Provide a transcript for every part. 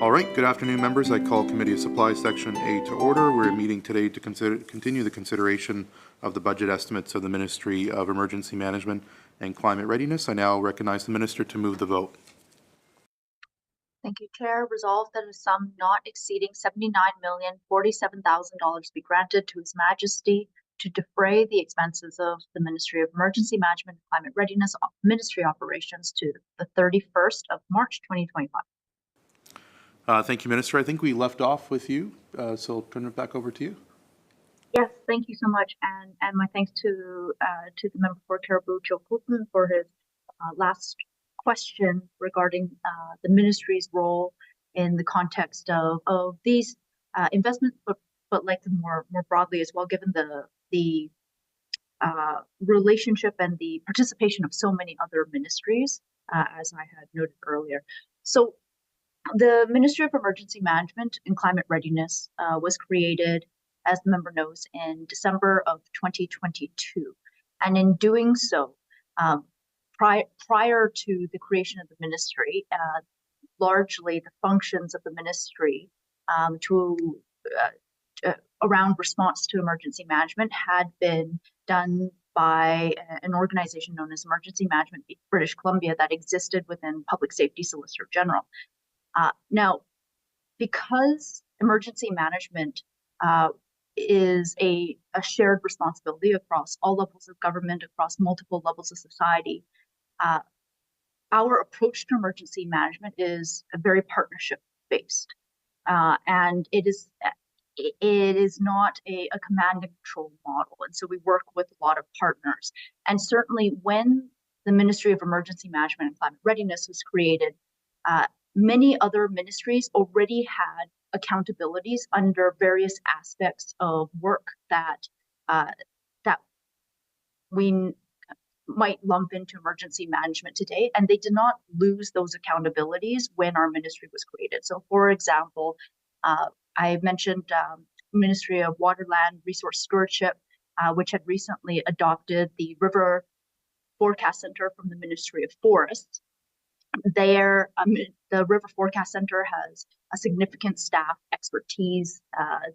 All right, good afternoon, members. I call Committee of Supplies Section A to order. We're meeting today to continue the consideration of the budget estimates of the Ministry of Emergency Management and Climate Readiness. I now recognize the Minister to move the vote. Thank you, Chair. Resolved that a sum not exceeding $79,047,000 be granted to His Majesty to defray the expenses of the Ministry of Emergency Management and Climate Readiness Ministry operations to the 31st of March 2025. Thank you, Minister. I think we left off with you, so I'll turn it back over to you. Yes, thank you so much, and my thanks to the member for Caribou Chilcotin for his last question regarding the ministry's role in the context of these investments, but like more broadly as well, given the relationship and the participation of so many other ministries, as I had noted earlier. So the Ministry of Emergency Management and Climate Readiness was created, as the member knows, in December of 2022. And in doing so, prior to the creation of the ministry, largely the functions of the ministry around response to emergency management had been done by an organization known as Emergency Management British Columbia that existed within Public Safety Solicitor General. Now, because emergency management is a shared responsibility across all levels of government, across multiple levels of society, our approach to emergency management is very partnership-based, and it is not a command and control model. And so we work with a lot of partners. And certainly when the Ministry of Emergency Management and Climate Readiness was created, many other ministries already had accountabilities under various aspects of work that we might lump into emergency management today, and they did not lose those accountabilities when our ministry was created. So, for example, I mentioned Ministry of Water, Land, Resource Stewardship, which had recently adopted the River Forecast Center from the Ministry of Forests. The River Forecast Center has a significant staff expertise.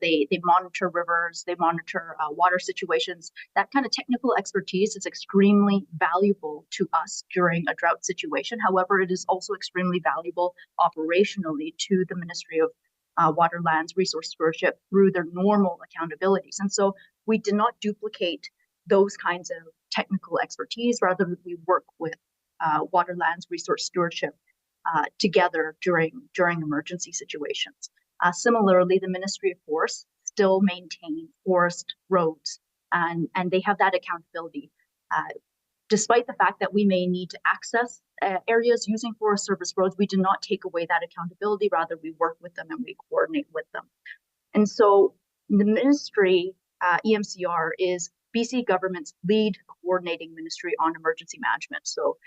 They monitor rivers, they monitor water situations. That kind of technical expertise is extremely valuable to us during a drought situation. However, it is also extremely valuable operationally to the Ministry of Water, Lands, Resource Stewardship through their normal accountabilities. And so we did not duplicate those kinds of technical expertise. Rather, we work with water, lands, resource stewardship together during emergency situations. Similarly, the Ministry of Forests still maintain forest roads, and they have that accountability. Despite the fact that we may need to access areas using Forest Service roads, we do not take away that accountability. Rather, we work with them and we coordinate with them. And so the ministry, EMCR, is BC government's lead coordinating ministry on emergency management. So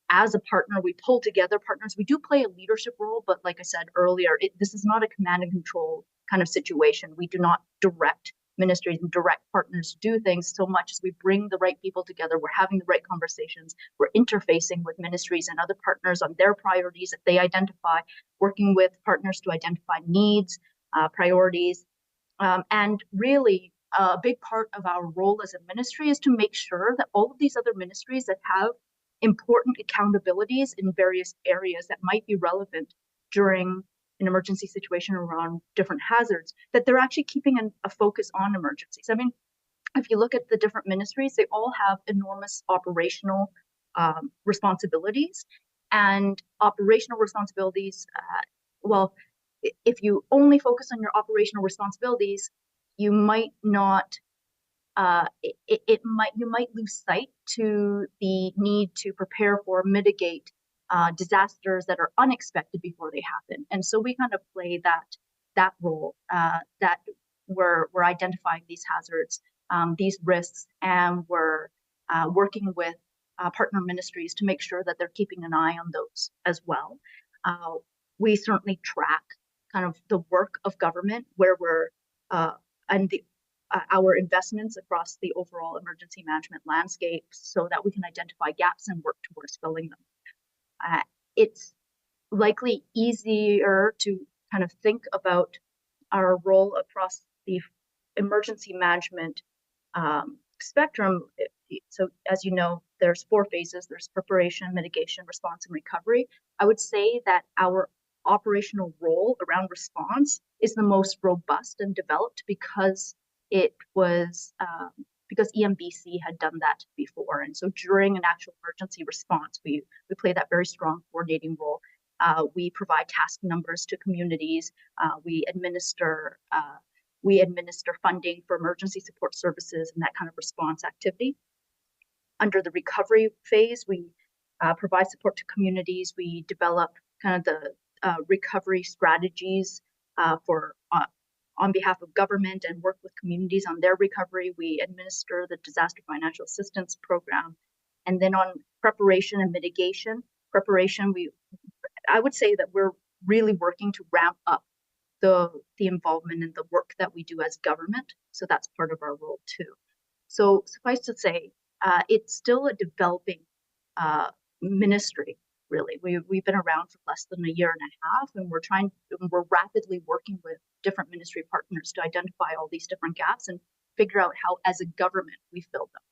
as a partner, we pull together partners. We do play a leadership role, but like I said earlier, this is not a command and control kind of situation. We do not direct ministries and direct partners to do things so much as we bring the right people together. We're having the right conversations. We're interfacing with ministries and other partners on their priorities that they identify, working with partners to identify needs, priorities, and really a big part of our role as a ministry is to make sure that all of these other ministries that have important accountabilities in various areas that might be relevant during an emergency situation around different hazards, that they're actually keeping a focus on emergencies. I mean, if you look at the different ministries, they all have enormous operational responsibilities. And operational responsibilities, well, if you only focus on your operational responsibilities, you might not, you might lose sight to the need to prepare for, mitigate disasters that are unexpected before they happen. And so we kind of play that role, that we're identifying these hazards, these risks, and we're working with partner ministries to make sure that they're keeping an eye on those as well. We certainly track kind of the work of government, where we're and our investments across the overall emergency management landscape, so that we can identify gaps and work towards filling them. It's likely easier to kind of think about our role across the emergency management spectrum. So as you know, there's 4 phases. There's preparation, mitigation, response, and recovery. I would say that our operational role around response is the most robust and developed because it was because EMBC had done that before. And so during an actual emergency response, we play that very strong coordinating role. We provide task numbers to communities. We administer funding for emergency support services and that kind of response activity. Under the recovery phase, we provide support to communities. We develop kind of the recovery strategies for on behalf of government and work with communities on their recovery. We administer the disaster financial assistance program. And then on preparation and mitigation, I would say that we're really working to ramp up the involvement and the work that we do as government. So that's part of our role too. So suffice to say, it's still a developing ministry, really. We've been around for less than a year and a half, and we're rapidly working with different ministry partners to identify all these different gaps and figure out how, as a government, we fill them.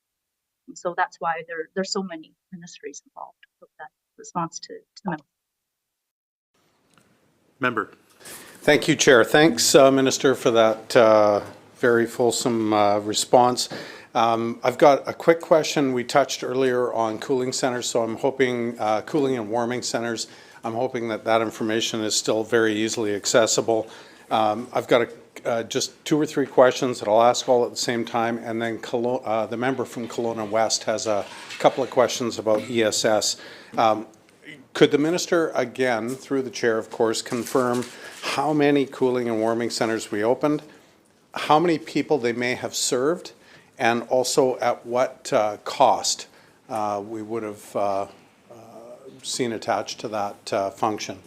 And so that's why there's so many ministries involved with that response to the member. Member. Thank you, Chair. Thanks, Minister, for that very fulsome response. I've got a quick question. We touched earlier on cooling centers, so I'm hoping cooling and warming centers. I'm hoping that information is still very easily accessible. I've got just 2 or 3 questions that I'll ask all at the same time, and then the member from Kelowna West has a couple of questions about ESS. Could the minister, again, through the chair, of course, confirm how many cooling and warming centers we opened, how many people they may have served, and also at what cost we would have seen attached to that function?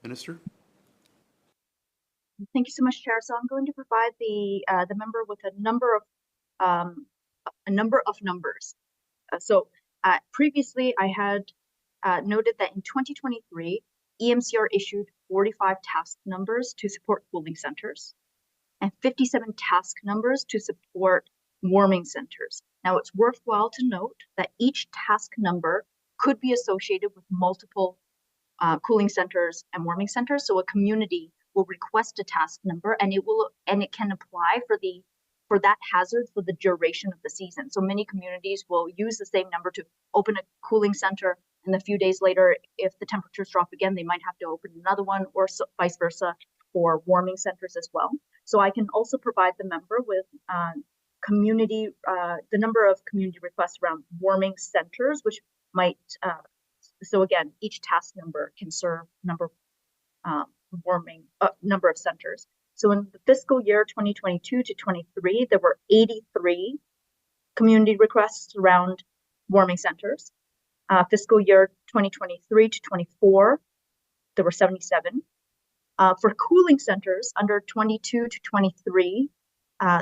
Minister? Thank you so much, Chair. So I'm going to provide the member with a number of numbers. Previously, I had noted that in 2023, EMCR issued 45 task numbers to support cooling centers and 57 task numbers to support warming centers. Now, it's worthwhile to note that each task number could be associated with multiple cooling centers and warming centers. So a community will request a task number, and it can apply for that hazard for the duration of the season. So many communities will use the same number to open a cooling center, and a few days later, if the temperatures drop again, they might have to open another one, or vice versa for warming centers as well. So I can also provide the member with the number of community requests around warming centers, which might, so again, each task number can serve number of centers. So in the fiscal year 2022 to 23, there were 83 community requests around warming centers. Fiscal year 2023 to 24, there were 77. For cooling centers under 22 to 23,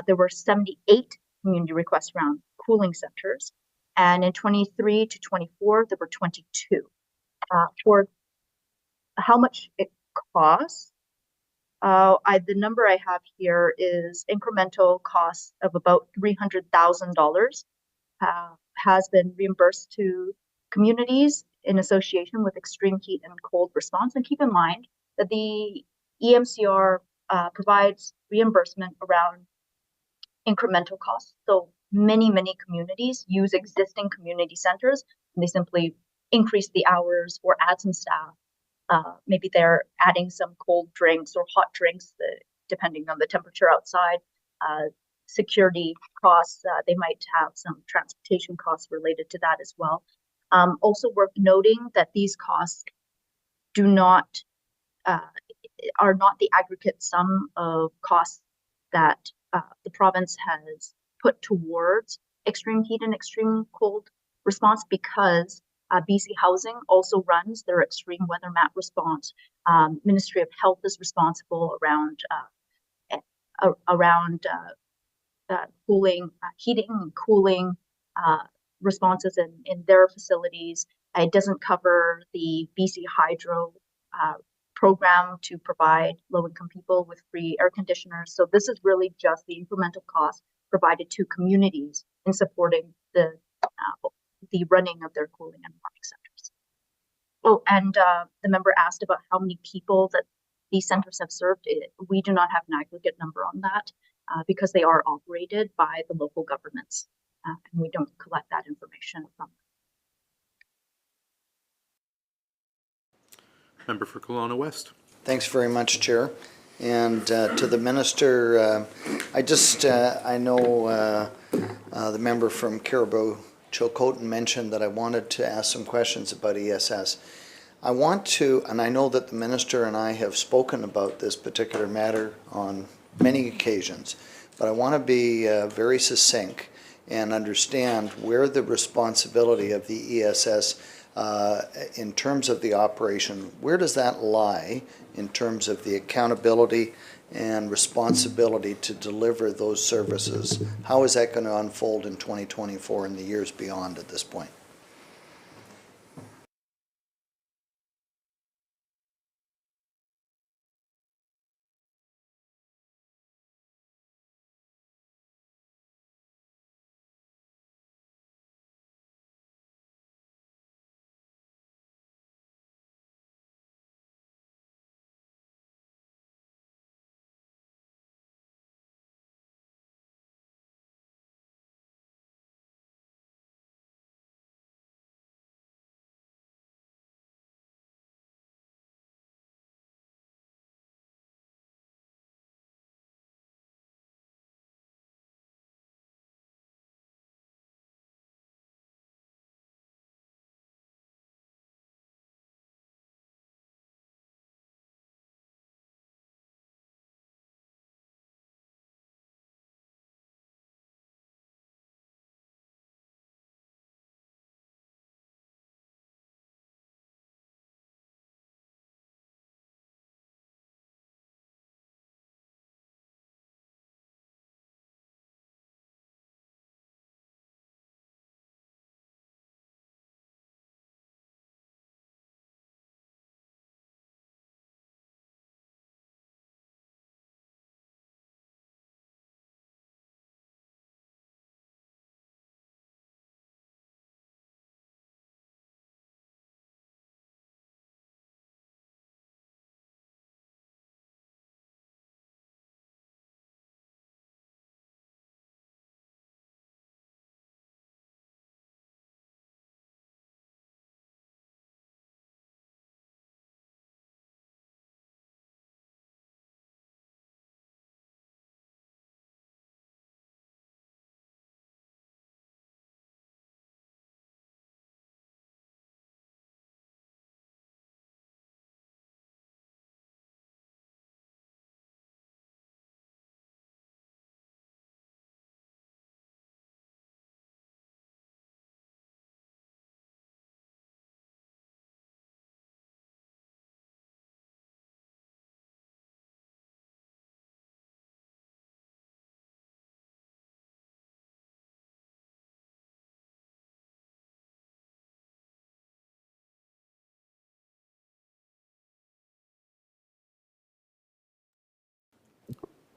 there were 78 community requests around cooling centers. And in 23 to 24, there were 22. For how much it costs, the number I have here is incremental costs of about $300,000 has been reimbursed to communities in association with extreme heat and cold response. And keep in mind that the EMCR provides reimbursement around incremental costs. So many communities use existing community centers, and they simply increase the hours or add some staff. Maybe they're adding some cold drinks or hot drinks, depending on the temperature outside. Security costs, they might have some transportation costs related to that as well. Also worth noting that these costs are not the aggregate sum of costs that the province has put towards extreme heat and extreme cold response, because BC Housing also runs their extreme weather map response. Ministry of Health is responsible around cooling, heating and cooling responses in their facilities. It doesn't cover the BC Hydro program to provide low-income people with free air conditioners. So this is really just the incremental cost provided to communities in supporting the running of their cooling and warming centers. Oh, and the member asked about how many people that these centers have served. We do not have an aggregate number on that because they are operated by the local governments, and we don't collect that information from them. Member for Kelowna West. Thanks very much, Chair. And to the Minister, I know the member from Caribou Chilcotin mentioned that I wanted to ask some questions about ESS. I want to, and I know that the Minister and I have spoken about this particular matter on many occasions, but I want to be very succinct and understand where the responsibility of the ESS in terms of the operation, where does that lie in terms of the accountability and responsibility to deliver those services? How is that going to unfold in 2024 and the years beyond at this point?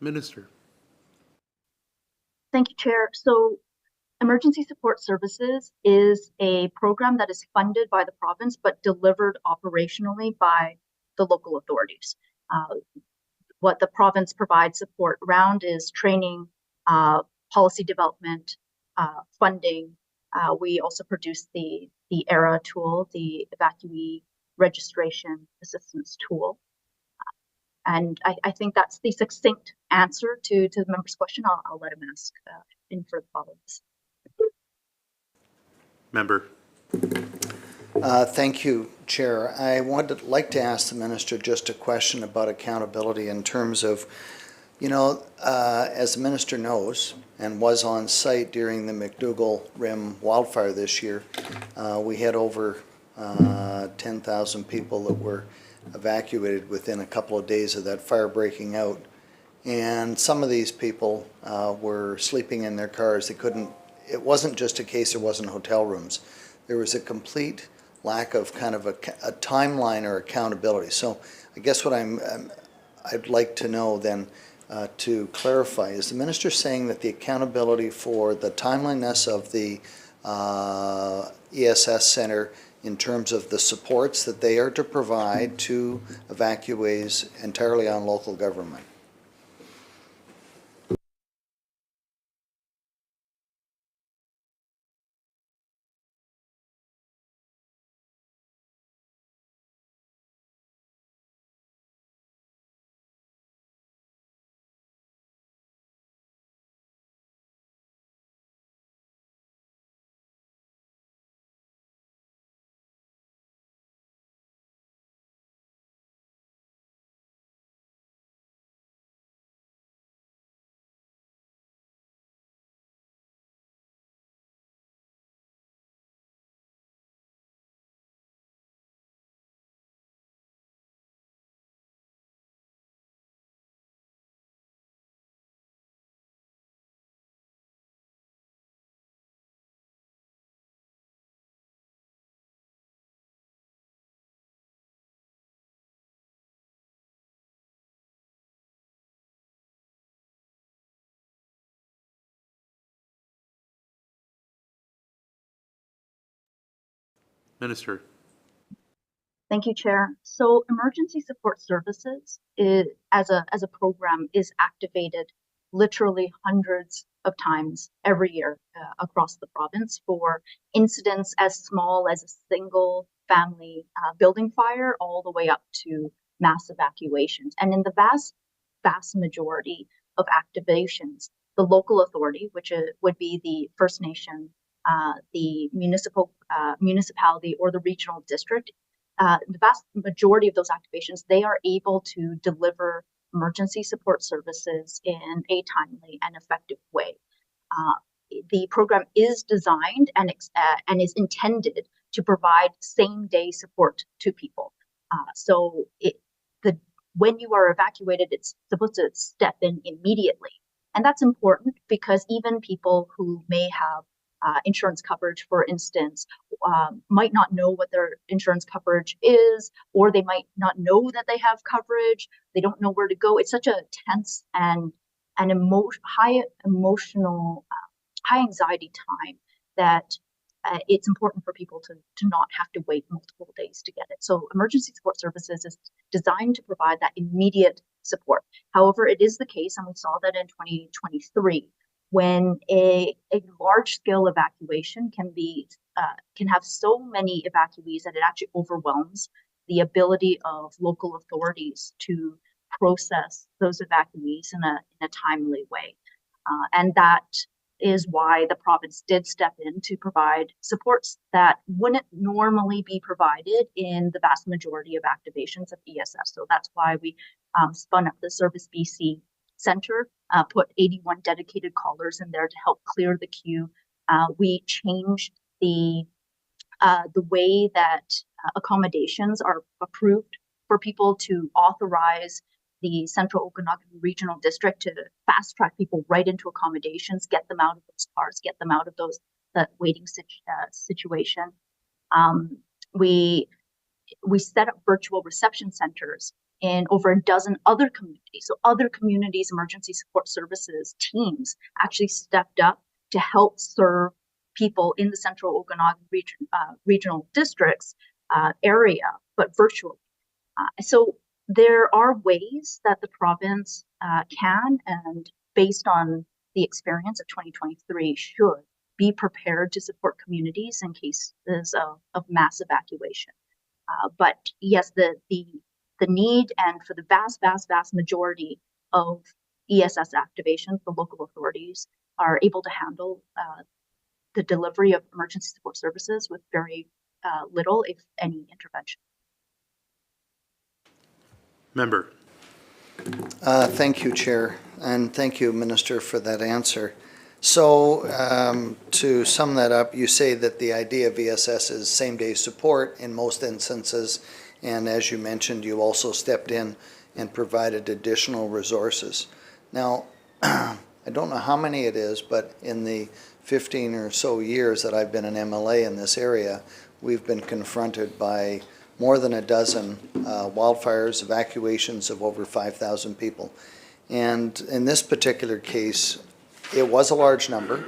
Minister. Thank you, Chair. So Emergency Support Services is a program that is funded by the province but delivered operationally by the local authorities. What the province provides support around is training, policy development, funding. We also produce the ERA tool, the Evacuee Registration Assistance Tool. And I think that's the succinct answer to the member's question. I'll let him ask any further follow-ups. Member. Thank you, Chair. I would like to ask the Minister just a question about accountability in terms of, you know, as the Minister knows and was on site during the McDougall Rim wildfire this year, we had over 10,000 people that were evacuated within a couple of days of that fire breaking out. And some of these people were sleeping in their cars. They couldn't, it wasn't just a case there wasn't hotel rooms. There was a complete lack of kind of a timeline or accountability. So I guess what I'd like to know then to clarify, is the Minister saying that the accountability for the timeliness of the ESS Centre in terms of the supports that they are to provide to evacuees entirely on local government? Minister. Thank you, Chair. So Emergency Support Services as a program is activated literally hundreds of times every year across the province for incidents as small as a single family building fire all the way up to mass evacuations. And in the vast majority of activations, the local authority, which would be the First Nation, the municipality, or the regional district, the vast majority of those activations, they are able to deliver emergency support services in a timely and effective way. The program is designed and is intended to provide same-day support to people. When you are evacuated, it's supposed to step in immediately. And that's important because even people who may have insurance coverage, for instance, might not know what their insurance coverage is, or they might not know that they have coverage. They don't know where to go. It's such a tense and high emotional, high anxiety time that it's important for people to not have to wait multiple days to get it. So Emergency Support Services is designed to provide that immediate support. However, it is the case, and we saw that in 2023, when a large-scale evacuation can have so many evacuees that it actually overwhelms the ability of local authorities to process those evacuees in a timely way. And that is why the province did step in to provide supports that wouldn't normally be provided in the vast majority of activations of ESS. So that's why we spun up the Service BC Center, put 81 dedicated callers in there to help clear the queue. We changed the way that accommodations are approved for people to authorize the Central Okanagan Regional District to fast track people right into accommodations, get them out of those cars, get them out of that waiting situation. We we set up virtual reception centers in over a dozen other communities. So other communities' emergency support services teams actually stepped up to help serve people in the Central Okanagan regional districts area, but virtually. So there are ways that the province can, and based on the experience of 2023, should be prepared to support communities in cases of mass evacuation. But yes, the need, and for the vast majority of ESS activations, the local authorities are able to handle the delivery of emergency support services with very little, if any, intervention. Member. Thank you, Chair, and thank you, Minister, for that answer. So to sum that up, you say that the idea of ESS is same-day support in most instances, and as you mentioned, you also stepped in and provided additional resources. Now, I don't know how many it is, but in the 15 or so years that I've been an MLA in this area, we've been confronted by more than a dozen wildfires, evacuations of over 5,000 people. And in this particular case, it was a large number.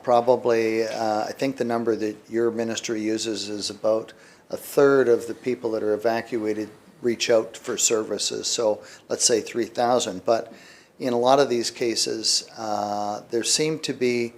Probably, I think the number that your ministry uses is about a third of the people that are evacuated reach out for services. So let's say 3,000. But in a lot of these cases, there seemed to be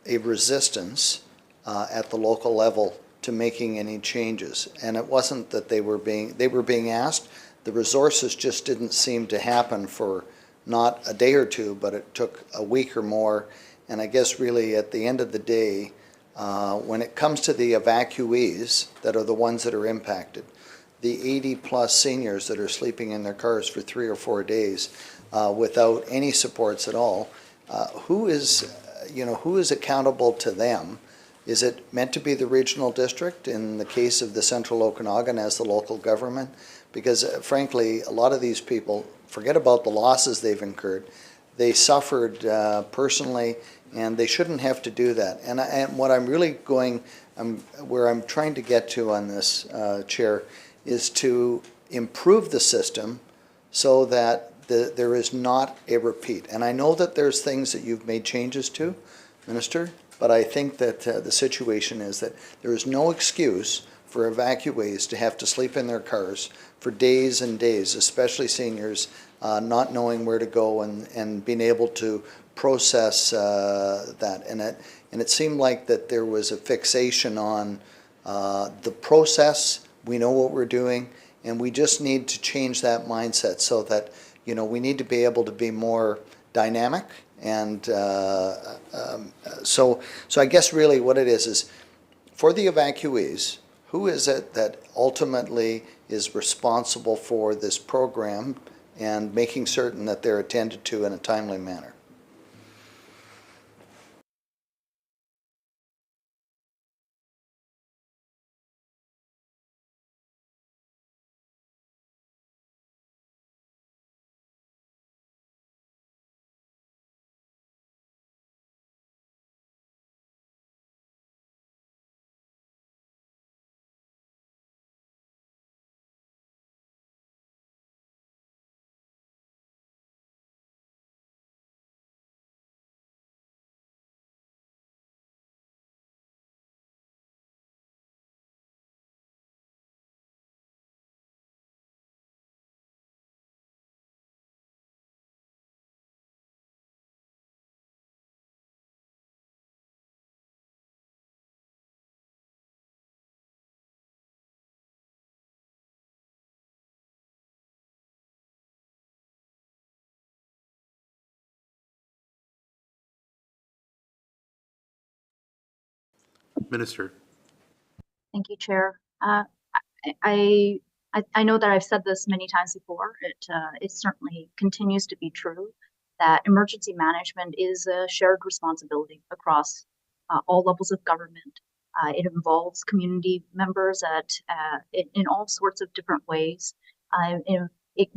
a resistance at the local level to making any changes. And it wasn't that they were being asked. The resources just didn't seem to happen for not a day or two, but it took a week or more. And I guess really at the end of the day, when it comes to the evacuees that are the ones that are impacted, the 80-plus seniors that are sleeping in their cars for 3 or 4 days without any supports at all, who is accountable to them? Is it meant to be the regional district in the case of the Central Okanagan as the local government? Because frankly, a lot of these people, forget about the losses they've incurred, they suffered personally, and they shouldn't have to do that. And what I'm really where I'm trying to get to on this, Chair, is to improve the system so that there is not a repeat. And I know that there's things that you've made changes to, Minister, but I think that the situation is that there is no excuse for evacuees to have to sleep in their cars for days and days, especially seniors, not knowing where to go and being able to process that. And it seemed like that there was a fixation on the process. We know what we're doing, and we just need to change that mindset so that, we need to be able to be more dynamic. And so I guess really what it is for the evacuees, who is it that ultimately is responsible for this program and making certain that they're attended to in a timely manner? Minister. Thank you, Chair. I know that I've said this many times before. It certainly continues to be true that emergency management is a shared responsibility across all levels of government. It involves community members in all sorts of different ways.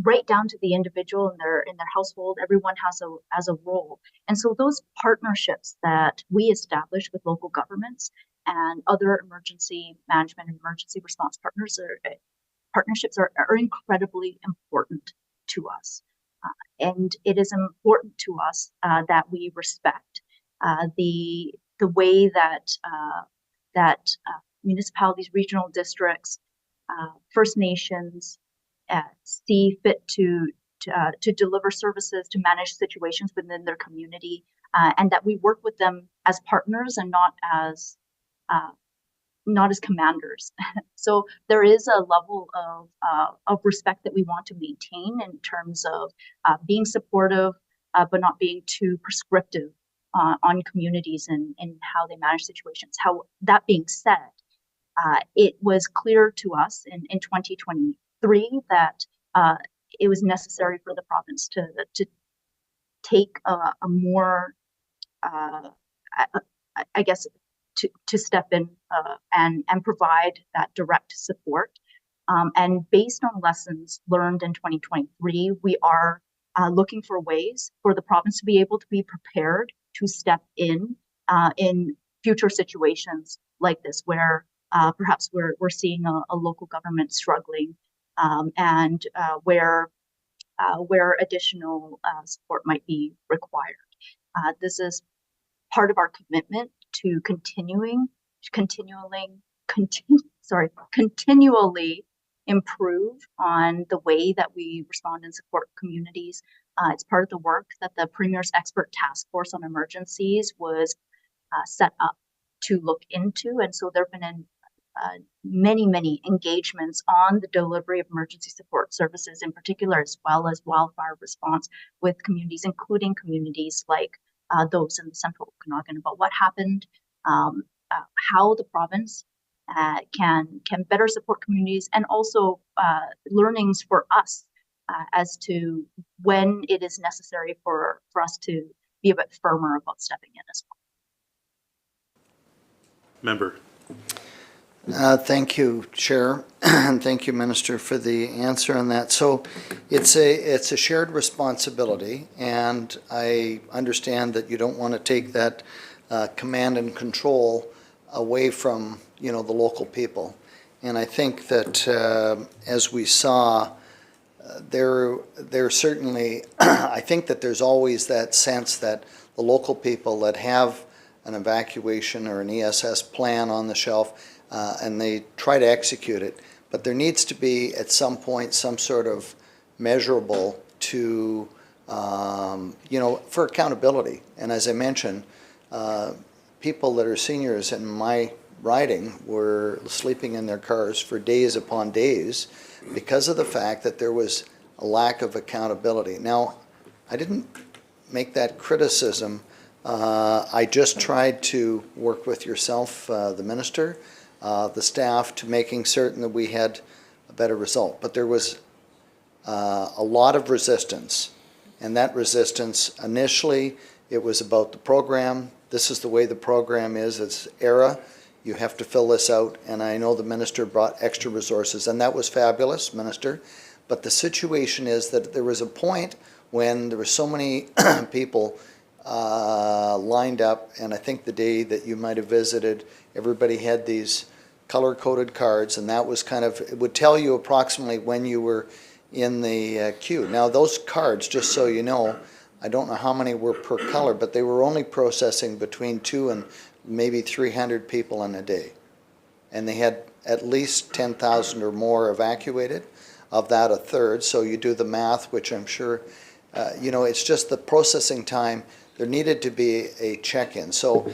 Right down to the individual in their household, everyone has a role. And so those partnerships that we establish with local governments and other emergency management and emergency response partnerships are incredibly important to us. And it is important to us that we respect the way that municipalities, regional districts, First Nations see fit to deliver services, to manage situations within their community, and that we work with them as partners and not as commanders. So there is a level of respect that we want to maintain in terms of being supportive, but not being too prescriptive on communities and how they manage situations. That being said, it was clear to us in 2023 that it was necessary for the province to take a more, I guess, to step in and provide that direct support. And based on lessons learned in 2023, we are looking for ways for the province to be able to be prepared to step in future situations like this, where perhaps we're seeing a local government struggling, and where additional support might be required. This is part of our commitment to continually improve on the way that we respond and support communities. It's part of the work that the Premier's Expert Task Force on Emergencies was set up to look into. And so there have been many engagements on the delivery of emergency support services in particular, as well as wildfire response with communities, including communities like those in the central Okanagan, about what happened, how the province can better support communities, and also learnings for us as to when it is necessary for us to be a bit firmer about stepping in as well. Member. Thank you, Chair, and thank you, Minister, for the answer on that. So it's a shared responsibility, and I understand that you don't want to take that command and control away from, the local people. And I think that as we saw, there certainly, I think that there's always that sense that the local people that have an evacuation or an ESS plan on the shelf, and they try to execute it, but there needs to be at some point some sort of measurable to, for accountability. And as I mentioned, people that are seniors in my riding were sleeping in their cars for days upon days because of the fact that there was a lack of accountability. Now, I didn't make that criticism. I just tried to work with yourself, the Minister, the staff, to making certain that we had a better result. But there was a lot of resistance, and that resistance, initially, it was about the program. This is the way the program is. It's ERA. You have to fill this out, and I know the Minister brought extra resources, and that was fabulous, Minister. But the situation is that there was a point when there were so many people lined up, and I think the day that you might have visited, everybody had these color-coded cards, and that was kind of, it would tell you approximately when you were in the queue. Now those cards, just so you know, I don't know how many were per color, but they were only processing between 200 and maybe 300 people in a day. And they had at least 10,000 or more evacuated, of that a third, so you do the math, which I'm sure, it's just the processing time. There needed to be a check-in. So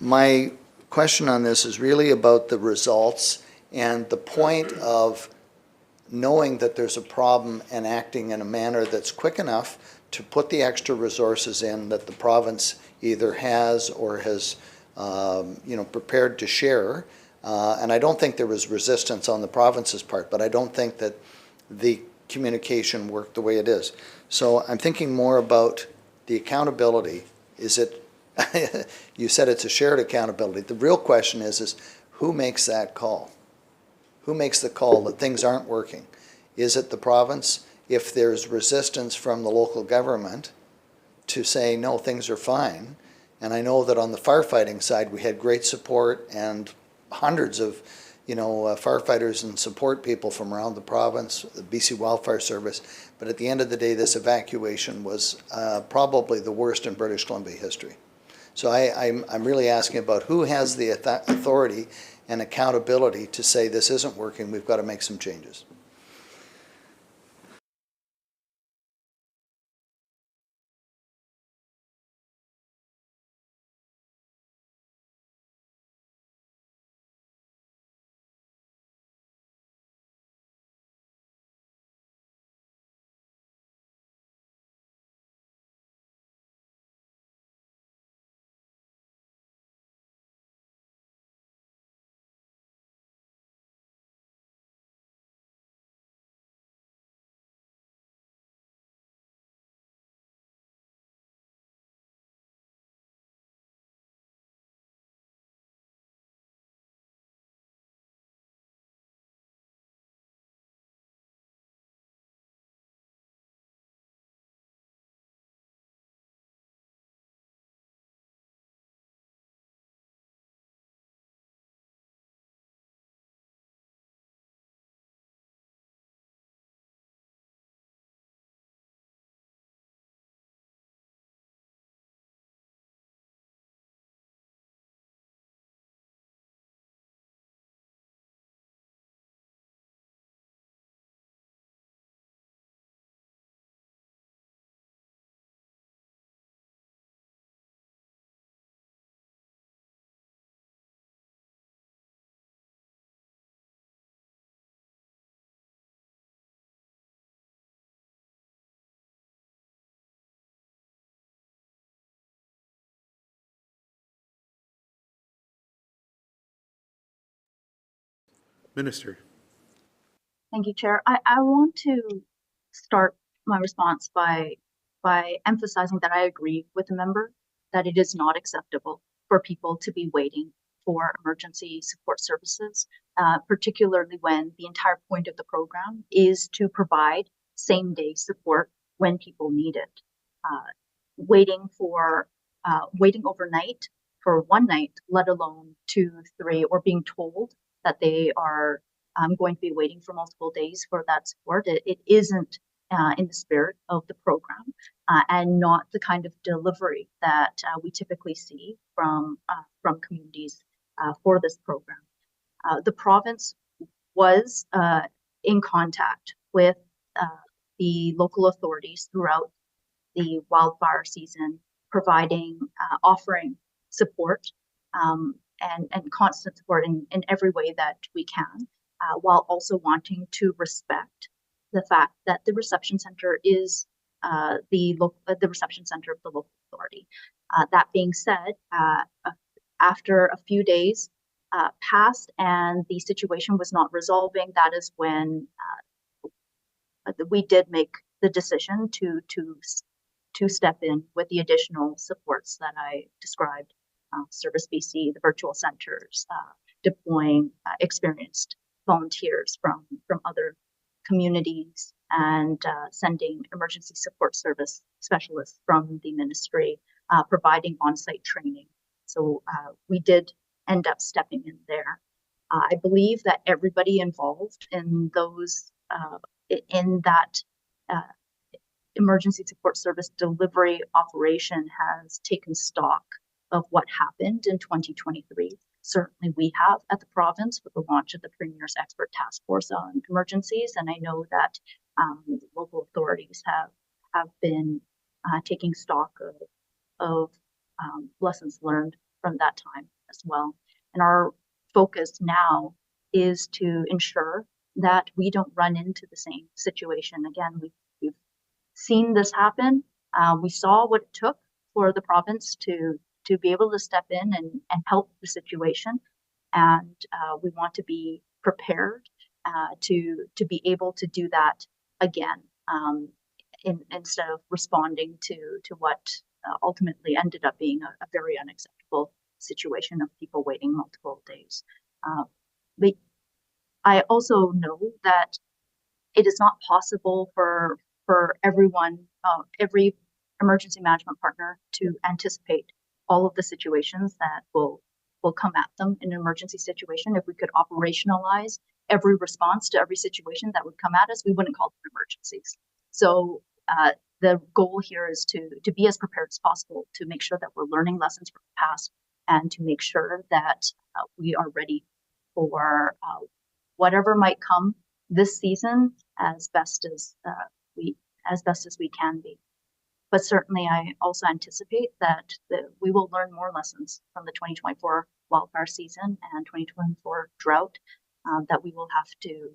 my question on this is really about the results and the point of knowing that there's a problem and acting in a manner that's quick enough to put the extra resources in that the province either has or has prepared to share. And I don't think there was resistance on the province's part, but I don't think that the communication worked the way it is. So I'm thinking more about the accountability. Is it, you said it's a shared accountability. The real question is who makes that call? Who makes the call that things aren't working? Is it the province? If there's resistance from the local government to say, no, things are fine, And I know that on the firefighting side, we had great support and hundreds of, firefighters and support people from around the province, the BC Wildfire Service. But at the end of the day, this evacuation was probably the worst in British Columbia history. So I'm really asking about who has the authority and accountability to say this isn't working, we've got to make some changes. Minister. Thank you, Chair. I want to start my response by emphasizing that I agree with the member that it is not acceptable for people to be waiting for emergency support services, particularly when the entire point of the program is to provide same-day support when people need it. Waiting overnight for one night, let alone 2, 3, or being told that they are going to be waiting for multiple days for that support. It isn't in the spirit of the program and not the kind of delivery that we typically see from communities for this program. The province was in contact with the local authorities throughout the wildfire season, offering support and constant support in every way that we can, while also wanting to respect the fact that the reception center is the reception center of the local authority. That being said, after a few days passed and the situation was not resolving, that is when we did make the decision to step in with the additional supports that I described. Service BC, the virtual centers, deploying experienced volunteers from other communities, and sending emergency support service specialists from the ministry, providing on-site training. So we did end up stepping in there. I believe that everybody involved in that emergency support service delivery operation has taken stock of what happened in 2023. Certainly we have at the province with the launch of the Premier's Expert Task Force on Emergencies, and I know that local authorities have been taking stock of lessons learned from that time as well. And our focus now is to ensure that we don't run into the same situation again. We've seen this happen. We saw what it took for the province to be able to step in and help the situation. And we want to be prepared to be able to do that again, instead of responding to what ultimately ended up being a very unacceptable situation of people waiting multiple days. But I also know that it is not possible for everyone, every emergency management partner to anticipate all of the situations that will come at them in an emergency situation. If we could operationalize every response to every situation that would come at us, we wouldn't call them emergencies. So the goal here is to be as prepared as possible, to make sure that we're learning lessons from the past, and to make sure that we are ready for whatever might come this season as best as we can be. But certainly, I also anticipate that we will learn more lessons from the 2024 wildfire season and 2024 drought that we will have to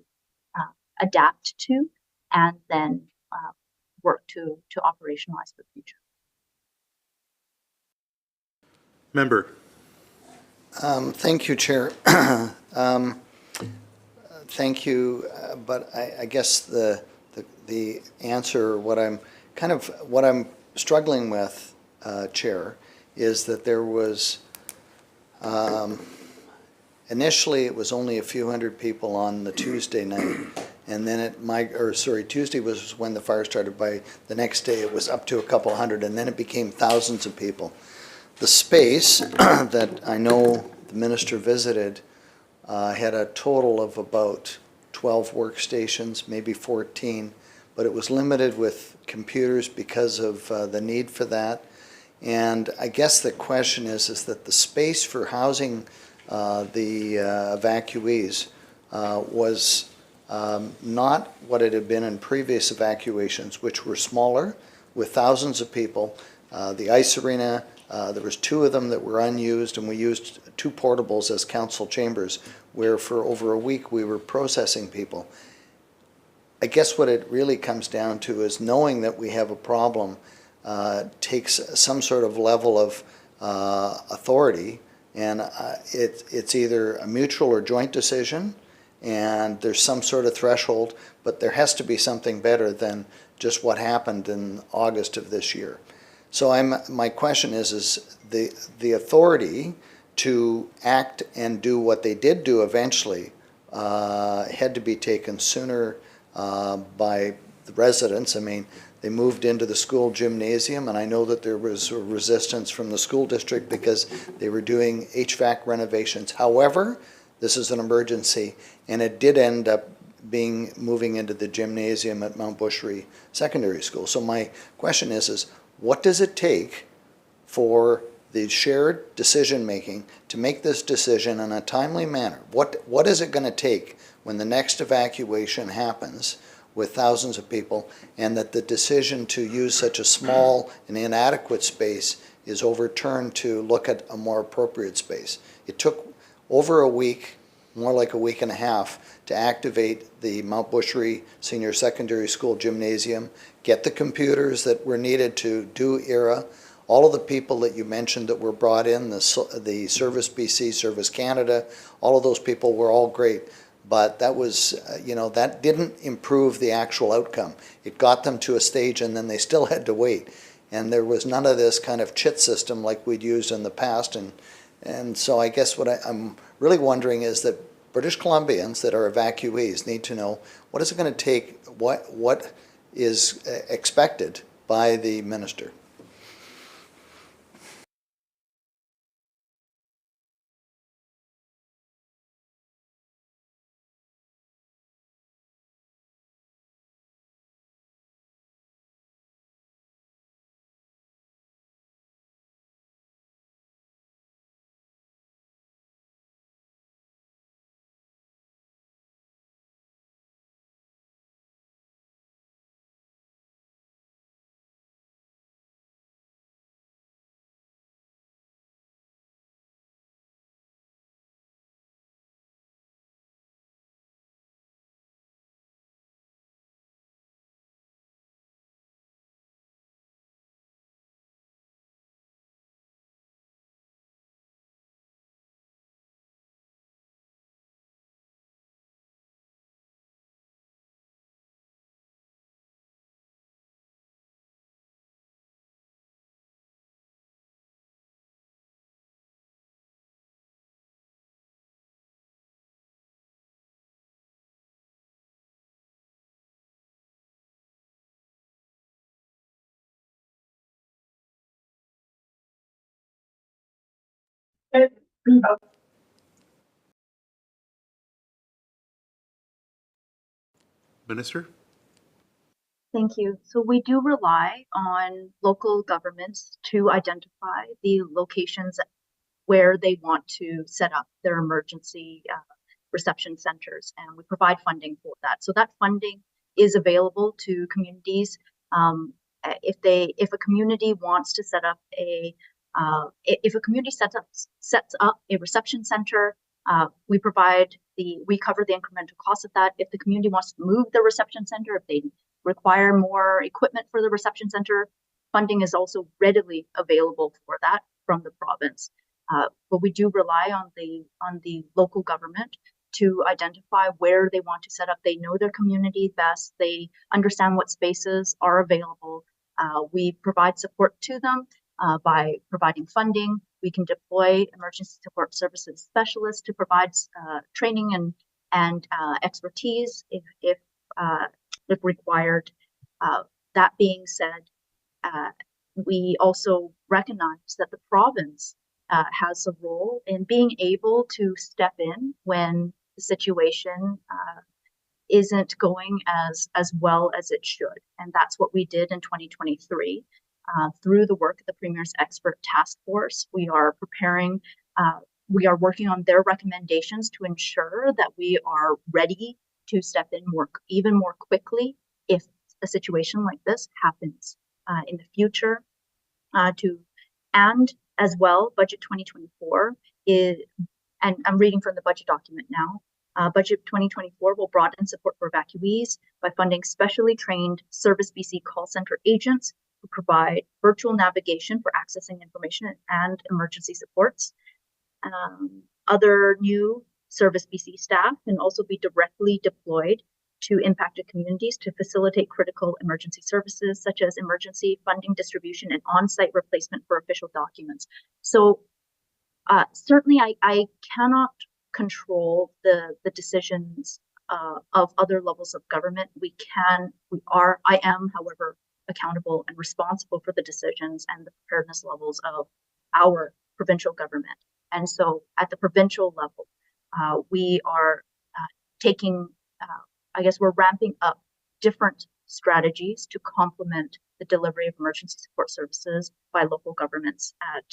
adapt to, and then work to operationalize for the future. Member. Thank you, Chair. Thank you, but I guess the answer, what I'm struggling with, Chair, is that there was initially it was only a few hundred people on the Tuesday night, and then Tuesday was when the fire started. By the next day, it was up to a couple hundred, and then it became thousands of people. The space that I know the minister visited had a total of about 12 workstations, maybe 14, but it was limited with computers because of the need for that. And I guess the question is that the space for housing the evacuees was not what it had been in previous evacuations, which were smaller with thousands of people. The ice arena, there was 2 of them that were unused, and we used 2 portables as council chambers, where for over a week we were processing people. I guess what it really comes down to is knowing that we have a problem takes some sort of level of authority, and it's either a mutual or joint decision, and there's some sort of threshold, but there has to be something better than just what happened in August of this year. So my question is the authority to act and do what they did do eventually had to be taken sooner by the residents. I mean, they moved into the school gymnasium, and I know that there was a resistance from the school district because they were doing HVAC renovations. However, this is an emergency, and it did end up moving into the gymnasium at Mount Bushry Secondary School. So my question is what does it take for the shared decision-making to make this decision in a timely manner? What is it going to take when the next evacuation happens with thousands of people, and that the decision to use such a small and inadequate space is overturned to look at a more appropriate space? It took over a week, more like a week and a half, to activate the Mount Bushry Senior Secondary School gymnasium, get the computers that were needed to do ERA. All of the people that you mentioned that were brought in, the Service BC, Service Canada, all of those people were all great. But that was, that didn't improve the actual outcome. It got them to a stage, and then they still had to wait. And there was none of this kind of chit system like we'd used in the past. And so I guess what I'm really wondering is that British Columbians that are evacuees need to know, what is it going to take, what is expected by the minister? Minister? Thank you. So we do rely on local governments to identify the locations where they want to set up their emergency reception centers, and we provide funding for that. So that funding is available to communities. If a community wants to set up if a community sets up a reception center, we cover the incremental cost of that. If the community wants to move the reception center, if they require more equipment for the reception center, funding is also readily available for that from the province. But we do rely on the local government to identify where they want to set up. They know their community best. They understand what spaces are available. We provide support to them by providing funding. We can deploy emergency support services specialists to provide training and expertise if required. That being said, we also recognize that the province has a role in being able to step in when the situation isn't going as well as it should. And that's what we did in 2023. Through the work of the Premier's Expert Task Force, we are working on their recommendations to ensure that we are ready to step in even more quickly if a situation like this happens in the future. And as well, Budget 2024 is, and I'm reading from the budget document now, Budget 2024 will broaden support for evacuees by funding specially trained Service BC call center agents who provide virtual navigation for accessing information and emergency supports. Other new Service BC staff can also be directly deployed to impacted communities to facilitate critical emergency services such as emergency funding distribution and on-site replacement for official documents. So certainly I cannot control the decisions of other levels of government. I am, however, accountable and responsible for the decisions and the preparedness levels of our provincial government. And so at the provincial level, we are we're ramping up different strategies to complement the delivery of emergency support services by local governments at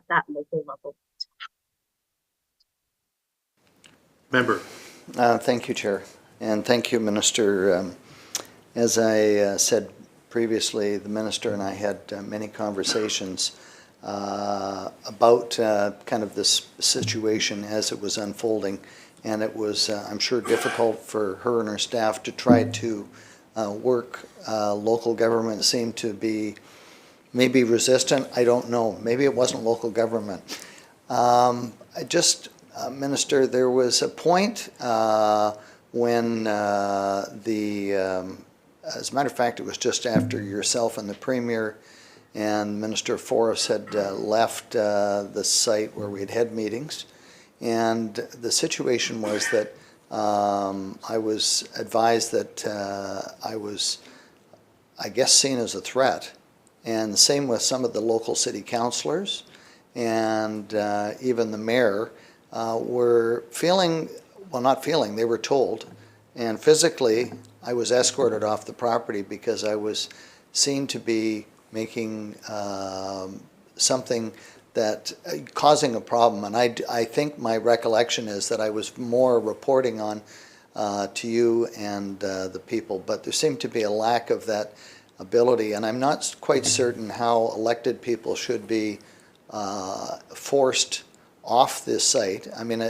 that local level. Member. Thank you, Chair. And thank you, Minister. As I said previously, the Minister and I had many conversations about kind of this situation as it was unfolding. And it was, I'm sure, difficult for her and her staff to try to work. Local government seemed to be maybe resistant. I don't know. Maybe it wasn't local government. Minister, there was a point when as a matter of fact, it was just after yourself and the Premier and Minister Forrest had left the site where we had meetings. And the situation was that I was advised that I was, I guess, seen as a threat. And the same with some of the local city councillors and even the mayor were feeling, well, not feeling, they were told. And physically, I was escorted off the property because I was seen to be making something that causing a problem. And I think my recollection is that I was more reporting on to you and the people, but there seemed to be a lack of that ability. And I'm not quite certain how elected people should be forced off this site. I mean,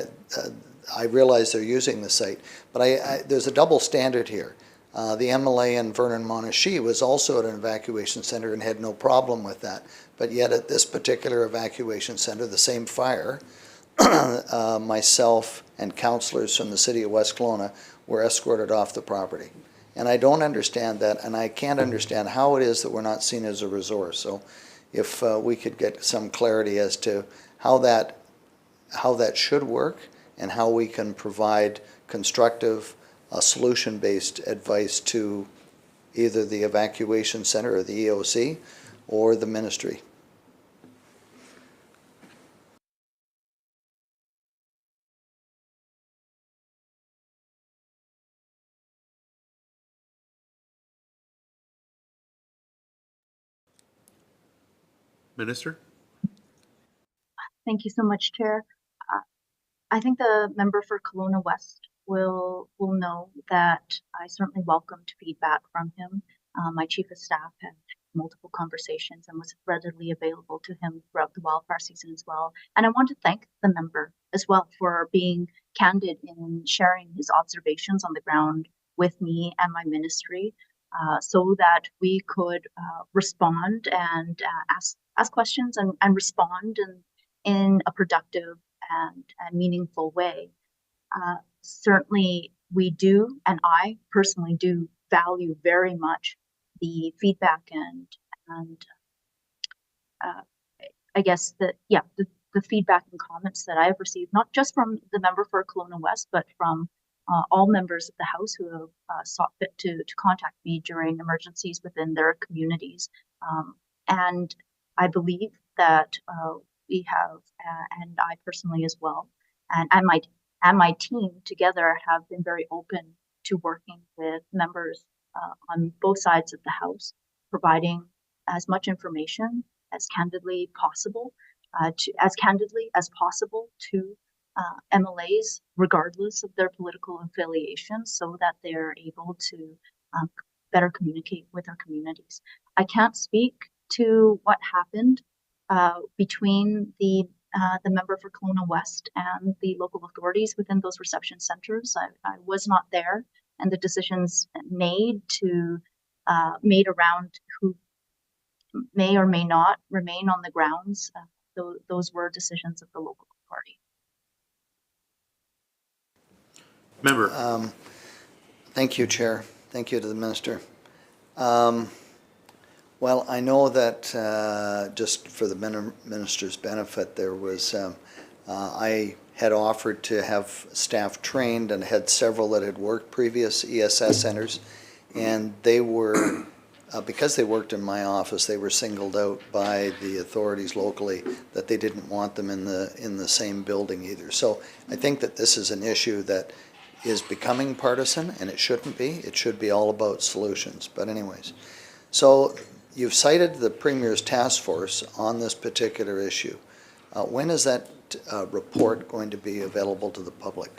I realize they're using the site, but there's a double standard here. The MLA in Vernon-Monashee was also at an evacuation center and had no problem with that. But yet at this particular evacuation center, the same fire, myself and councillors from the city of West Kelowna were escorted off the property. And I don't understand that, and I can't understand how it is that we're not seen as a resource. So if we could get some clarity as to how that should work and how we can provide constructive, solution-based advice to either the evacuation center or the EOC or the ministry. Minister? Thank you so much, Chair. I think the member for Kelowna West will know that I certainly welcomed feedback from him. My chief of staff had multiple conversations and was readily available to him throughout the wildfire season as well. And I want to thank the member as well for being candid in sharing his observations on the ground with me and my ministry, so that we could respond and ask questions and respond in a productive and meaningful way. Certainly, we do, and I personally do value very much the feedback and I guess the feedback and comments that I have received, not just from the member for Kelowna West, but from all members of the House who have sought fit to contact me during emergencies within their communities. And I believe that we have, and I personally as well, and my team together have been very open to working with members on both sides of the House, providing as much information as candidly possible to MLAs, regardless of their political affiliation, so that they're able to better communicate with our communities. I can't speak to what happened between the member for Kelowna West and the local authorities within those reception centers. I was not there, and the decisions made around who may or may not remain on the grounds, those were decisions of the local authority. Member. Thank you, Chair. Thank you to the Minister. Well, I know that just for the Minister's benefit, there was, I had offered to have staff trained and had several that had worked previous ESS centers, and they were, because they worked in my office, they were singled out by the authorities locally that they didn't want them in the same building either. So I think that this is an issue that is becoming partisan, and it shouldn't be. It should be all about solutions. But anyways, so you've cited the Premier's task force on this particular issue. When is that report going to be available to the public?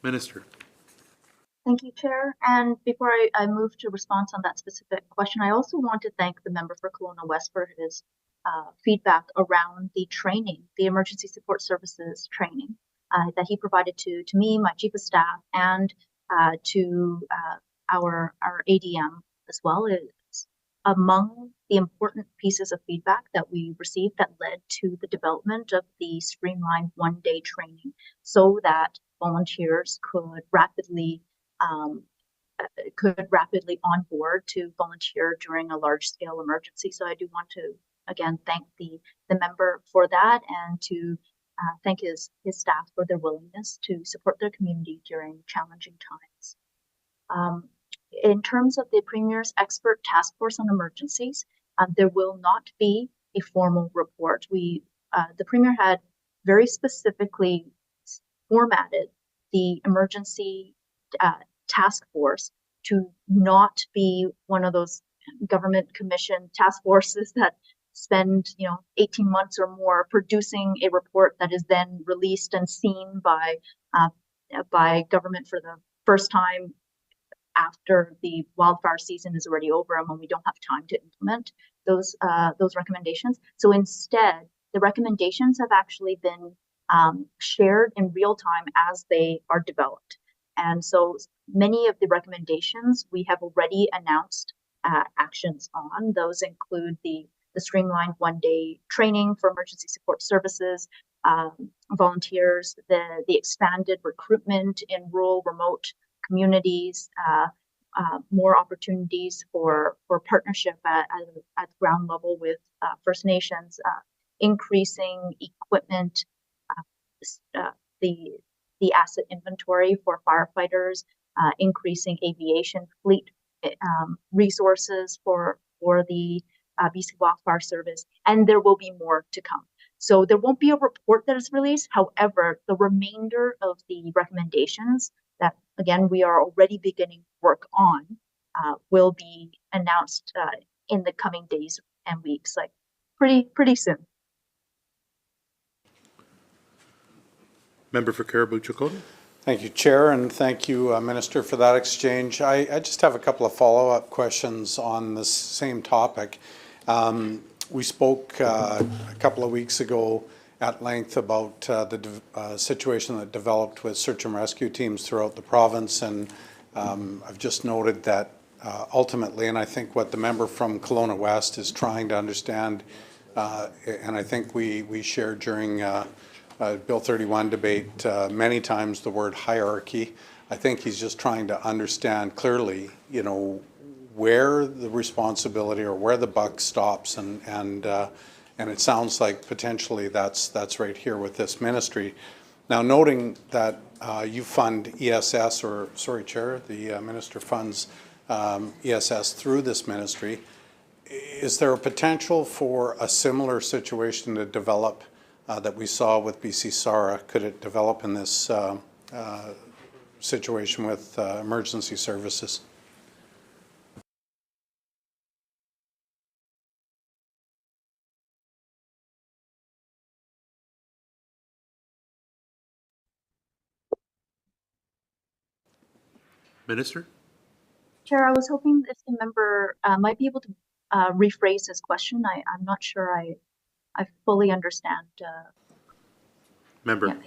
Minister. Thank you, Chair. And before I move to response on that specific question, I also want to thank the member for Kelowna West for his feedback around the training, the emergency support services training that he provided to me, my chief of staff, and to our ADM as well. It's among the important pieces of feedback that we received that led to the development of the streamlined one-day training, so that volunteers could rapidly onboard to volunteer during a large-scale emergency. So I do want to again thank the member for that, and to thank his staff for their willingness to support their community during challenging times. In terms of the Premier's expert task force on emergencies, there will not be a formal report. The Premier had very specifically formatted the emergency task force to not be one of those government commission task forces that spend 18 months or more producing a report that is then released and seen by government for the first time after the wildfire season is already over and when we don't have time to implement those recommendations. So instead, the recommendations have actually been shared in real time as they are developed. And so many of the recommendations we have already announced actions on. Those include the streamlined one-day training for emergency support services, volunteers, the expanded recruitment in rural, remote communities, more opportunities for partnership at ground level with First Nations, increasing equipment, the asset inventory for firefighters, increasing aviation fleet resources for the BC Wildfire Service, and there will be more to come. So there won't be a report that is released. However, the remainder of the recommendations that, again, we are already beginning work on will be announced in the coming days and weeks, like pretty soon. Member for Caribou-Chilcotin. Thank you, Chair, and thank you, Minister, for that exchange. I just have a couple of follow-up questions on this same topic. We spoke a couple of weeks ago at length about the situation that developed with search and rescue teams throughout the province, and I've just noted that ultimately, and I think what the member from Kelowna West is trying to understand, and I think we shared during Bill 31 debate many times the word hierarchy. I think he's just trying to understand clearly, you know, where the responsibility or where the buck stops, and it sounds like potentially that's right here with this ministry. Now, noting that you fund ESS, or sorry, Chair, the minister funds ESS through this ministry, is there a potential for a similar situation to develop that we saw with BC SARA? Could it develop in this situation with emergency services? Minister? Chair, I was hoping if the member might be able to rephrase his question. I'm not sure I fully understand. Member.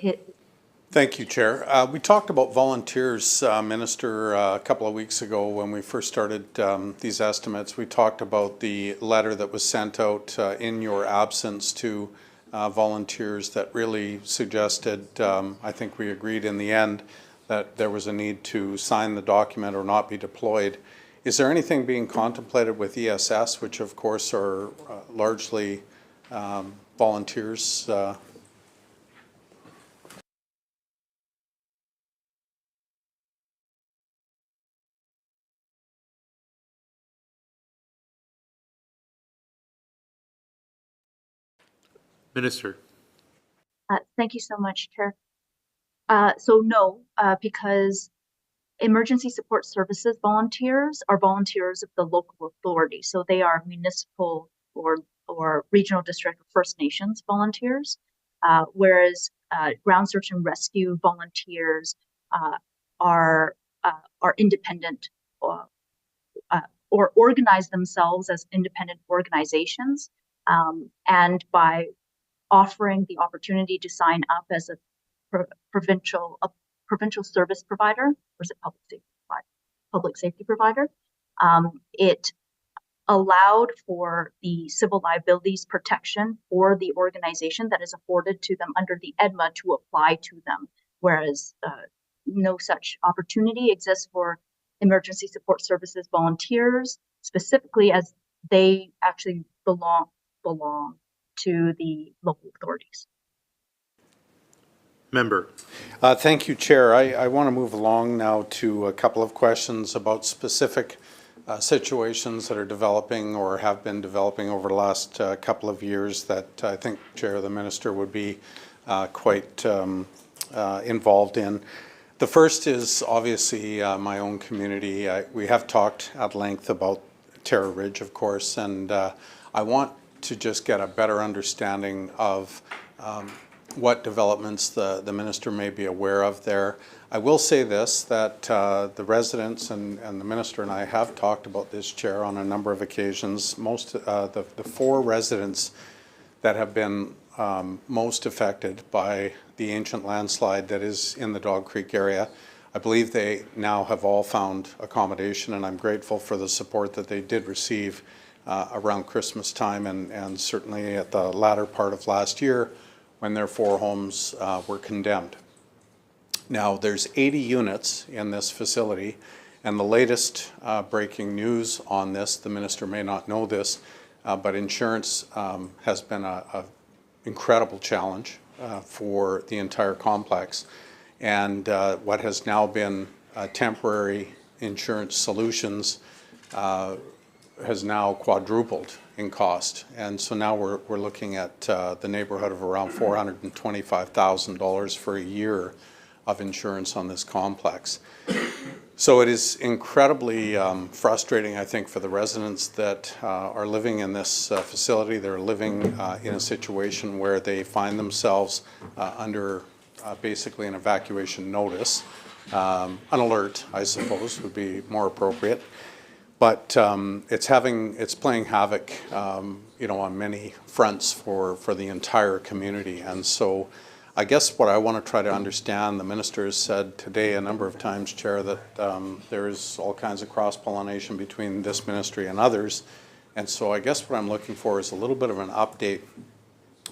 Thank you, Chair. We talked about volunteers, Minister, a couple of weeks ago when we first started these estimates. We talked about the letter that was sent out in your absence to volunteers that really suggested, I think we agreed in the end, that there was a need to sign the document or not be deployed. Is there anything being contemplated with ESS, which of course are largely volunteers? Minister. Thank you so much, Chair. So no, because emergency support services volunteers are volunteers of the local authority. So they are municipal or regional district or First Nations volunteers, whereas ground search and rescue volunteers are independent or organize themselves as independent organizations, and by offering the opportunity to sign up as a provincial service provider, or is it public safety provider, it allowed for the civil liabilities protection for the organization that is afforded to them under the EDMA to apply to them, whereas no such opportunity exists for emergency support services volunteers, specifically as they actually belong to the local authorities. Member. Thank you, Chair. I want to move along now to a couple of questions about specific situations that are developing or have been developing over the last couple of years that I think, Chair, the Minister would be quite involved in. The first is obviously my own community. We have talked at length about Terror Ridge, of course, and I want to just get a better understanding of what developments the Minister may be aware of there. I will say this, that the residents and the Minister and I have talked about this, Chair, on a number of occasions. The 4 residents that have been most affected by the ancient landslide that is in the Dog Creek area, I believe they now have all found accommodation, and I'm grateful for the support that they did receive around Christmas time and certainly at the latter part of last year when their 4 homes were condemned. Now, there's 80 units in this facility, and the latest breaking news on this, the Minister may not know this, but insurance has been an incredible challenge for the entire complex. And what has now been temporary insurance solutions has now quadrupled in cost. And so now we're looking at the neighborhood of around $425,000 for a year of insurance on this complex. So it is incredibly frustrating, I think, for the residents that are living in this facility. They're living in a situation where they find themselves under basically an evacuation notice. An alert, I suppose, would be more appropriate. But it's playing havoc, on many fronts for the entire community. And so I guess what I want to try to understand, the minister has said today a number of times, Chair, that there is all kinds of cross-pollination between this ministry and others. And so I guess what I'm looking for is a little bit of an update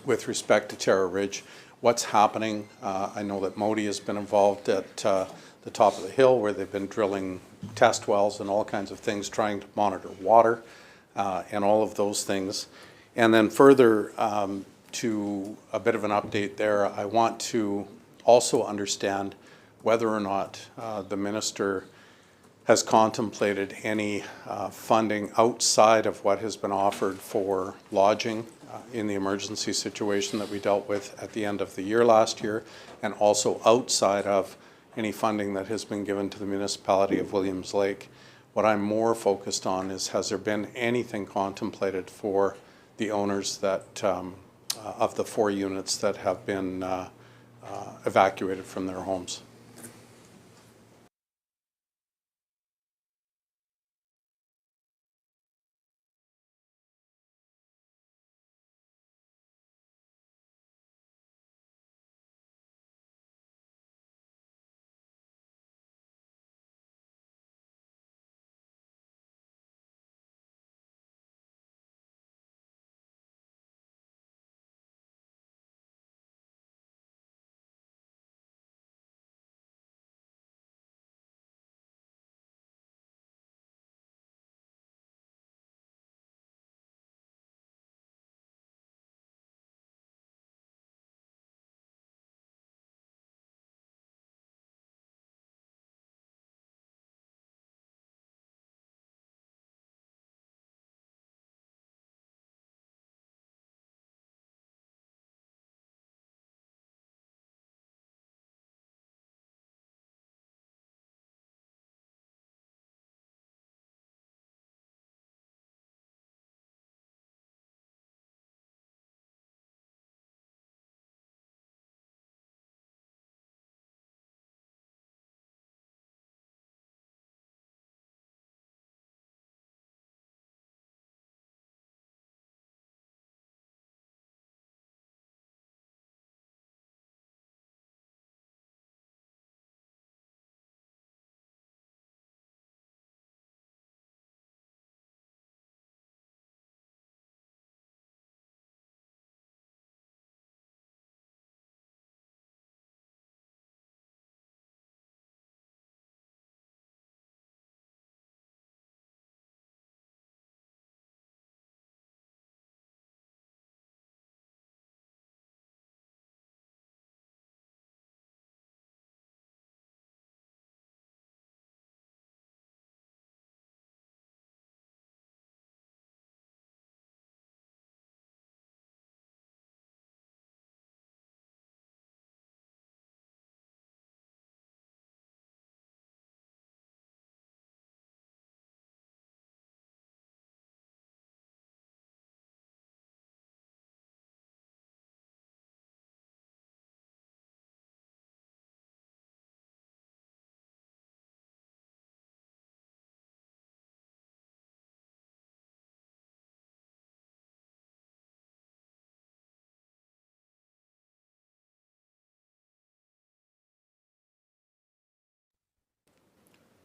with respect to Tara Ridge. What's happening? I know that Modi has been involved at the top of the hill where they've been drilling test wells and all kinds of things, trying to monitor water and all of those things. And then further, to a bit of an update there, I want to also understand whether or not the minister has contemplated any funding outside of what has been offered for lodging in the emergency situation that we dealt with at the end of the year last year, and also outside of any funding that has been given to the municipality of Williams Lake. What I'm more focused on is, has there been anything contemplated for the owners that of the 4 units that have been evacuated from their homes?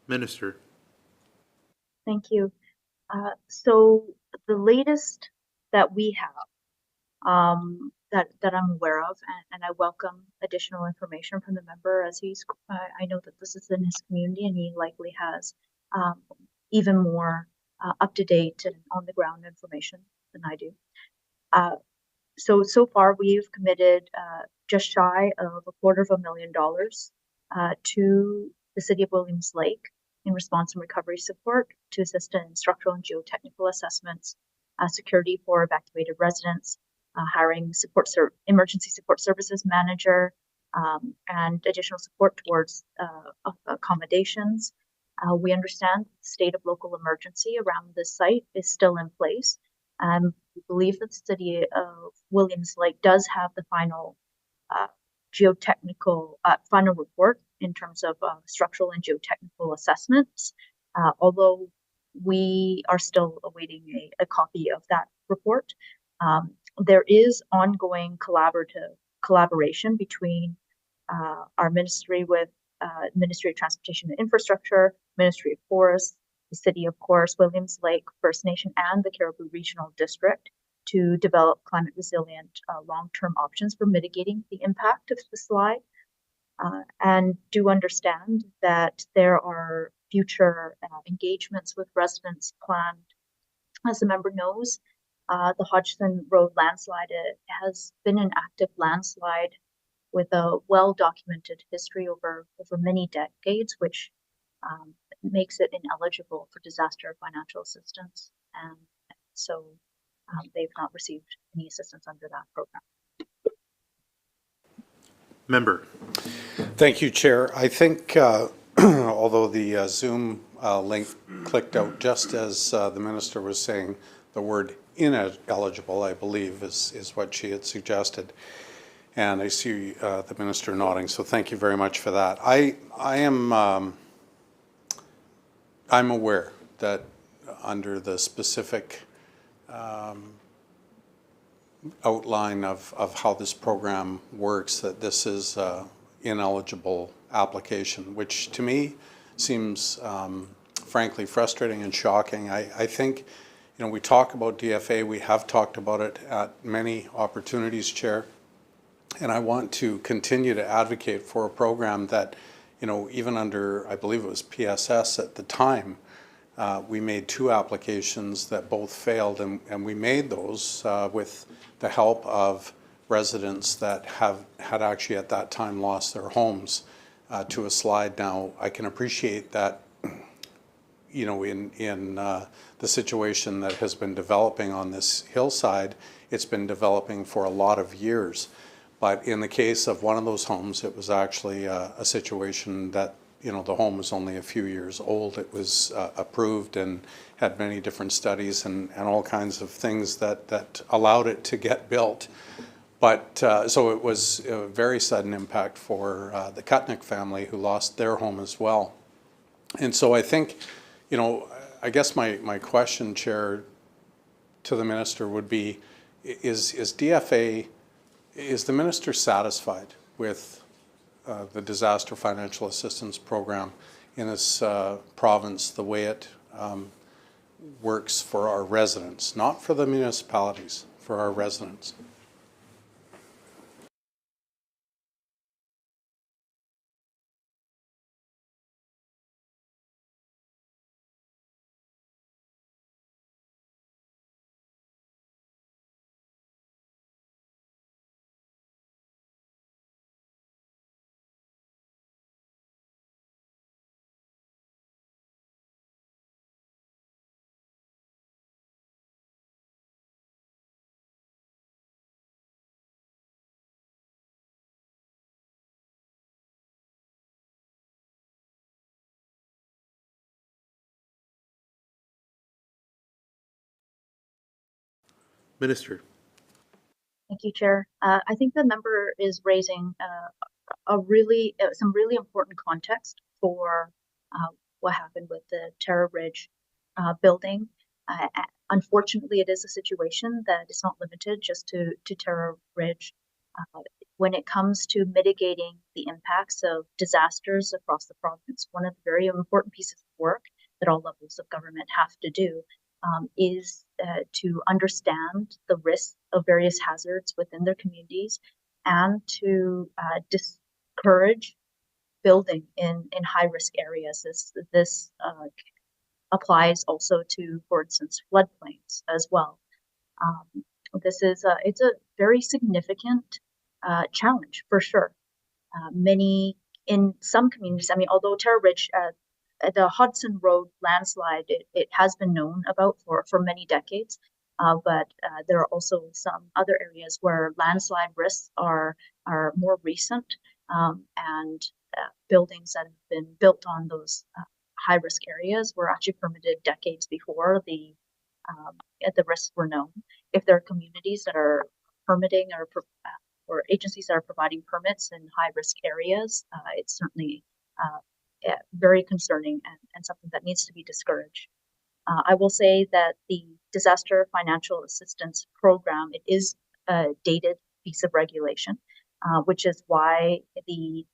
Minister. Thank you. So the latest that we have, that I'm aware of, and I welcome additional information from the member, as I know that this is in his community and he likely has even more up-to-date and on-the-ground information than I do. So far we've committed just shy of $250,000 to the City of Williams Lake in response and recovery support to assist in structural and geotechnical assessments security for evacuated residents, hiring emergency support services manager, and additional support towards accommodations. We understand the state of local emergency around this site is still in place. We believe that the city of Williams Lake does have the final geotechnical final report in terms of structural and geotechnical assessments, although we are still awaiting a copy of that report. There is ongoing collaboration between our ministry with Ministry of Transportation and Infrastructure, Ministry of Forests, the City of course, Williams Lake First Nation, and the Cariboo Regional District to develop climate resilient long-term options for mitigating the impact of the slide. And do understand that there are future engagements with residents planned. As the member knows, the Hodgson Road landslide has been an active landslide with a well-documented history over many decades, which makes it ineligible for disaster financial assistance. And so they've not received any assistance under that program. Member. Thank you, Chair. I think, although the Zoom link clicked out just as the minister was saying the word ineligible, I believe, is what she had suggested. And I see the minister nodding, so thank you very much for that. I'm aware that under the specific outline of how this program works, that this is ineligible application, which to me seems frankly frustrating and shocking. I think, you know, we talk about DFA, we have talked about it at many opportunities, Chair, and I want to continue to advocate for a program that, you know, even under, I believe it was PSS at the time, we made 2 applications that both failed, and we made those with the help of residents that had actually at that time lost their homes to a slide. Now, I can appreciate that, you know, in the situation that has been developing on this hillside, it's been developing for a lot of years. But in the case of one of those homes, it was actually a situation that, you know, the home was only a few years old. It was approved and had many different studies and all kinds of things that allowed it to get built. But so it was a very sudden impact for the Kutnick family, who lost their home as well. And so I think, you know, I guess my question, Chair, to the minister would be, is DFA, is the minister satisfied with the disaster financial assistance program in this province, the way it works for our residents, not for the municipalities, for our residents? Minister. Thank you, Chair. I think the member is raising some really important context for what happened with the Terra Ridge building. Unfortunately, it is a situation that is not limited just to Terra Ridge. When it comes to mitigating the impacts of disasters across the province, one of the very important pieces of work that all levels of government have to do is to understand the risks of various hazards within their communities and to discourage building in high-risk areas. This applies also to, for instance, floodplains as well. It's a very significant challenge for sure. In some communities, I mean, although Terra Ridge, the Hodgson Road landslide, it has been known about for many decades. but there are also some other areas where landslide risks are more recent, and buildings that have been built on those high risk areas were actually permitted decades before the risks were known. If there are communities that are permitting or agencies that are providing permits in high risk areas, it's certainly very concerning and something that needs to be discouraged. I will say that the Disaster Financial Assistance Program, it is a dated piece of regulation, which is why the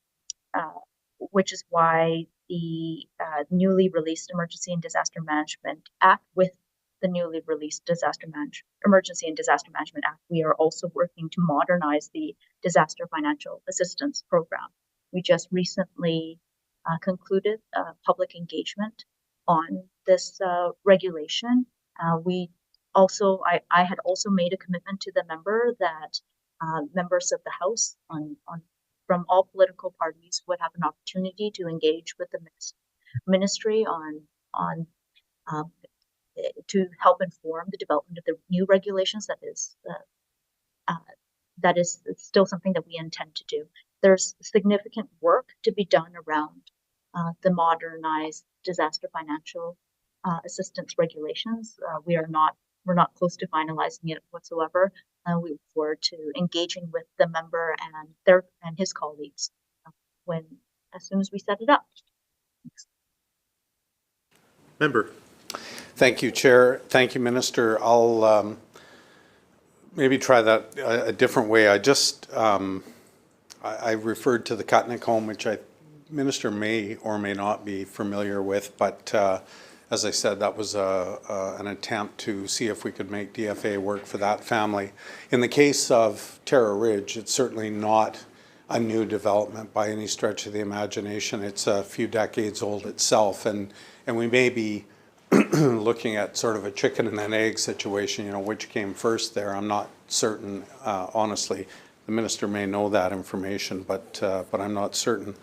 newly released Emergency and Disaster Management Act, with the newly released Emergency and Disaster Management Act, we are also working to modernize the Disaster Financial Assistance Program. We just recently concluded public engagement on this regulation. I had also made a commitment to the member that members of the House from all political parties would have an opportunity to engage with the ministry on to help inform the development of the new regulations. That is still something that we intend to do. There's significant work to be done around the modernized disaster financial assistance regulations. We're not close to finalizing it whatsoever. We look forward to engaging with the member and his colleagues as soon as we set it up. Thanks. Member. Thank you, Chair. Thank you, Minister. I'll maybe try that a different way. I referred to the Kutnik home, which Minister may or may not be familiar with, but as I said, that was an attempt to see if we could make DFA work for that family. In the case of Terra Ridge, it's certainly not a new development by any stretch of the imagination. It's a few decades old itself, and we may be looking at sort of a chicken and an egg situation, which came first there. I'm not certain, honestly. The minister may know that information, but I'm not certain.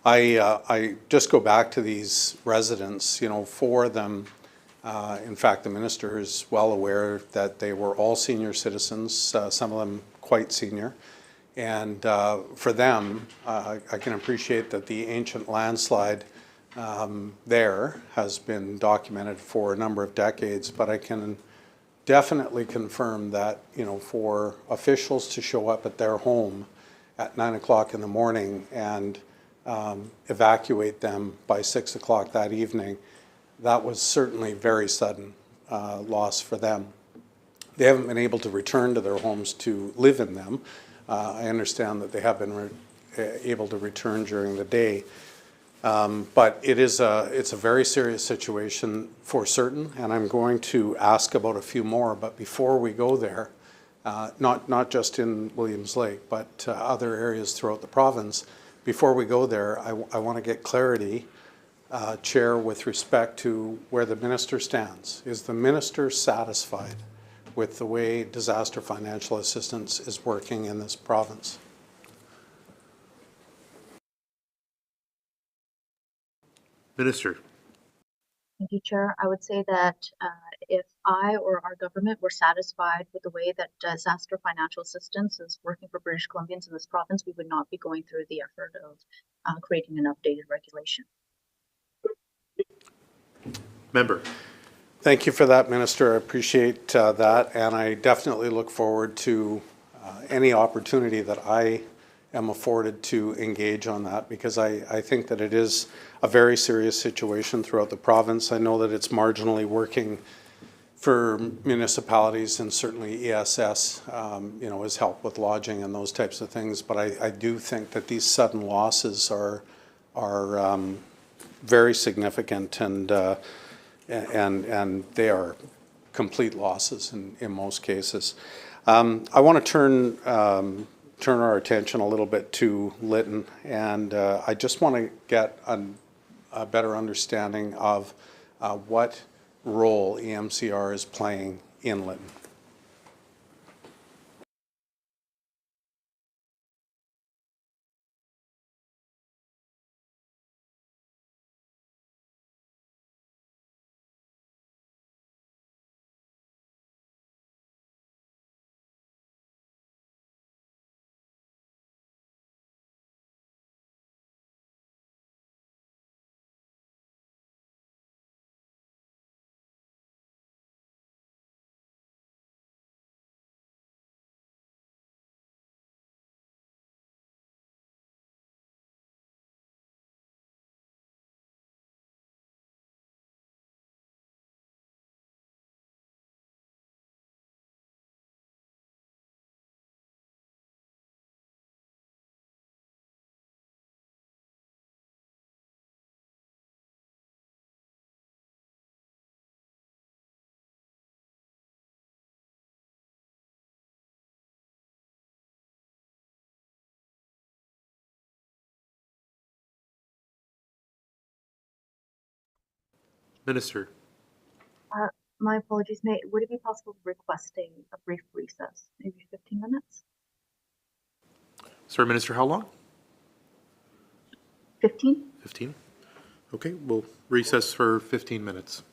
I just go back to these residents, for them. In fact, the minister is well aware that they were all senior citizens, some of them quite senior. And for them, I can appreciate that the ancient landslide there has been documented for a number of decades, but I can definitely confirm that, for officials to show up at their home at 9 o'clock in the morning and evacuate them by 6 o'clock that evening, that was certainly very sudden loss for them. They haven't been able to return to their homes to live in them. I understand that they have been able to return during the day. But it's a very serious situation for certain, and I'm going to ask about a few more. But before we go there, not just in Williams Lake, but other areas throughout the province, before we go there, I want to get clarity, Chair, with respect to where the minister stands. Is the minister satisfied with the way disaster financial assistance is working in this province? Minister. Thank you, Chair. I would say that if I or our government were satisfied with the way that disaster financial assistance is working for British Columbians in this province, we would not be going through the effort of creating an updated regulation. Member. Thank you for that, Minister. I appreciate that, and I definitely look forward to any opportunity that I am afforded to engage on that, because I think that it is a very serious situation throughout the province. I know that it's marginally working for municipalities, and certainly ESS, has helped with lodging and those types of things. But I do think that these sudden losses are very significant, and they are complete losses in most cases. I want to turn our attention a little bit to Lytton, and I just want to get a better understanding of what role EMCR is playing in Lytton. Minister. My apologies, would it be possible to request a brief recess, maybe 15 minutes? Sorry, Minister, how long? 15? 15? Okay, we'll recess for 15 minutes.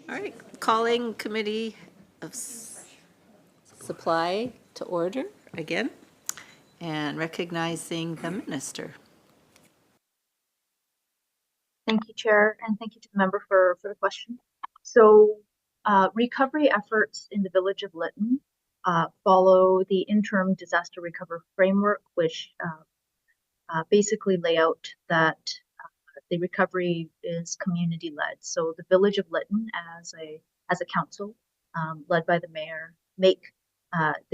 All right, calling Committee of Supply to order again and recognizing the minister. Thank you, Chair, and thank you to the member for the question. So recovery efforts in the Village of Lytton follow the interim disaster recovery framework, which basically lay out that the recovery is community-led. So the Village of Lytton, as a council, led by the mayor, they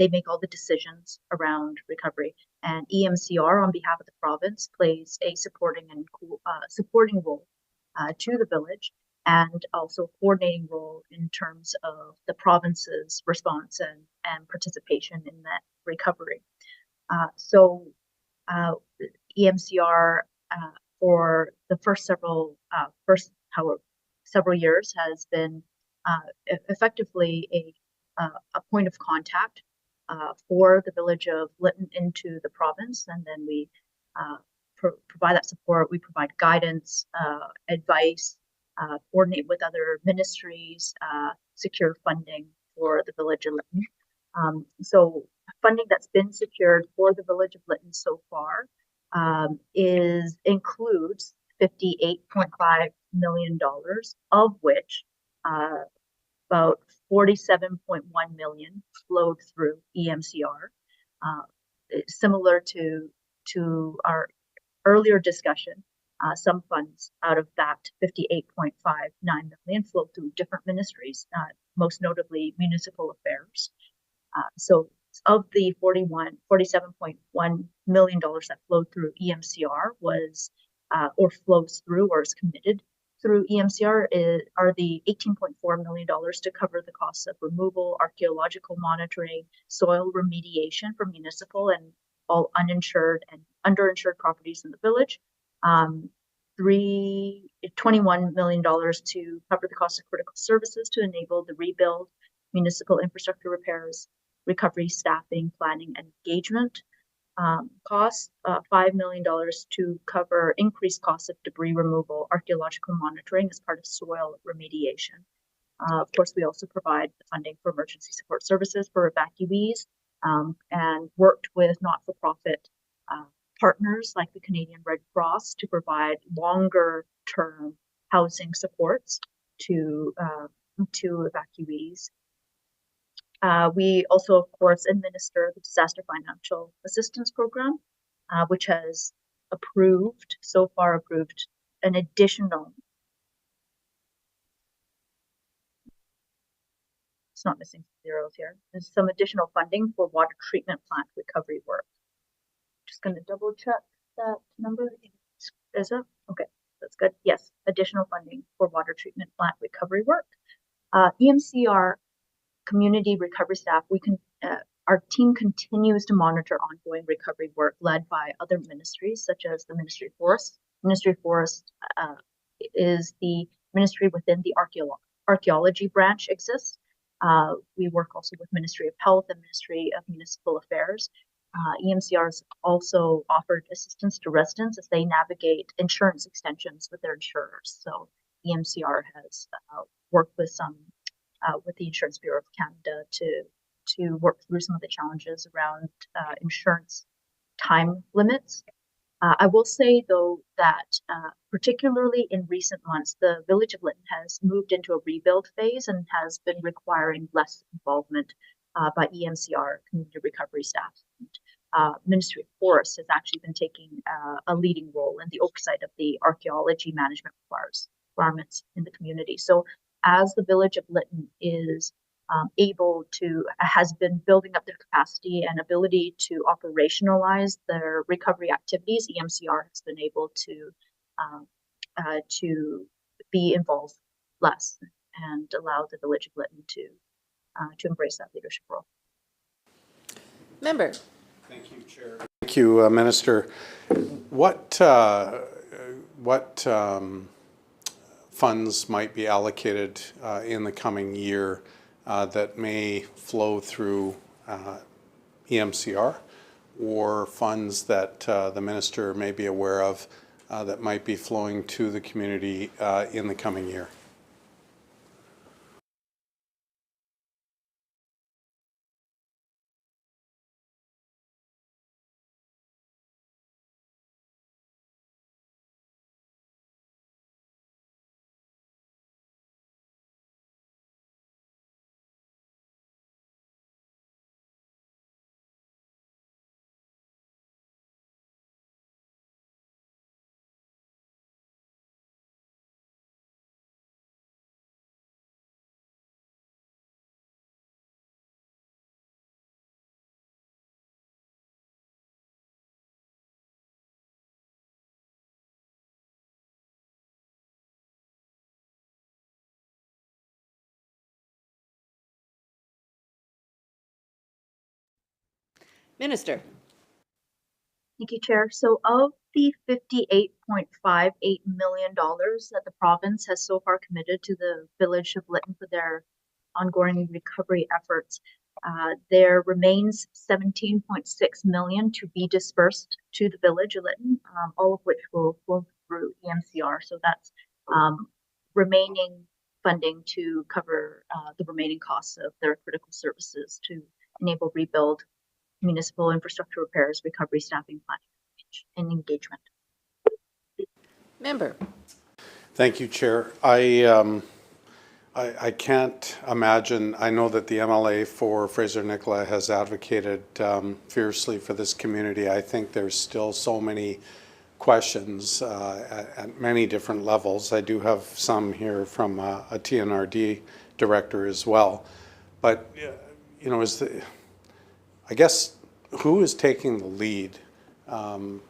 make all the decisions around recovery, and EMCR, on behalf of the province, plays a supporting role to the village, and also a coordinating role in terms of the province's response and participation in that recovery. So EMCR for the first several years has been effectively a point of contact for the Village of Lytton into the province, and then we provide that support. We provide guidance, advice, coordinate with other ministries, secure funding for the Village of Lytton. So funding that's been secured for the Village of Lytton so far includes $58.5 million, of which about $47.1 million flowed through EMCR. Similar to our earlier discussion, some funds out of that $58.59 million flow through different ministries, most notably municipal affairs. So of the $47.1 million that flowed through EMCR or flows through or is committed through EMCR are the $18.4 million to cover the costs of removal, archaeological monitoring, soil remediation for municipal and all uninsured and underinsured properties in the village. $21 million to cover the cost of critical services to enable the rebuild, municipal infrastructure repairs, recovery, staffing, planning, and engagement. Costs, $5 million to cover increased costs of debris removal, archaeological monitoring as part of soil remediation. Of course, we also provide the funding for emergency support services for evacuees, and worked with not-for-profit partners like the Canadian Red Cross to provide longer-term housing supports to evacuees. We also, of course, administer the Disaster Financial Assistance Program, which has so far approved an additional, it's not missing zeros here, there's some additional funding for water treatment plant recovery work. Just going to double check that number. Is it? Okay, that's good. Yes, additional funding for water treatment plant recovery work. EMCR community recovery staff, our team continues to monitor ongoing recovery work led by other ministries, such as the Ministry of Forest. Ministry of Forest is the ministry within the archaeology branch exists. We work also with Ministry of Health and Ministry of Municipal Affairs. EMCR has also offered assistance to residents as they navigate insurance extensions with their insurers. So EMCR has worked with the Insurance Bureau of Canada to work through some of the challenges around insurance time limits. I will say, though, that particularly in recent months, the Village of Lytton has moved into a rebuild phase and has been requiring less involvement by EMCR community recovery staff. Ministry of Forest has actually been taking a leading role in the oversight of the archaeology management requirements in the community. So as the Village of Lytton is has been building up their capacity and ability to operationalize their recovery activities, EMCR has been able to be involved less and allow the Village of Lytton to embrace that leadership role. Member. Thank you, Chair. Thank you, Minister. What funds might be allocated in the coming year that may flow through EMCR, or funds that the Minister may be aware of that might be flowing to the community in the coming year? Minister. Thank you, Chair. So of the $58.58 million that the province has so far committed to the Village of Lytton for their ongoing recovery efforts, there remains $17.6 million to be dispersed to the Village of Lytton, all of which will flow through EMCR. So that's remaining funding to cover the remaining costs of their critical services to enable rebuild, municipal infrastructure repairs, recovery, staffing, planning, and engagement. Member. Thank you, Chair. I can't imagine, I know that the MLA for Fraser-Nicola has advocated fiercely for this community. I think there's still so many questions at many different levels. I do have some here from a TNRD director as well. But, you know, I guess, who is taking the lead on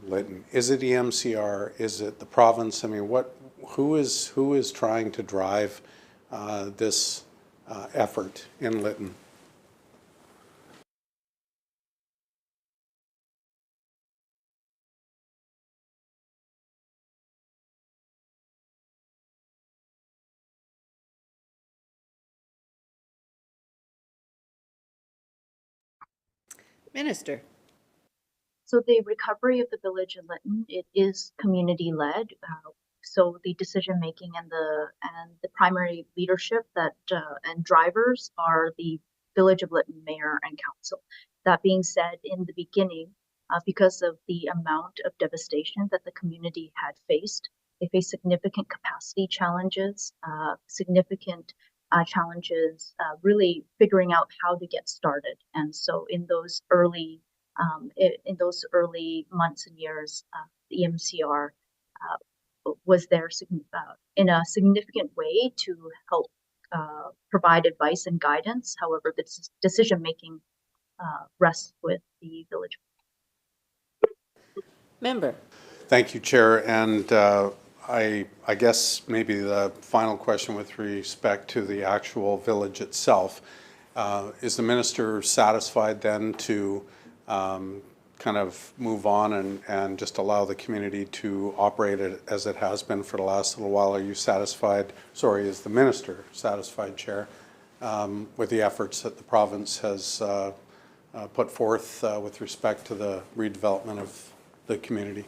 Lytton? Is it EMCR? Is it the province? I mean, who is trying to drive this effort in Lytton? Minister. So the recovery of the Village of Lytton, it is community-led. So the decision-making and the primary leadership that and drivers are the Village of Lytton Mayor and Council. That being said, in the beginning, because of the amount of devastation that the community had faced, they faced significant capacity challenges, really figuring out how to get started. And so in those early months and years, the EMCR was there in a significant way to help provide advice and guidance. However, the decision making rests with the village. Member. Thank you, Chair. And I guess maybe the final question with respect to the actual village itself, is the minister satisfied then to kind of move on and just allow the community to operate it as it has been for the last little while? Are you satisfied, sorry, is the minister satisfied, Chair, with the efforts that the province has put forth with respect to the redevelopment of the community?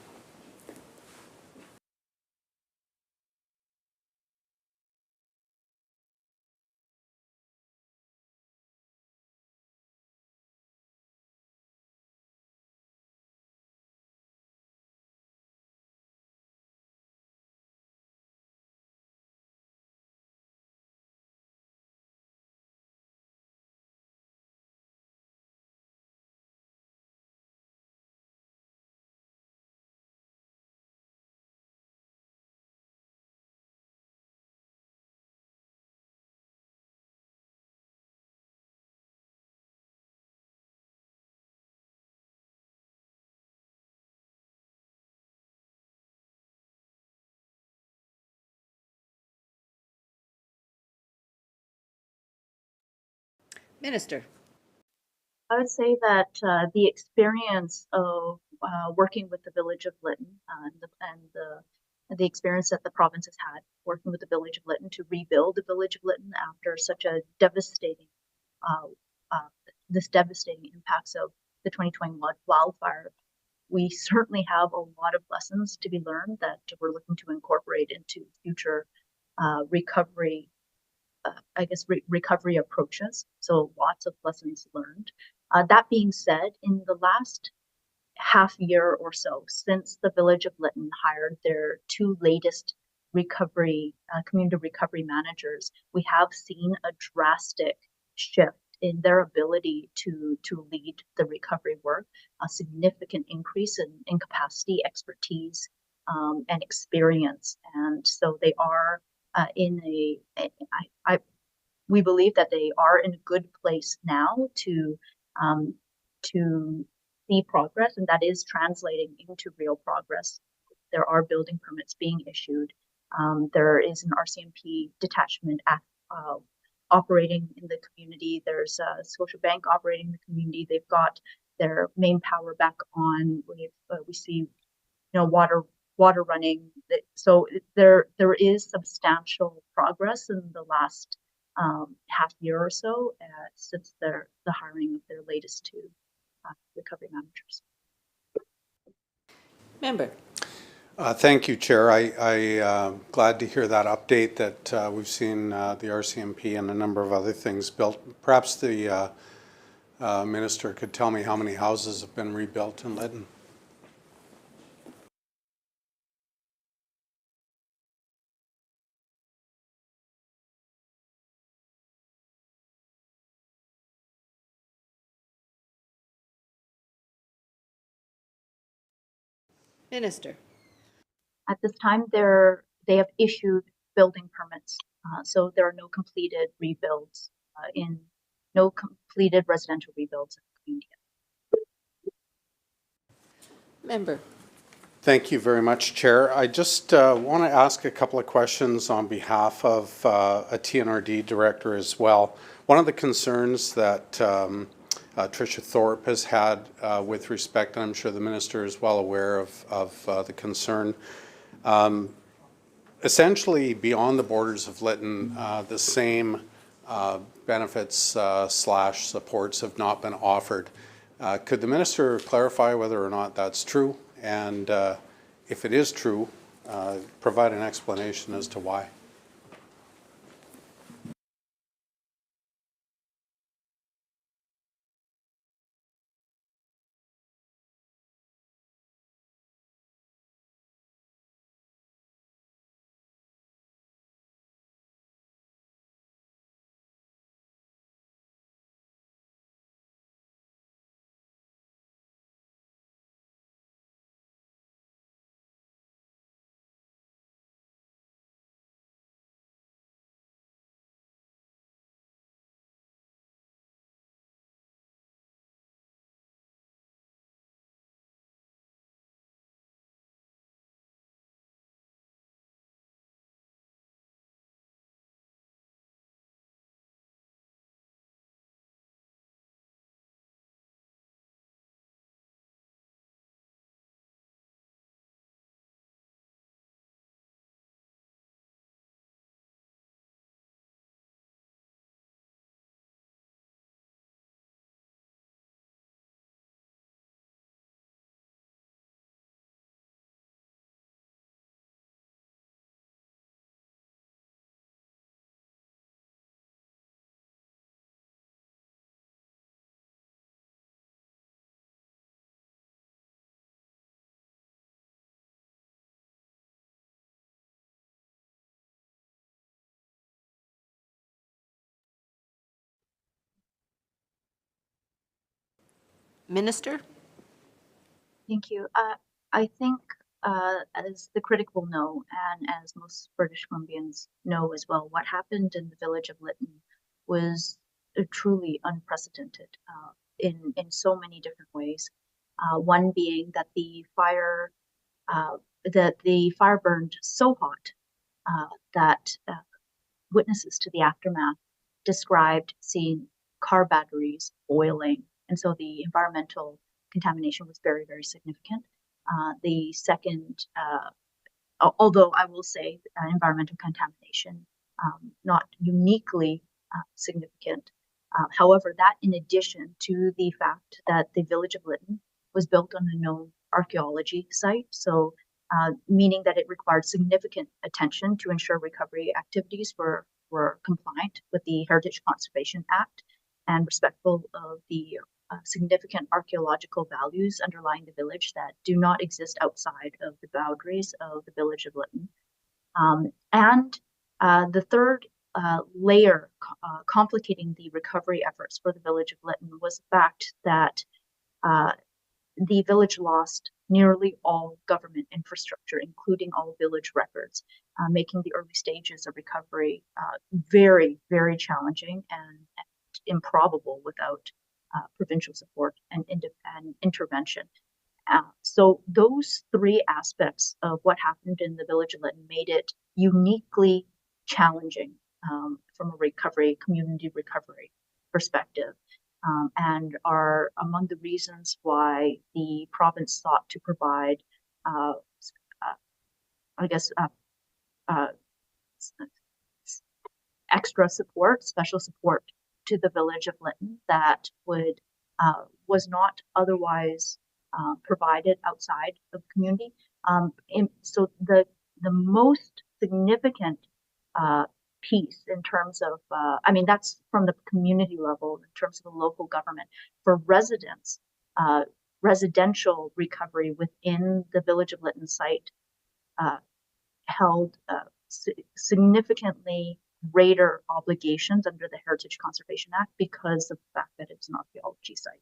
Minister. I would say that the experience of working with the Village of Lytton and the experience that the province has had working with the Village of Lytton to rebuild the Village of Lytton after such a devastating impacts of the 2020 wildfire, we certainly have a lot of lessons to be learned that we're looking to incorporate into future recovery recovery approaches. So lots of lessons learned. That being said, in the last half year or so, since the Village of Lytton hired their two latest community recovery managers, we have seen a drastic shift in their ability to lead the recovery work, a significant increase in capacity, expertise, and experience. And so they are we believe that they are in a good place now to see progress, and that is translating into real progress. There are building permits being issued. There is an RCMP detachment operating in the community. There's a social bank operating in the community. They've got their main power back on. We see, water running. So there is substantial progress in the last half year or so since the hiring of their latest two recovery managers. Member. Thank you, Chair. I'm glad to hear that update that we've seen the RCMP and a number of other things built. Perhaps the Minister could tell me how many houses have been rebuilt in Lytton. Minister. At this time, they have issued building permits, so there are no completed rebuilds no completed residential rebuilds in the community. Member. Thank you very much, Chair. I just want to ask a couple of questions on behalf of a TNRD director as well. One of the concerns that Tricia Thorpe has had with respect, and I'm sure the Minister is well aware of the concern, essentially beyond the borders of Lytton, the same benefits slash supports have not been offered. Could the Minister clarify whether or not that's true? And if it is true, provide an explanation as to why. Minister. Thank you. I think, as the critic will know, and as most British Columbians know as well, what happened in the village of Lytton was truly unprecedented in so many different ways. One being that the fire burned so hot that witnesses to the aftermath described seeing car batteries boiling, and so the environmental contamination was very, very significant. The second, although I will say environmental contamination, not uniquely significant. However, that in addition to the fact that the village of Lytton was built on a known archaeology site, so meaning that it required significant attention to ensure recovery activities were compliant with the Heritage Conservation Act and respectful of the significant archaeological values underlying the village that do not exist outside of the boundaries of the village of Lytton. And the third layer complicating the recovery efforts for the village of Lytton was the fact that the village lost nearly all government infrastructure, including all village records, making the early stages of recovery very, very challenging and improbable without provincial support and intervention. So those three aspects of what happened in the village of Lytton made it uniquely challenging from a community recovery perspective. and are among the reasons why the province sought to provide, I guess, extra support, special support to the village of Lytton that was not otherwise provided outside of the community. So the most significant piece in terms of, I mean, that's from the community level in terms of the local government. For residents, residential recovery within the village of Lytton site held significantly greater obligations under the Heritage Conservation Act because of the fact that it's an archaeology site.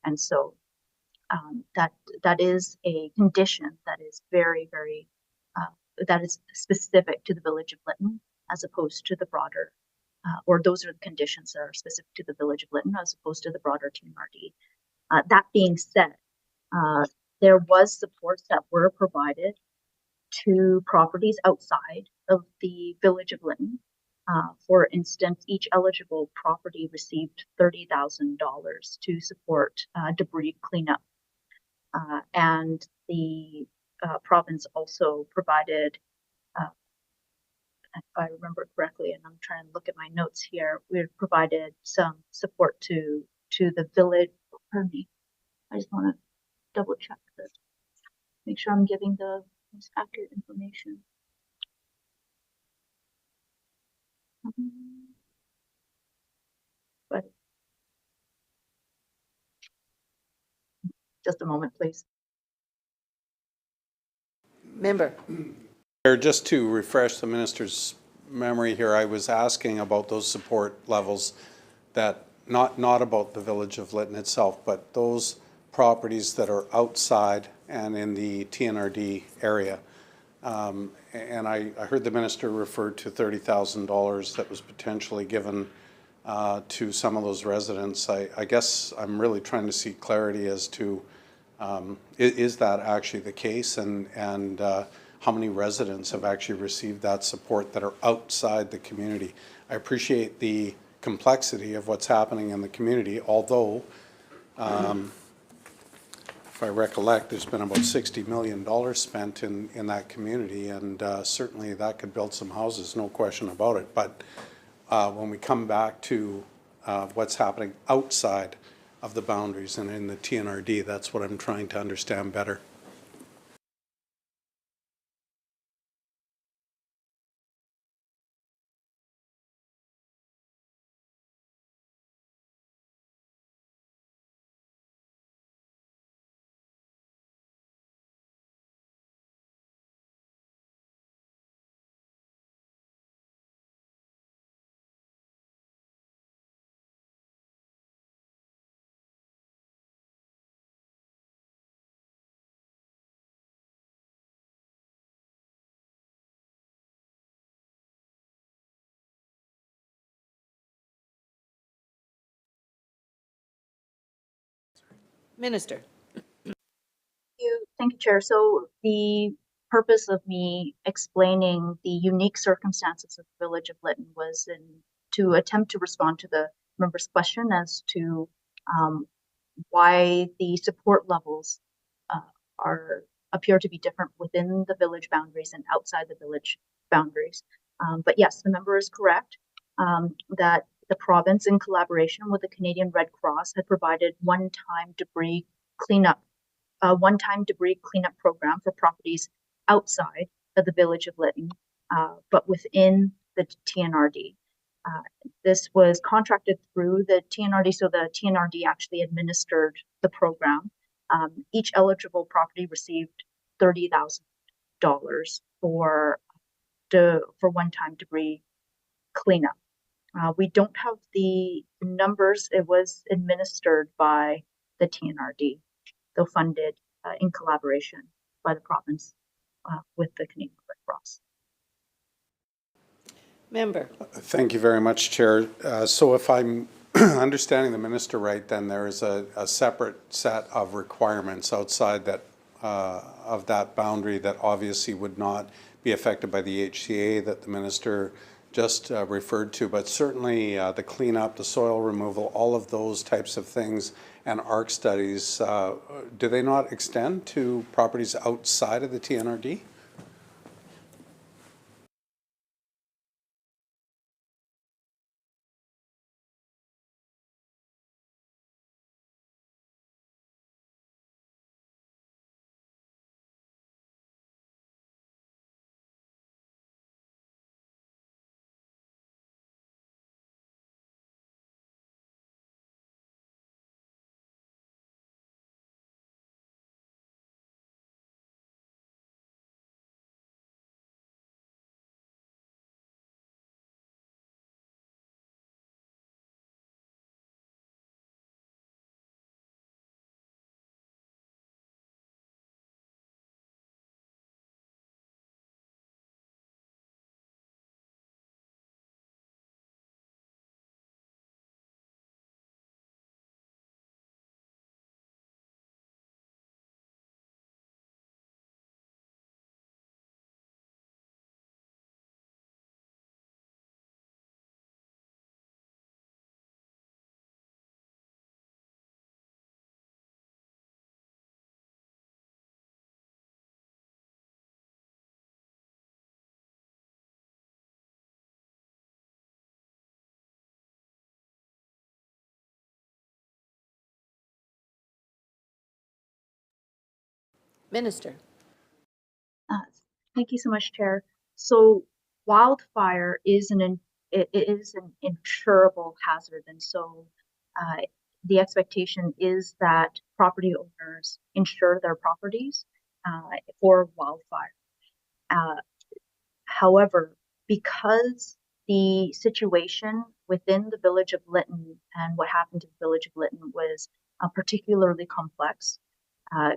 And so that is a condition that is very, very, that is specific to the village of Lytton as opposed to the broader, or those are the conditions that are specific to the village of Lytton as opposed to the broader TMRD. That being said, there was supports that were provided to properties outside of the village of Lytton. For instance, each eligible property received $30,000 to support debris cleanup. And the province also provided, if I remember correctly, and I'm trying to look at my notes here, we provided some support to the village. Pardon me, I just want to double check this, make sure I'm giving the most accurate information. But just a moment, please. Member. Chair, just to refresh the minister's memory here, I was asking about those support levels that, not about the village of Lytton itself, but those properties that are outside and in the TNRD area. And I heard the minister refer to $30,000 that was potentially given to some of those residents. I guess I'm really trying to seek clarity as to is that actually the case, and how many residents have actually received that support that are outside the community. I appreciate the complexity of what's happening in the community, although if I recollect, there's been about $60 million spent in that community, and certainly that could build some houses, no question about it. But when we come back to what's happening outside of the boundaries and in the TNRD, that's what I'm trying to understand better. Minister. Thank you, Chair. So the purpose of me explaining the unique circumstances of the village of Lytton was to attempt to respond to the member's question as to why the support levels appear to be different within the village boundaries and outside the village boundaries. But yes, the member is correct that the province, in collaboration with the Canadian Red Cross, had provided one-time debris cleanup program for properties outside of the village of Lytton, but within the TNRD. This was contracted through the TNRD, so the TNRD actually administered the program. Each eligible property received $30,000 for one-time debris cleanup. We don't have the numbers. It was administered by the TNRD, though funded in collaboration by the province with the Canadian Red Cross. Member. Thank you very much, Chair. So if I'm understanding the minister right, then there is a separate set of requirements outside that of that boundary that obviously would not be affected by the HCA that the minister just referred to, but certainly the cleanup, the soil removal, all of those types of things, and ARC studies, do they not extend to properties outside of the TNRD? Minister. Uh, Thank you so much, Chair. So wildfire is it is an insurable hazard, and so uh, the expectation is that property owners insure their properties for wildfire. Uh, However, because the situation within the village of Lytton and what happened to the village of Lytton was particularly complex, I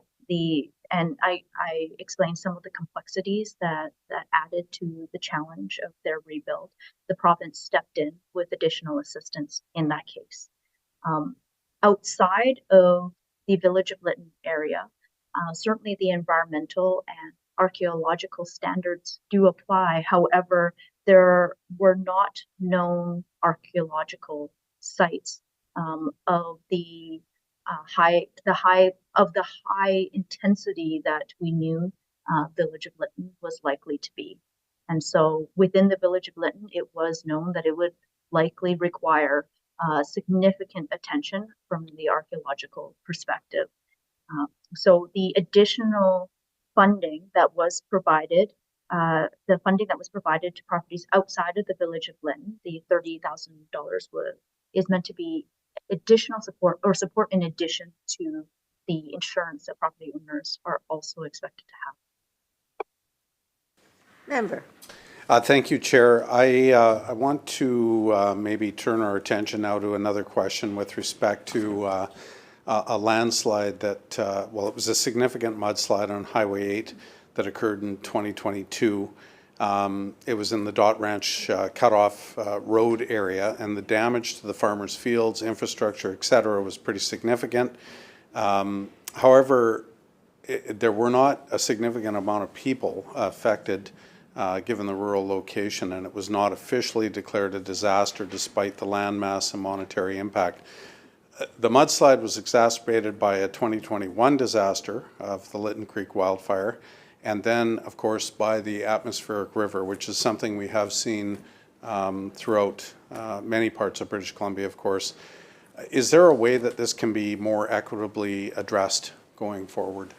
explained some of the complexities that added to the challenge of their rebuild. The province stepped in with additional assistance in that case. Um, Outside of the village of Lytton area, certainly the environmental and archaeological standards do apply. However, there were not known archaeological sites of the high intensity that we knew village of Lytton was likely to be. And so within the village of Lytton, it was known that it would likely require significant attention from the archaeological perspective. So the additional funding that was provided, the funding that was provided to properties outside of the village of Lytton, the $30,000 is meant to be additional support or support in addition to the insurance that property owners are also expected to have. Member. Thank you, Chair. I want to maybe turn our attention now to another question with respect to a landslide that, well, it was a significant mudslide on Highway 8 that occurred in 2022. It was in the Dot Ranch cutoff road area, and the damage to the farmers' fields, infrastructure, et cetera, was pretty significant. However, there were not a significant amount of people affected given the rural location, and it was not officially declared a disaster despite the landmass and monetary impact. The mudslide was exacerbated by a 2021 disaster of the Lytton Creek wildfire, and then, of course, by the atmospheric river, which is something we have seen throughout many parts of British Columbia, of course. Is there a way that this can be more equitably addressed going forward?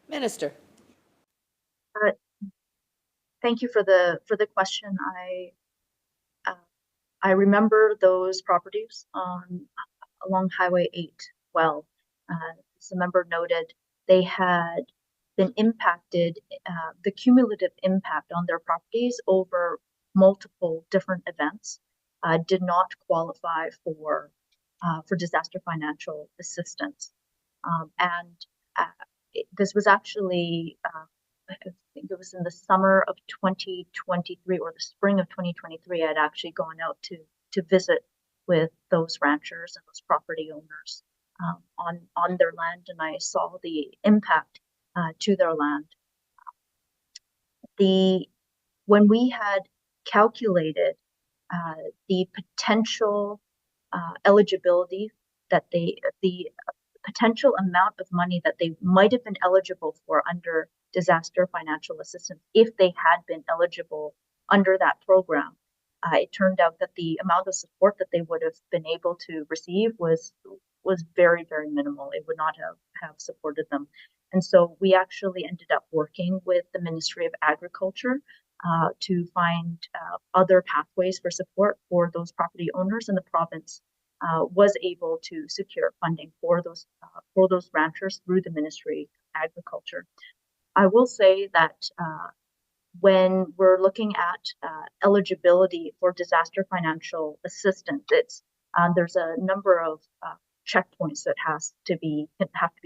Minister. Thank you for the question. I remember those properties along Highway 8 well. As the member noted, they had been impacted, the cumulative impact on their properties over multiple different events did not qualify for disaster financial assistance. And this was actually, I think it was in the summer of 2023 or the spring of 2023, I'd actually gone out to visit with those ranchers and those property owners on their land, and I saw the impact to their land. When we had calculated the potential eligibility that the potential amount of money that they might have been eligible for under disaster financial assistance if they had been eligible under that program, it turned out that the amount of support that they would have been able to receive was very, very minimal. It would not have supported them. And so we actually ended up working with the Ministry of Agriculture to find other pathways for support for those property owners, and the province was able to secure funding for those ranchers through the Ministry of Agriculture. I will say that when we're looking at eligibility for disaster financial assistance, there's a number of checkpoints that have to be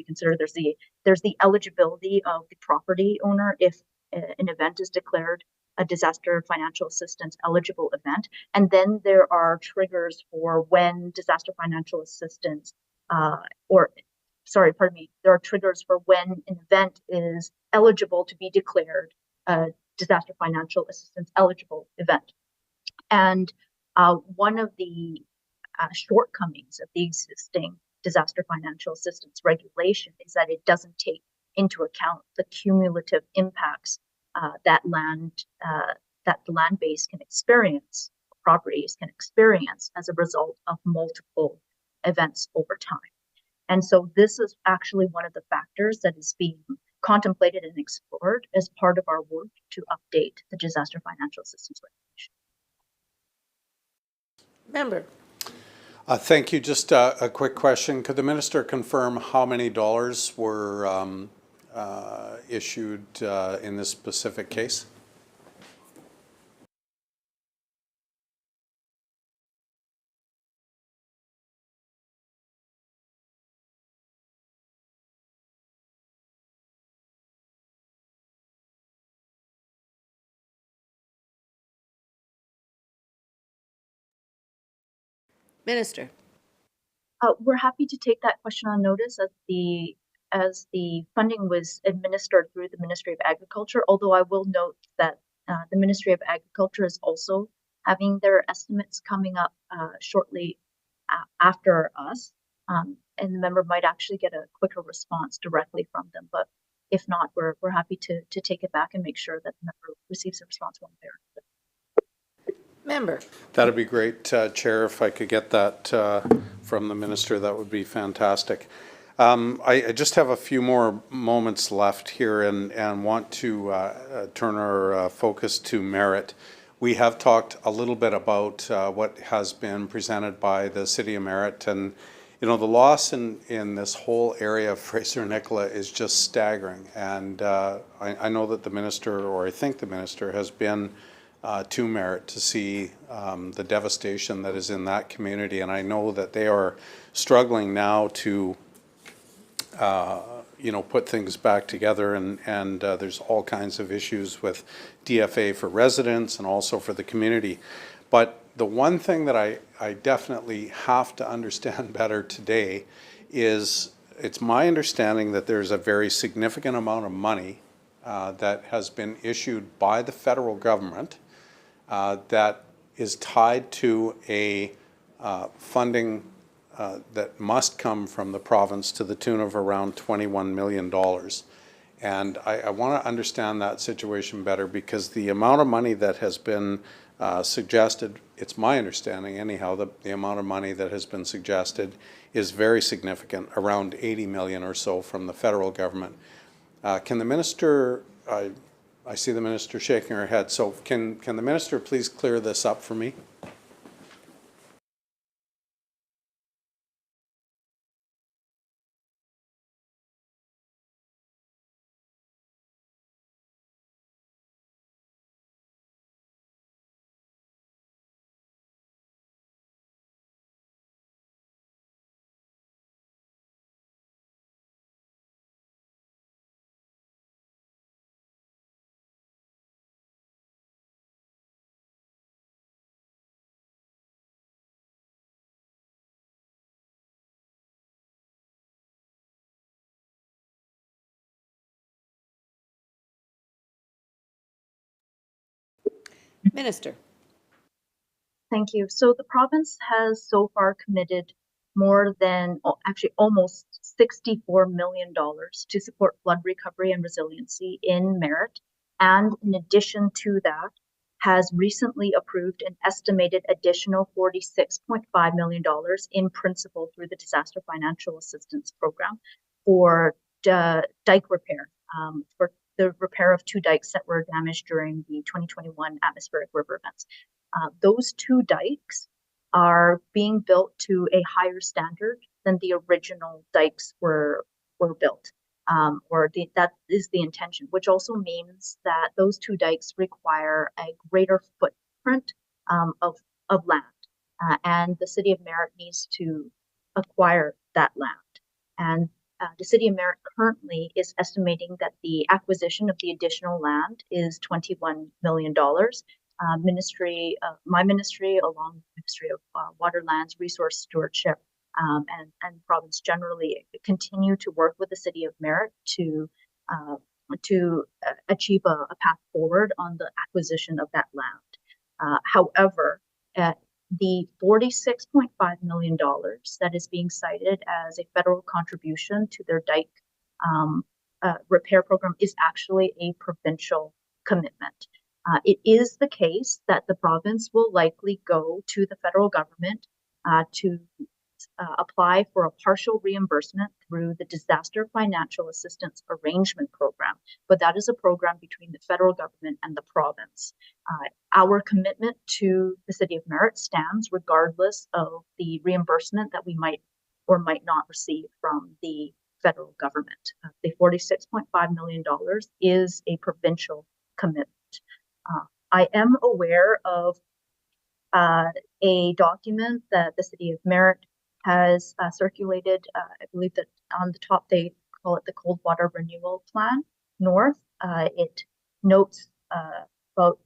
considered. There's the eligibility of the property owner if an event is declared a disaster financial assistance eligible event, and then there are triggers for when disaster financial assistance there are triggers for when an event is eligible to be declared a disaster financial assistance eligible event. And one of the shortcomings of the existing disaster financial assistance regulation is that it doesn't take into account the cumulative impacts that the land base can experience, properties can experience as a result of multiple events over time. And so this is actually one of the factors that is being contemplated and explored as part of our work to update the disaster financial assistance regulation. Member. Thank you. Just a quick question. Could the minister confirm how many dollars were issued in this specific case? Minister. We're happy to take that question on notice as the funding was administered through the Ministry of Agriculture, although I will note that the Ministry of Agriculture is also having their estimates coming up shortly after us, and the member might actually get a quicker response directly from them. But if not, we're happy to take it back and make sure that the member receives a response one way or another. Member. That'd be great, Chair. If I could get that from the minister, that would be fantastic. I just have a few more moments left here and want to turn our focus to merit. We have talked a little bit about what has been presented by the City of Merritt, and you know, the loss in this whole area of Fraser-Nicola is just staggering. And I know that the minister, or I think the minister, has been to Merritt to see the devastation that is in that community, and I know that they are struggling now to put things back together, and there's all kinds of issues with DFA for residents and also for the community. But the one thing that I definitely have to understand better today is it's my understanding that there's a very significant amount of money that has been issued by the federal government that is tied to a funding that must come from the province to the tune of around $21 million. And I want to understand that situation better, because the amount of money that has been suggested, it's my understanding anyhow, the amount of money that has been suggested is very significant, around 80 million or so from the federal government. Can the minister, I see the minister shaking her head, so can the minister please clear this up for me? Minister. Thank you. So the province has so far committed more than, actually almost $64 million to support flood recovery and resiliency in Merritt. And in addition to that, has recently approved an estimated additional $46.5 million in principal through the Disaster Financial Assistance Program for dike repair, for the repair of 2 dikes that were damaged during the 2021 atmospheric river events. Those 2 dikes are being built to a higher standard than the original dikes were built, that is the intention, which also means that those 2 dikes require a greater footprint of land, and the city of Merritt needs to acquire that land. And the city of Merritt currently is estimating that the acquisition of the additional land is $21 million. My ministry, along with the Ministry of Water, Lands, Resource Stewardship, and province generally, continue to work with the city of Merritt to achieve a path forward on the acquisition of that land. However, the $46.5 million that is being cited as a federal contribution to their dike repair program is actually a provincial commitment. It is the case that the province will likely go to the federal government to apply for a partial reimbursement through the Disaster Financial Assistance Arrangement Program, but that is a program between the federal government and the province. Our commitment to the city of Merritt stands regardless of the reimbursement that we might or might not receive from the federal government. The $46.5 million is a provincial commitment. I am aware of a document that the city of Merritt has circulated. I believe that on the top they call it the Cold Water Renewal Plan North. It notes about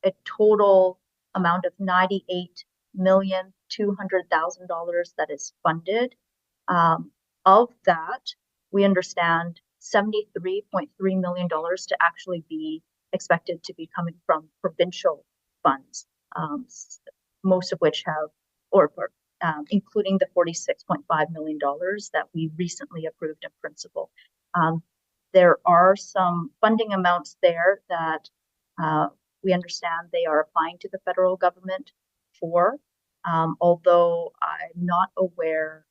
a total amount of $98,200,000 that is funded. Of that, we understand $73.3 million to actually be expected to be coming from provincial funds, most of which have, including the $46.5 million that we recently approved in principle. There are some funding amounts there that we understand they are applying to the federal government for, although I'm not aware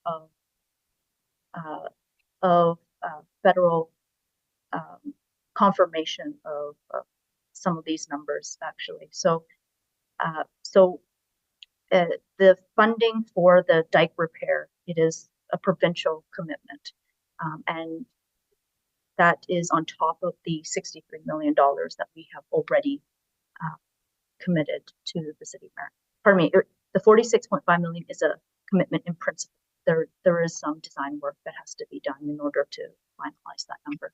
of federal confirmation of some of these numbers, actually. So the funding for the dike repair, it is a provincial commitment, and that is on top of the $63 million that we have already committed to the city of Merritt. Pardon me, the $46.5 million is a commitment in principle. There is some design work that has to be done in order to finalize that number.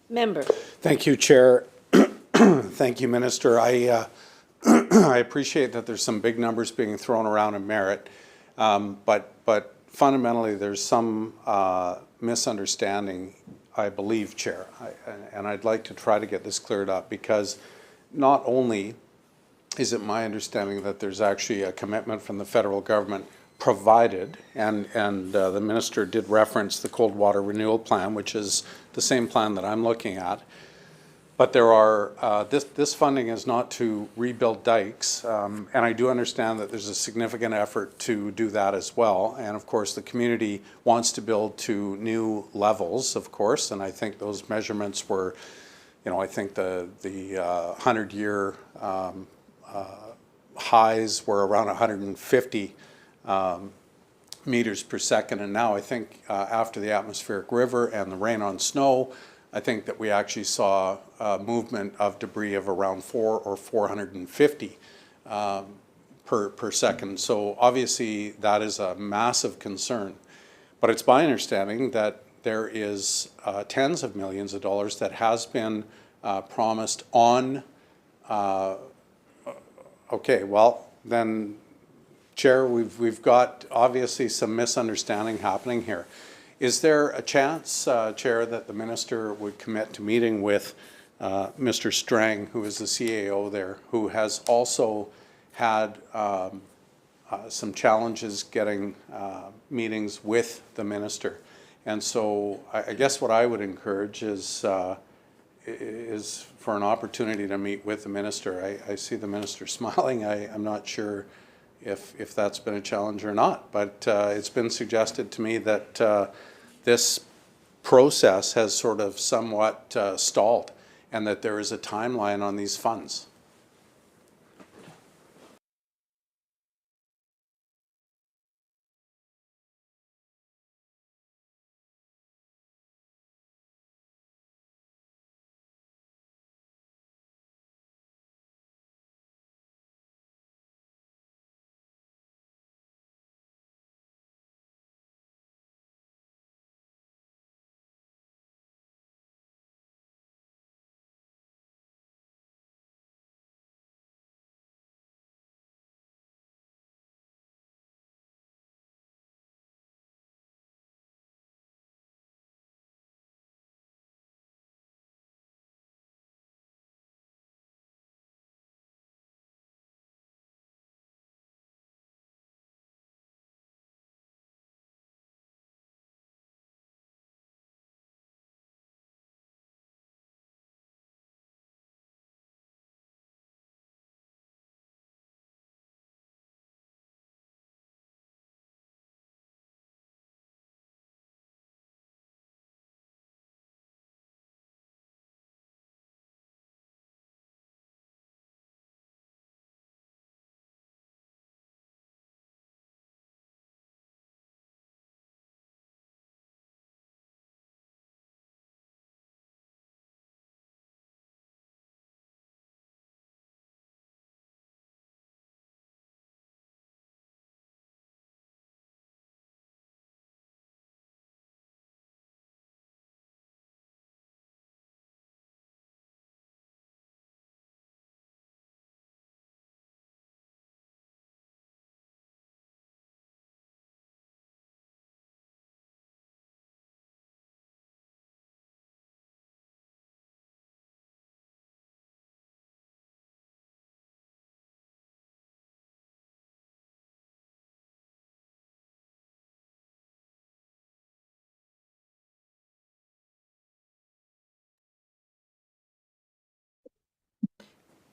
Member. Thank you, Chair. Thank you, Minister. I appreciate that there's some big numbers being thrown around in Merritt, but fundamentally there's some misunderstanding, I believe, Chair, and I'd like to try to get this cleared up, because not only is it my understanding that there's actually a commitment from the federal government provided, and the minister did reference the Cold Water Renewal Plan, which is the same plan that I'm looking at, But there are, this funding is not to rebuild dikes, and I do understand that there's a significant effort to do that as well. And of course, the community wants to build to new levels, of course, and I think those measurements were, I think the 100-year highs were around 150 meters per second, and now I think after the atmospheric river and the rain on snow, I think that we actually saw movement of debris of around 450 per second. So obviously that is a massive concern. But it's my understanding that there is tens of millions of dollars that has been promised on, okay, well then, Chair, we've got obviously some misunderstanding happening here. Is there a chance, Chair, that the minister would commit to meeting with Mr. Strang, who is the CAO there, who has also had some challenges getting meetings with the minister? And so I guess what I would encourage is for an opportunity to meet with the minister. I see the minister smiling. I'm not sure if that's been a challenge or not, but it's been suggested to me that this process has sort of somewhat stalled and that there is a timeline on these funds.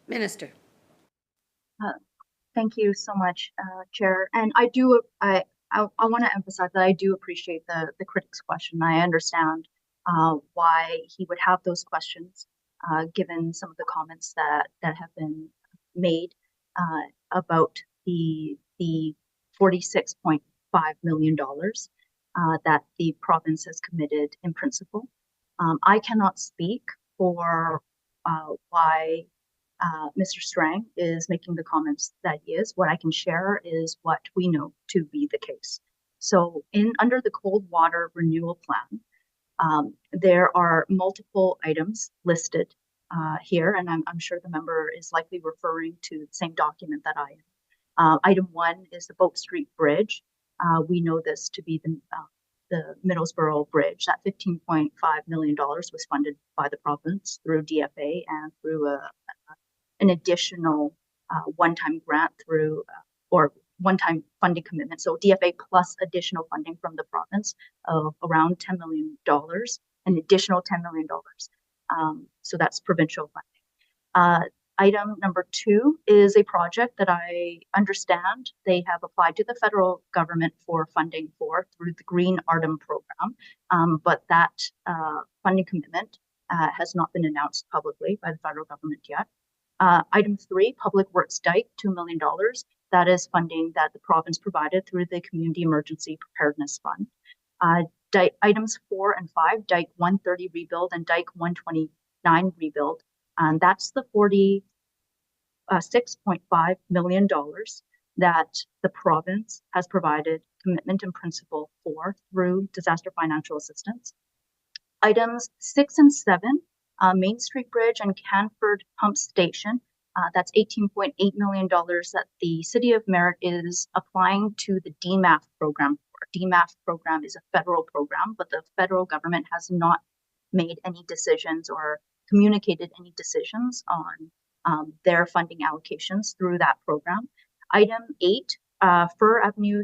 Minister. Thank you so much, Chair. And I want to emphasize that I do appreciate the critic's question. I understand why he would have those questions, given some of the comments that have been made about the $46.5 million that the province has committed in principle. I cannot speak for why Mr. Strang is making the comments that he is. What I can share is what we know to be the case. So under the cold water renewal plan, there are multiple items listed here, and I'm sure the member is likely referring to the same document that I am. Item 1 is the Boat Street Bridge. We know this to be the Middlesbrough Bridge. That $15.5 million was funded by the province through DFA and through an additional one-time grant through or one-time funding commitment. So DFA plus additional funding from the province of around $10 million, an additional $10 million. So that's provincial funding. Item number 2 is a project that I understand they have applied to the federal government for funding for through the Green Artem program, but that funding commitment has not been announced publicly by the federal government yet. Item 3, Public Works Dike, $2 million. That is funding that the province provided through the Community Emergency Preparedness Fund. Items 4 and 5, Dike 130 rebuild and Dike 129 rebuild. And that's the $46.5 million that the province has provided commitment in principle for through disaster financial assistance. Items 6 and 7, Main Street Bridge and Canford Pump Station. That's $18.8 million that the City of Merritt is applying to the DMAF program. DMAF program is a federal program, but the federal government has not made any decisions or communicated any decisions on their funding allocations through that program. Item 8, Fir Avenue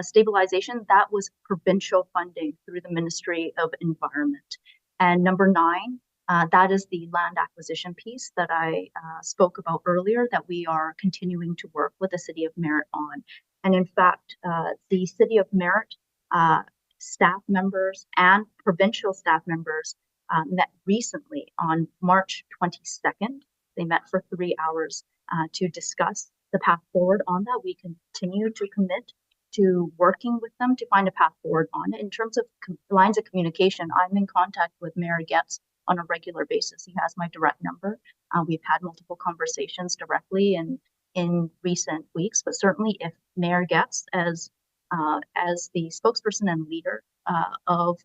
stabilization, that was provincial funding through the Ministry of Environment. And number 9, that is the land acquisition piece that I spoke about earlier that we are continuing to work with the City of Merritt on. And in fact, the City of Merritt staff members and provincial staff members met recently on March 22nd. They met for 3 hours to discuss the path forward on that. We continue to commit to working with them to find a path forward on it. In terms of lines of communication, I'm in contact with Mayor Getz on a regular basis. He has my direct number. We've had multiple conversations directly in recent weeks, but certainly if Mayor Getz, as the spokesperson and leader of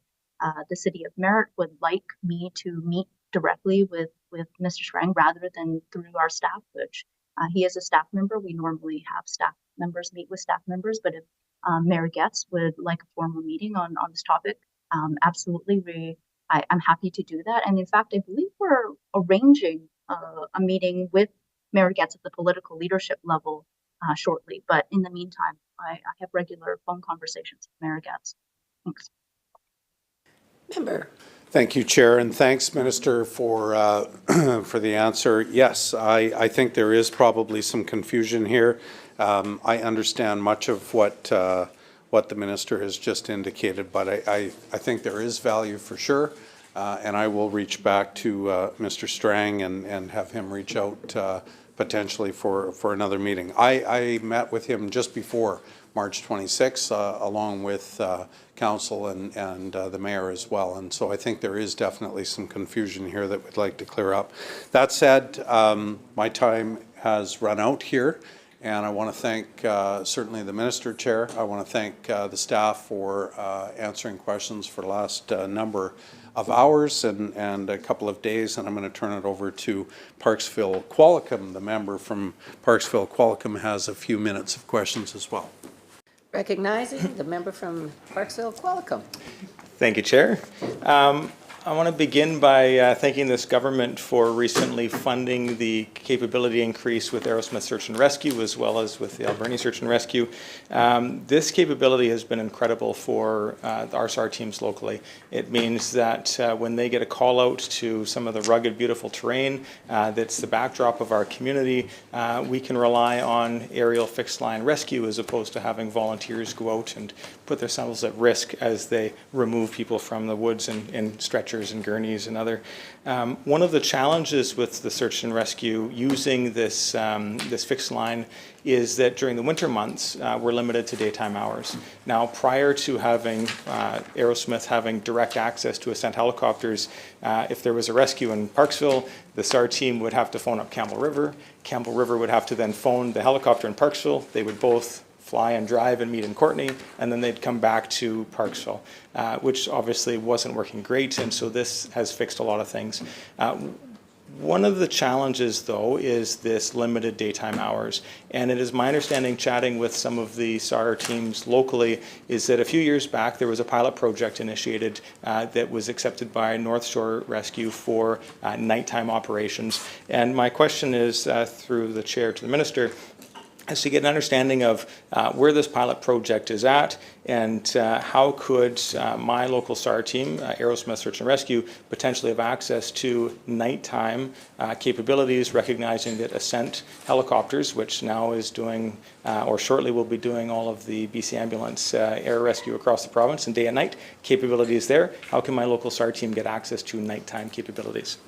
the City of Merritt, would like me to meet directly with Mr. Strang rather than through our staff, which he is a staff member. We normally have staff members meet with staff members, but if Mayor Getz would like a formal meeting on this topic, absolutely, I'm happy to do that. And in fact, I believe we're arranging a meeting with Mayor Getz at the political leadership level shortly. But in the meantime, I have regular phone conversations with Mayor Getz. Thanks. Member. Thank you, Chair, and thanks, Minister, for the answer. Yes, I think there is probably some confusion here. I understand much of what the Minister has just indicated, but I think there is value for sure, and I will reach back to Mr. Strang and have him reach out potentially for another meeting. I met with him just before March 26, along with Council and the Mayor as well. And so I think there is definitely some confusion here that we'd like to clear up. That said, my time has run out here, and I want to thank certainly the Minister, Chair. I want to thank the staff for answering questions for the last number of hours and a couple of days, and I'm going to turn it over to Parksville Qualicum. The member from Parksville Qualicum has a few minutes of questions as well. Recognizing the member from Parksville Qualicum. Thank you, Chair. I want to begin by thanking this government for recently funding the capability increase with Aerosmith Search and Rescue as well as with the Alberni Search and Rescue. This capability has been incredible for our SAR teams locally. It means that when they get a call out to some of the rugged, beautiful terrain that's the backdrop of our community, we can rely on aerial fixed line rescue as opposed to having volunteers go out and put themselves at risk as they remove people from the woods and stretchers and gurneys and other. One of the challenges with the search and rescue using this fixed line is that during the winter months, we're limited to daytime hours. Now, prior to having Aerosmith having direct access to ascent helicopters, if there was a rescue in Parksville, the SAR team would have to phone up Campbell River. Campbell River would have to then phone the helicopter in Parksville. They would both fly and drive and meet in Courtenay, and then they'd come back to Parksville, which obviously wasn't working great, and so this has fixed a lot of things. One of the challenges, though, is this limited daytime hours, and it is my understanding, chatting with some of the SAR teams locally, is that a few years back there was a pilot project initiated that was accepted by North Shore Rescue for nighttime operations. And my question is, through the Chair to the Minister, is to get an understanding of where this pilot project is at and how could my local SAR team, Aerosmith Search and Rescue, potentially have access to nighttime capabilities, recognizing that Ascent Helicopters, which now is doing or shortly will be doing all of the BC Ambulance air rescue across the province and day and night capabilities there. How can my local SAR team get access to nighttime capabilities?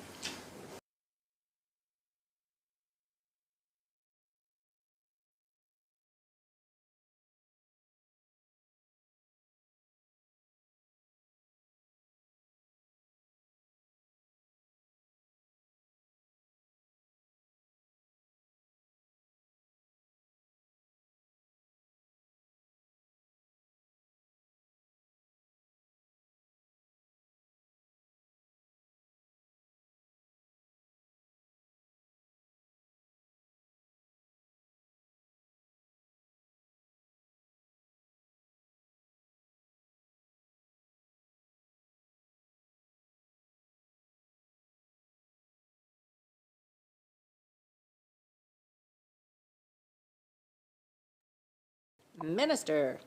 Minister.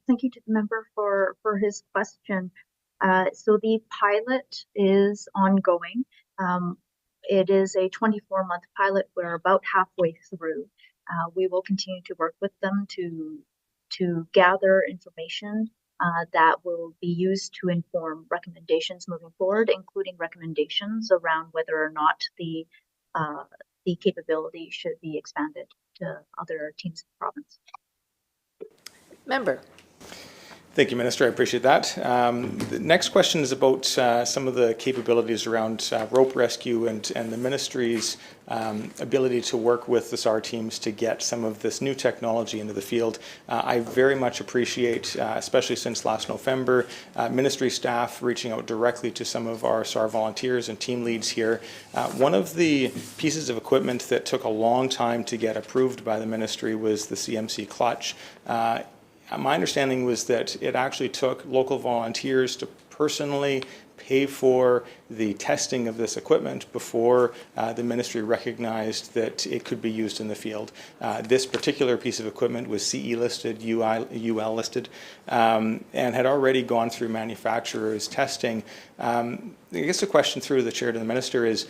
Thank you to the member for his question. So the pilot is ongoing. It is a 24-month pilot. We're about halfway through. We will continue to work with them to gather information that will be used to inform recommendations moving forward, including recommendations around whether or not the capability should be expanded to other teams in the province. Member. Thank you, Minister. I appreciate that. The next question is about some of the capabilities around rope rescue and the ministry's ability to work with the SAR teams to get some of this new technology into the field. I very much appreciate, especially since last November, ministry staff reaching out directly to some of our SAR volunteers and team leads here. One of the pieces of equipment that took a long time to get approved by the ministry was the CMC clutch. My understanding was that it actually took local volunteers to personally pay for the testing of this equipment before the ministry recognized that it could be used in the field. This particular piece of equipment was CE listed, UL listed, and had already gone through manufacturers' testing. I guess the question through the chair to the minister is,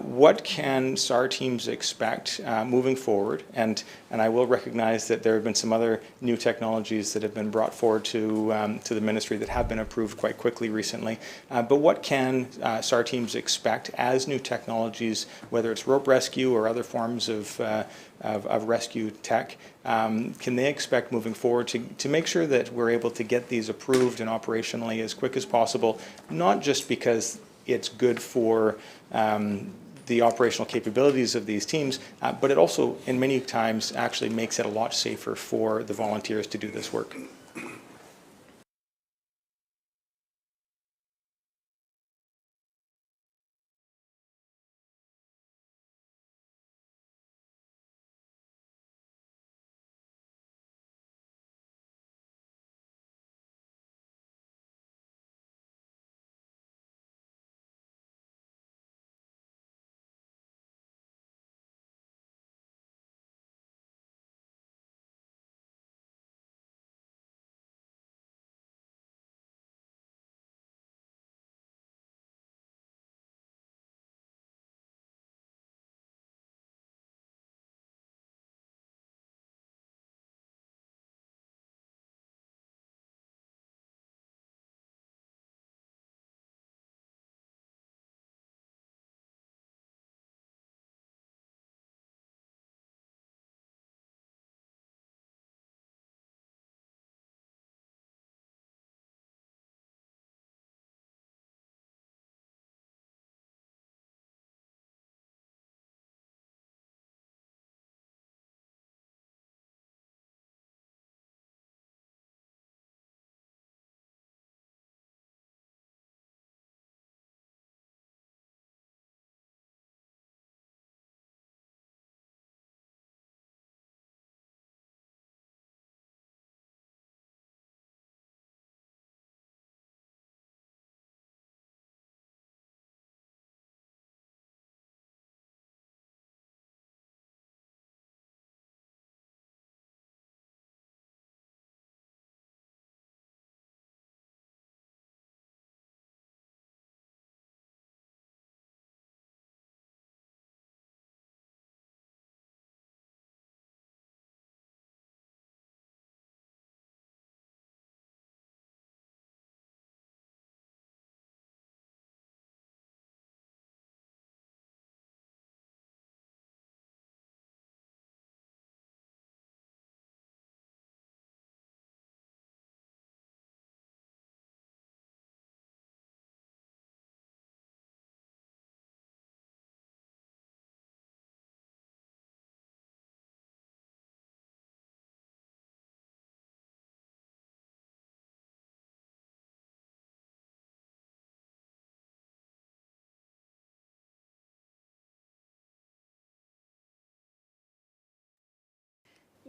what can SAR teams expect moving forward? And I will recognize that there have been some other new technologies that have been brought forward to the ministry that have been approved quite quickly recently. But what can SAR teams expect as new technologies, whether it's rope rescue or other forms of rescue tech, can they expect moving forward to make sure that we're able to get these approved and operationally as quick as possible, not just because it's good for the operational capabilities of these teams, but it also, in many times, actually makes it a lot safer for the volunteers to do this work.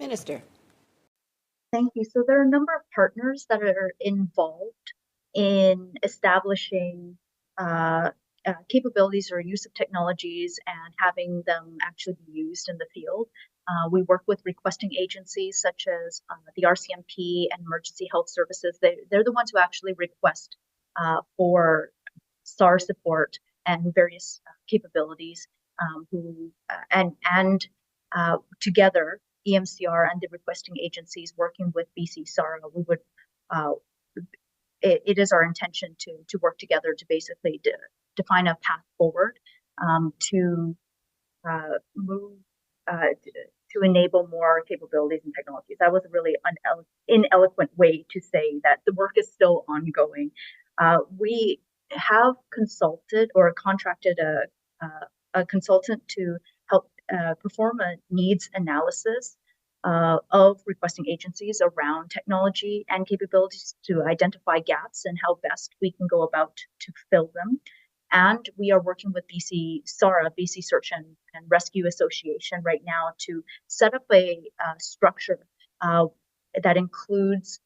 Minister. Thank you. So there are a number of partners that are involved in establishing capabilities or use of technologies and having them actually be used in the field. We work with requesting agencies such as the RCMP and Emergency Health Services. They're the ones who actually request for SAR support and various capabilities. Together, EMCR and the requesting agencies working with BC SARA, we would it is our intention to work together to basically define a path forward to move to enable more capabilities and technologies. That was a really ineloquent way to say that the work is still ongoing. We have consulted or contracted a consultant to help perform a needs analysis of requesting agencies around technology and capabilities to identify gaps and how best we can go about to fill them. And we are working with BC SARA, BC Search and Rescue Association right now to set up a structure that includes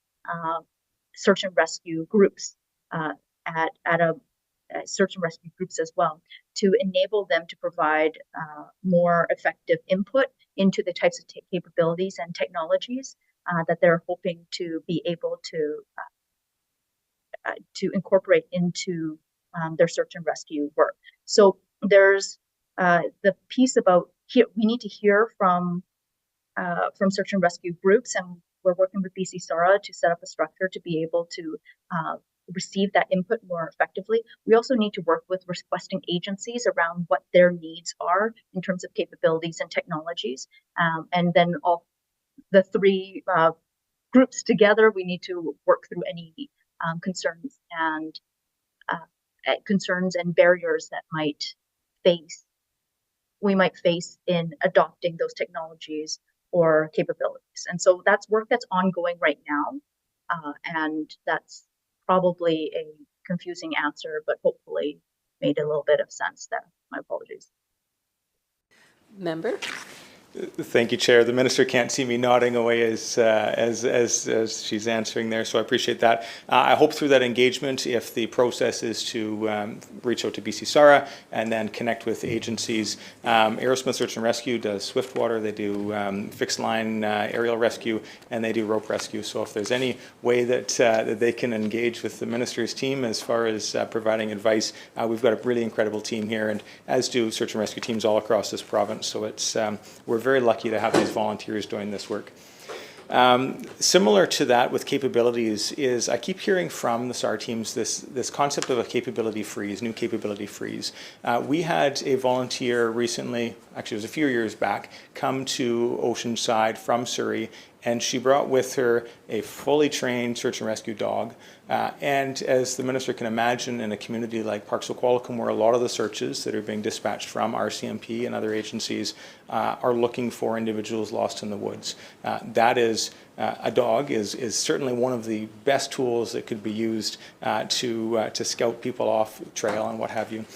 search and rescue groups at a search and rescue groups as well, to enable them to provide more effective input into the types of capabilities and technologies that they're hoping to be able to incorporate into their search and rescue work. So there's the piece about we need to hear from search and rescue groups, and we're working with BC SARA to set up a structure to be able to receive that input more effectively. We also need to work with requesting agencies around what their needs are in terms of capabilities and technologies. And then all the three groups together, we need to work through any concerns and barriers that we might face in adopting those technologies or capabilities. And so that's work that's ongoing right now. And that's probably a confusing answer, but hopefully made a little bit of sense there. My apologies. Member. Thank you, Chair. The Minister can't see me nodding away as she's answering there, so I appreciate that. I hope through that engagement, if the process is to reach out to BC SARA and then connect with agencies, Aerosmith Search and Rescue does swiftwater, they do fixed line aerial rescue, and they do rope rescue. So if there's any way that they can engage with the Minister's team as far as providing advice, we've got a really incredible team here, and as do search and rescue teams all across this province. So it's we're very lucky to have these volunteers doing this work. Similar to that with capabilities is I keep hearing from the SAR teams this concept of a capability freeze, new capability freeze. We had a volunteer recently, actually it was a few years back, come to Oceanside from Surrey, and she brought with her a fully trained search and rescue dog. And as the Minister can imagine, in a community like Parks O'Qualicum, where a lot of the searches that are being dispatched from RCMP and other agencies are looking for individuals lost in the woods. That is, a dog is certainly one of the best tools that could be used to scout people off trail and what have you.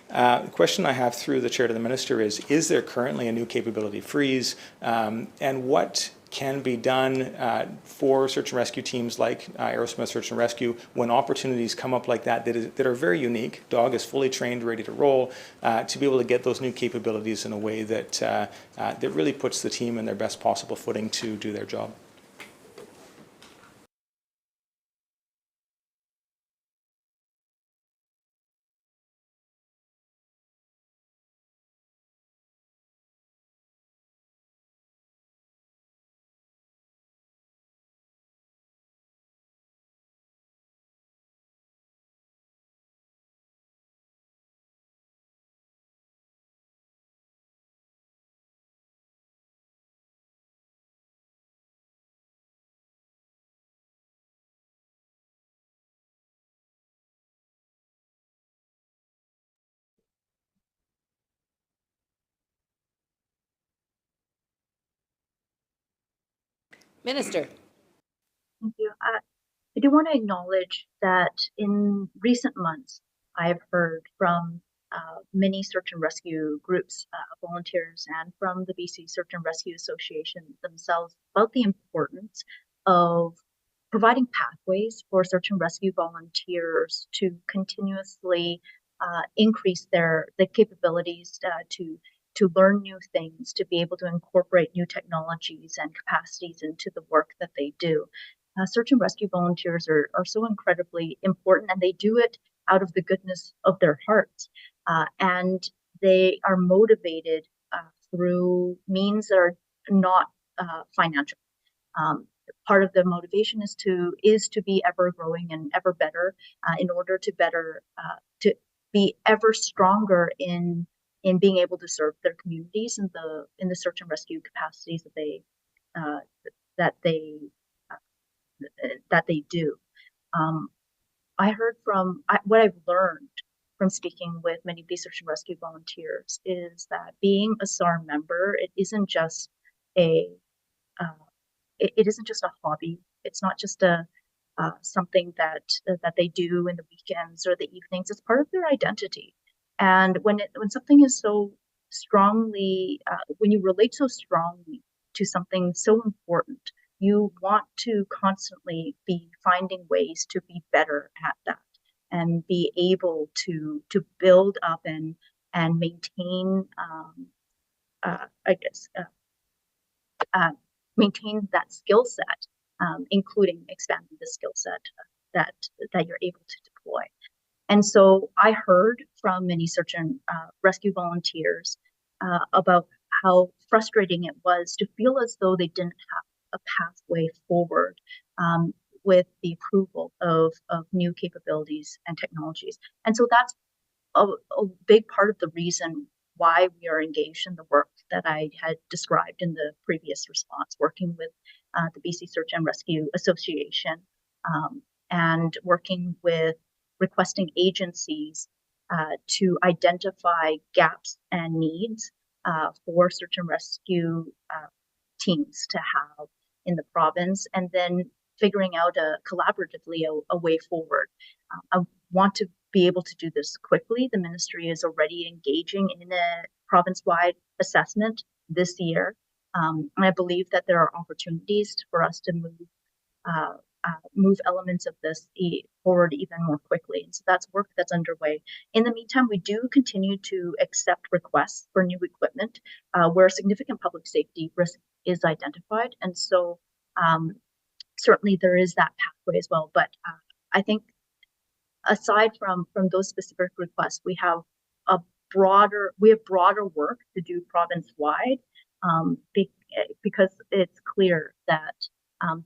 The question I have through the Chair to the Minister is there currently a new capability freeze, and what can be done for search and rescue teams like Aerosmith Search and Rescue when opportunities come up like that that are very unique. Dog is fully trained, ready to roll, to be able to get those new capabilities in a way that that really puts the team in their best possible footing to do their job. Minister. Thank you. I do want to acknowledge that in recent months, I have heard from many search and rescue groups, volunteers, and from the BC Search and Rescue Association themselves about the importance of providing pathways for search and rescue volunteers to continuously increase the capabilities to learn new things, to be able to incorporate new technologies and capacities into the work that they do. Search and rescue volunteers are so incredibly important, and they do it out of the goodness of their hearts. And they are motivated through means that are not financial. Part of the motivation is to be ever growing and ever better in order to to be ever stronger in being able to serve their communities in the search and rescue capacities that they do. I heard what I've learned from speaking with many of these search and rescue volunteers is that being a SAR member, it isn't just a hobby. It's not just something that they do in the weekends or the evenings. It's part of their identity. And when something is so strongly, when you relate so strongly to something so important, you want to constantly be finding ways to be better at that and be able to build up and maintain, maintain that skill set, including expanding the skill set that you're able to deploy. And so I heard from many search and rescue volunteers about how frustrating it was to feel as though they didn't have a pathway forward with the approval of new capabilities and technologies. And so that's a big part of the reason why we are engaged in the work that I had described in the previous response, working with the BC Search and Rescue Association and working with requesting agencies to identify gaps and needs for search and rescue teams to have in the province, and then figuring out collaboratively a way forward. I want to be able to do this quickly. The ministry is already engaging in a province-wide assessment this year. And I believe that there are opportunities for us to move elements of this forward even more quickly. And so that's work that's underway. In the meantime, we do continue to accept requests for new equipment where significant public safety risk is identified. And so certainly there is that pathway as well. But I think aside from those specific requests, we have broader work to do province-wide because it's clear that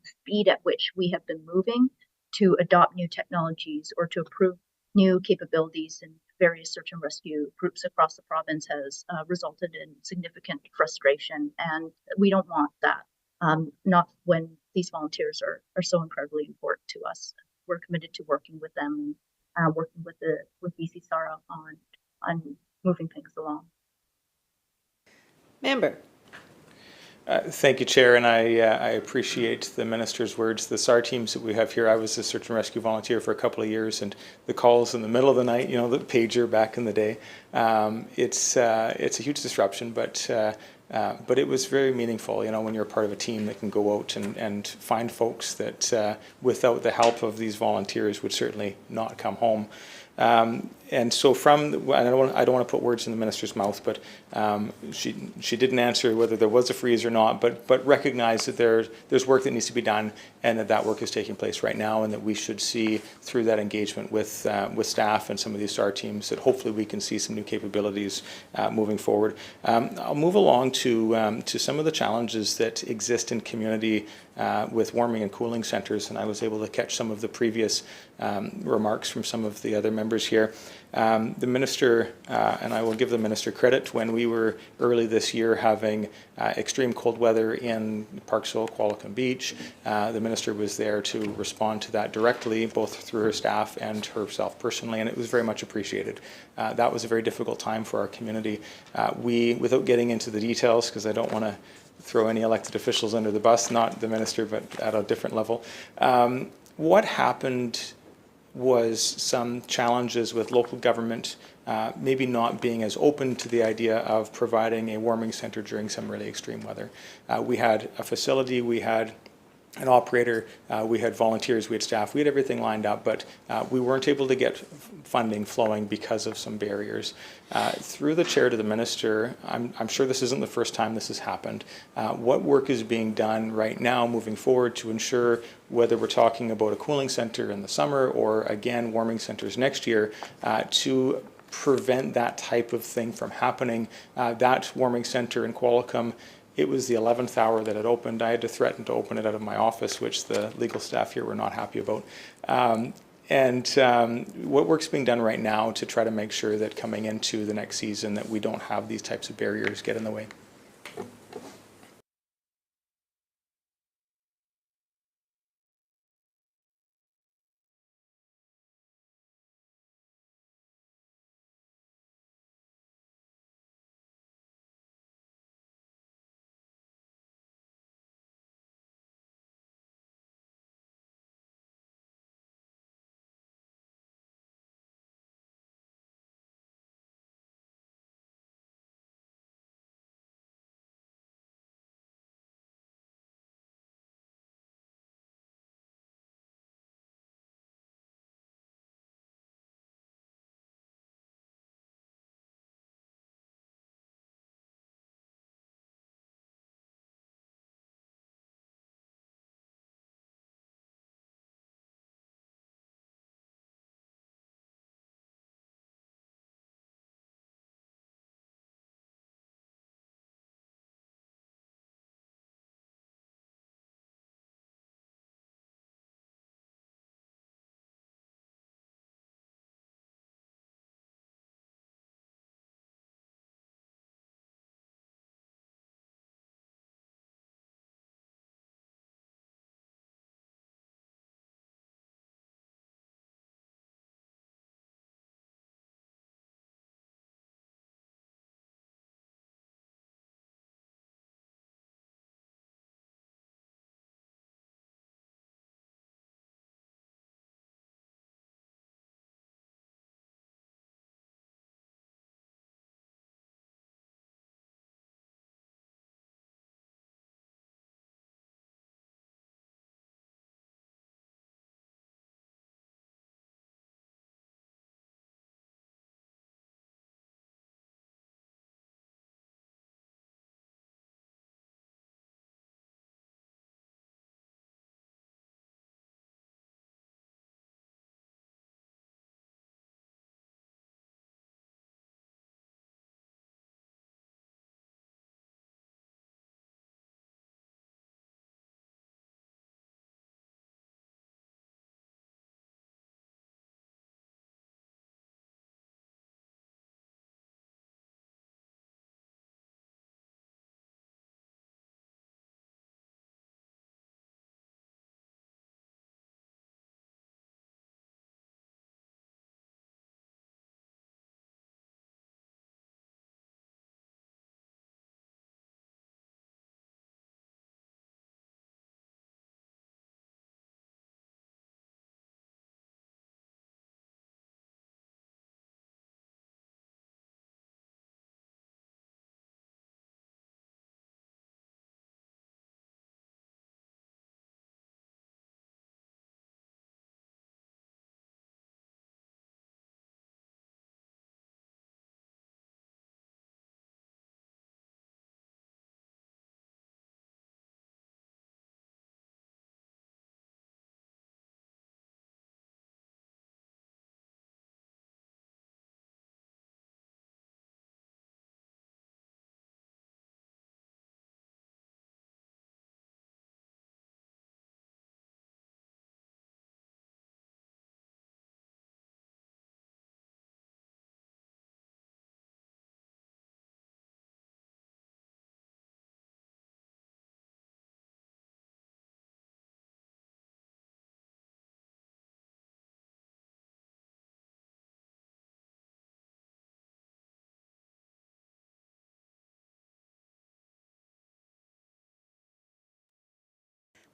speed at which we have been moving to adopt new technologies or to approve new capabilities in various search and rescue groups across the province has resulted in significant frustration, and we don't want that. Not when these volunteers are so incredibly important to us. We're committed to working with them and working with BC SARA on moving things along. Member. Thank you, Chair, and I appreciate the Minister's words. The SAR teams that we have here, I was a search and rescue volunteer for a couple of years, and the calls in the middle of the night, the pager back in the day, it's a huge disruption, but it was very meaningful, when you're part of a team that can go out and find folks that without the help of these volunteers would certainly not come home. And so I don't want to put words in the minister's mouth, but she didn't answer whether there was a freeze or not, but recognize that there's work that needs to be done, and that work is taking place right now, and that we should see through that engagement with staff and some of these SAR teams that hopefully we can see some new capabilities moving forward. I'll move along to some of the challenges that exist in community with warming and cooling centres, and I was able to catch some of the previous remarks from some of the other members here. The Minister, and I will give the Minister credit, when we were early this year having extreme cold weather in Parksville, Qualicum Beach, the Minister was there to respond to that directly, both through her staff and herself personally, and it was very much appreciated. That was a very difficult time for our community. Without getting into the details, because I don't want to throw any elected officials under the bus, not the Minister, but at a different level, what happened was some challenges with local government maybe not being as open to the idea of providing a warming center during some really extreme weather. We had a facility, we had an operator, we had volunteers, we had staff, we had everything lined up, but we weren't able to get funding flowing because of some barriers. Through the chair to the minister, I'm sure this isn't the first time this has happened. What work is being done right now moving forward to ensure, whether we're talking about a cooling center in the summer or again warming centers next year, to prevent that type of thing from happening? That warming center in Qualicum, it was the 11th hour that it opened. I had to threaten to open it out of my office, which the legal staff here were not happy about. What work's being done right now to try to make sure that coming into the next season that we don't have these types of barriers get in the way?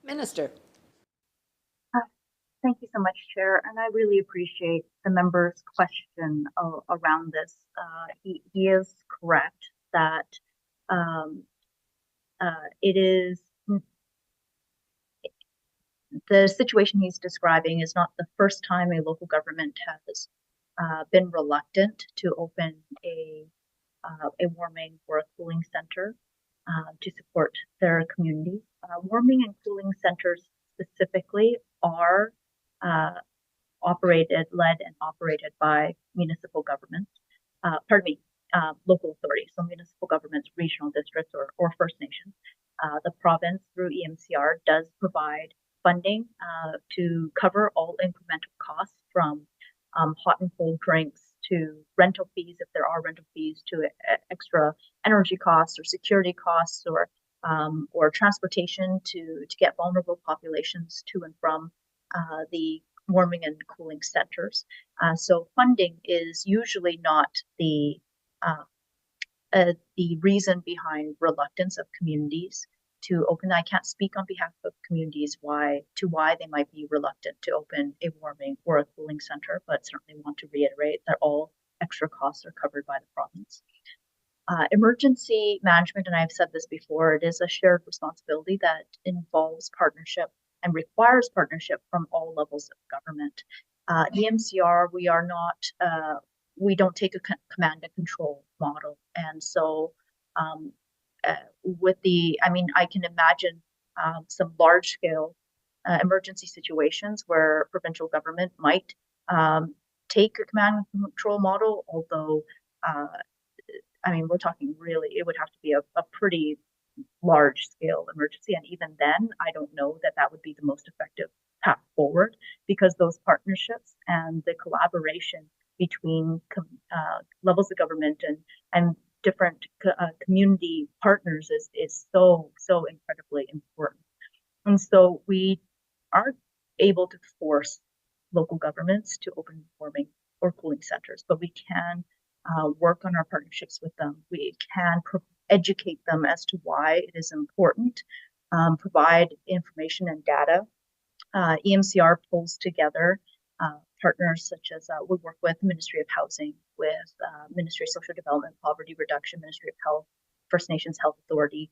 Minister. Thank you so much, Chair, and I really appreciate the member's question around this. He is correct that it is the situation he's describing is not the first time a local government has been reluctant to open a warming or a cooling center to support their community. Warming and cooling centers specifically are led and operated by municipal governments, local authorities, so municipal governments, regional districts, or First Nations. The province, through EMCR, does provide funding to cover all incremental costs from hot and cold drinks to rental fees, if there are rental fees, to extra energy costs or security costs or transportation to get vulnerable populations to and from the warming and cooling centers. So funding is usually not the reason behind reluctance of communities to open. I can't speak on behalf of communities why they might be reluctant to open a warming or a cooling center, but certainly want to reiterate that all extra costs are covered by the province. Emergency management, and I've said this before, it is a shared responsibility that involves partnership and requires partnership from all levels of government. EMCR, we don't take a command and control model. And so I can imagine some large scale emergency situations where provincial government might take a command and control model, although we're talking really, it would have to be a pretty large scale emergency. And even then, I don't know that would be the most effective path forward, because those partnerships and the collaboration between levels of government and different community partners is so incredibly important. And so we aren't able to force local governments to open warming or cooling centers, but we can work on our partnerships with them. We can educate them as to why it is important, provide information and data. EMCR pulls together partners such as we work with the Ministry of Housing, with Ministry of Social Development, Poverty Reduction, Ministry of Health, First Nations Health Authority,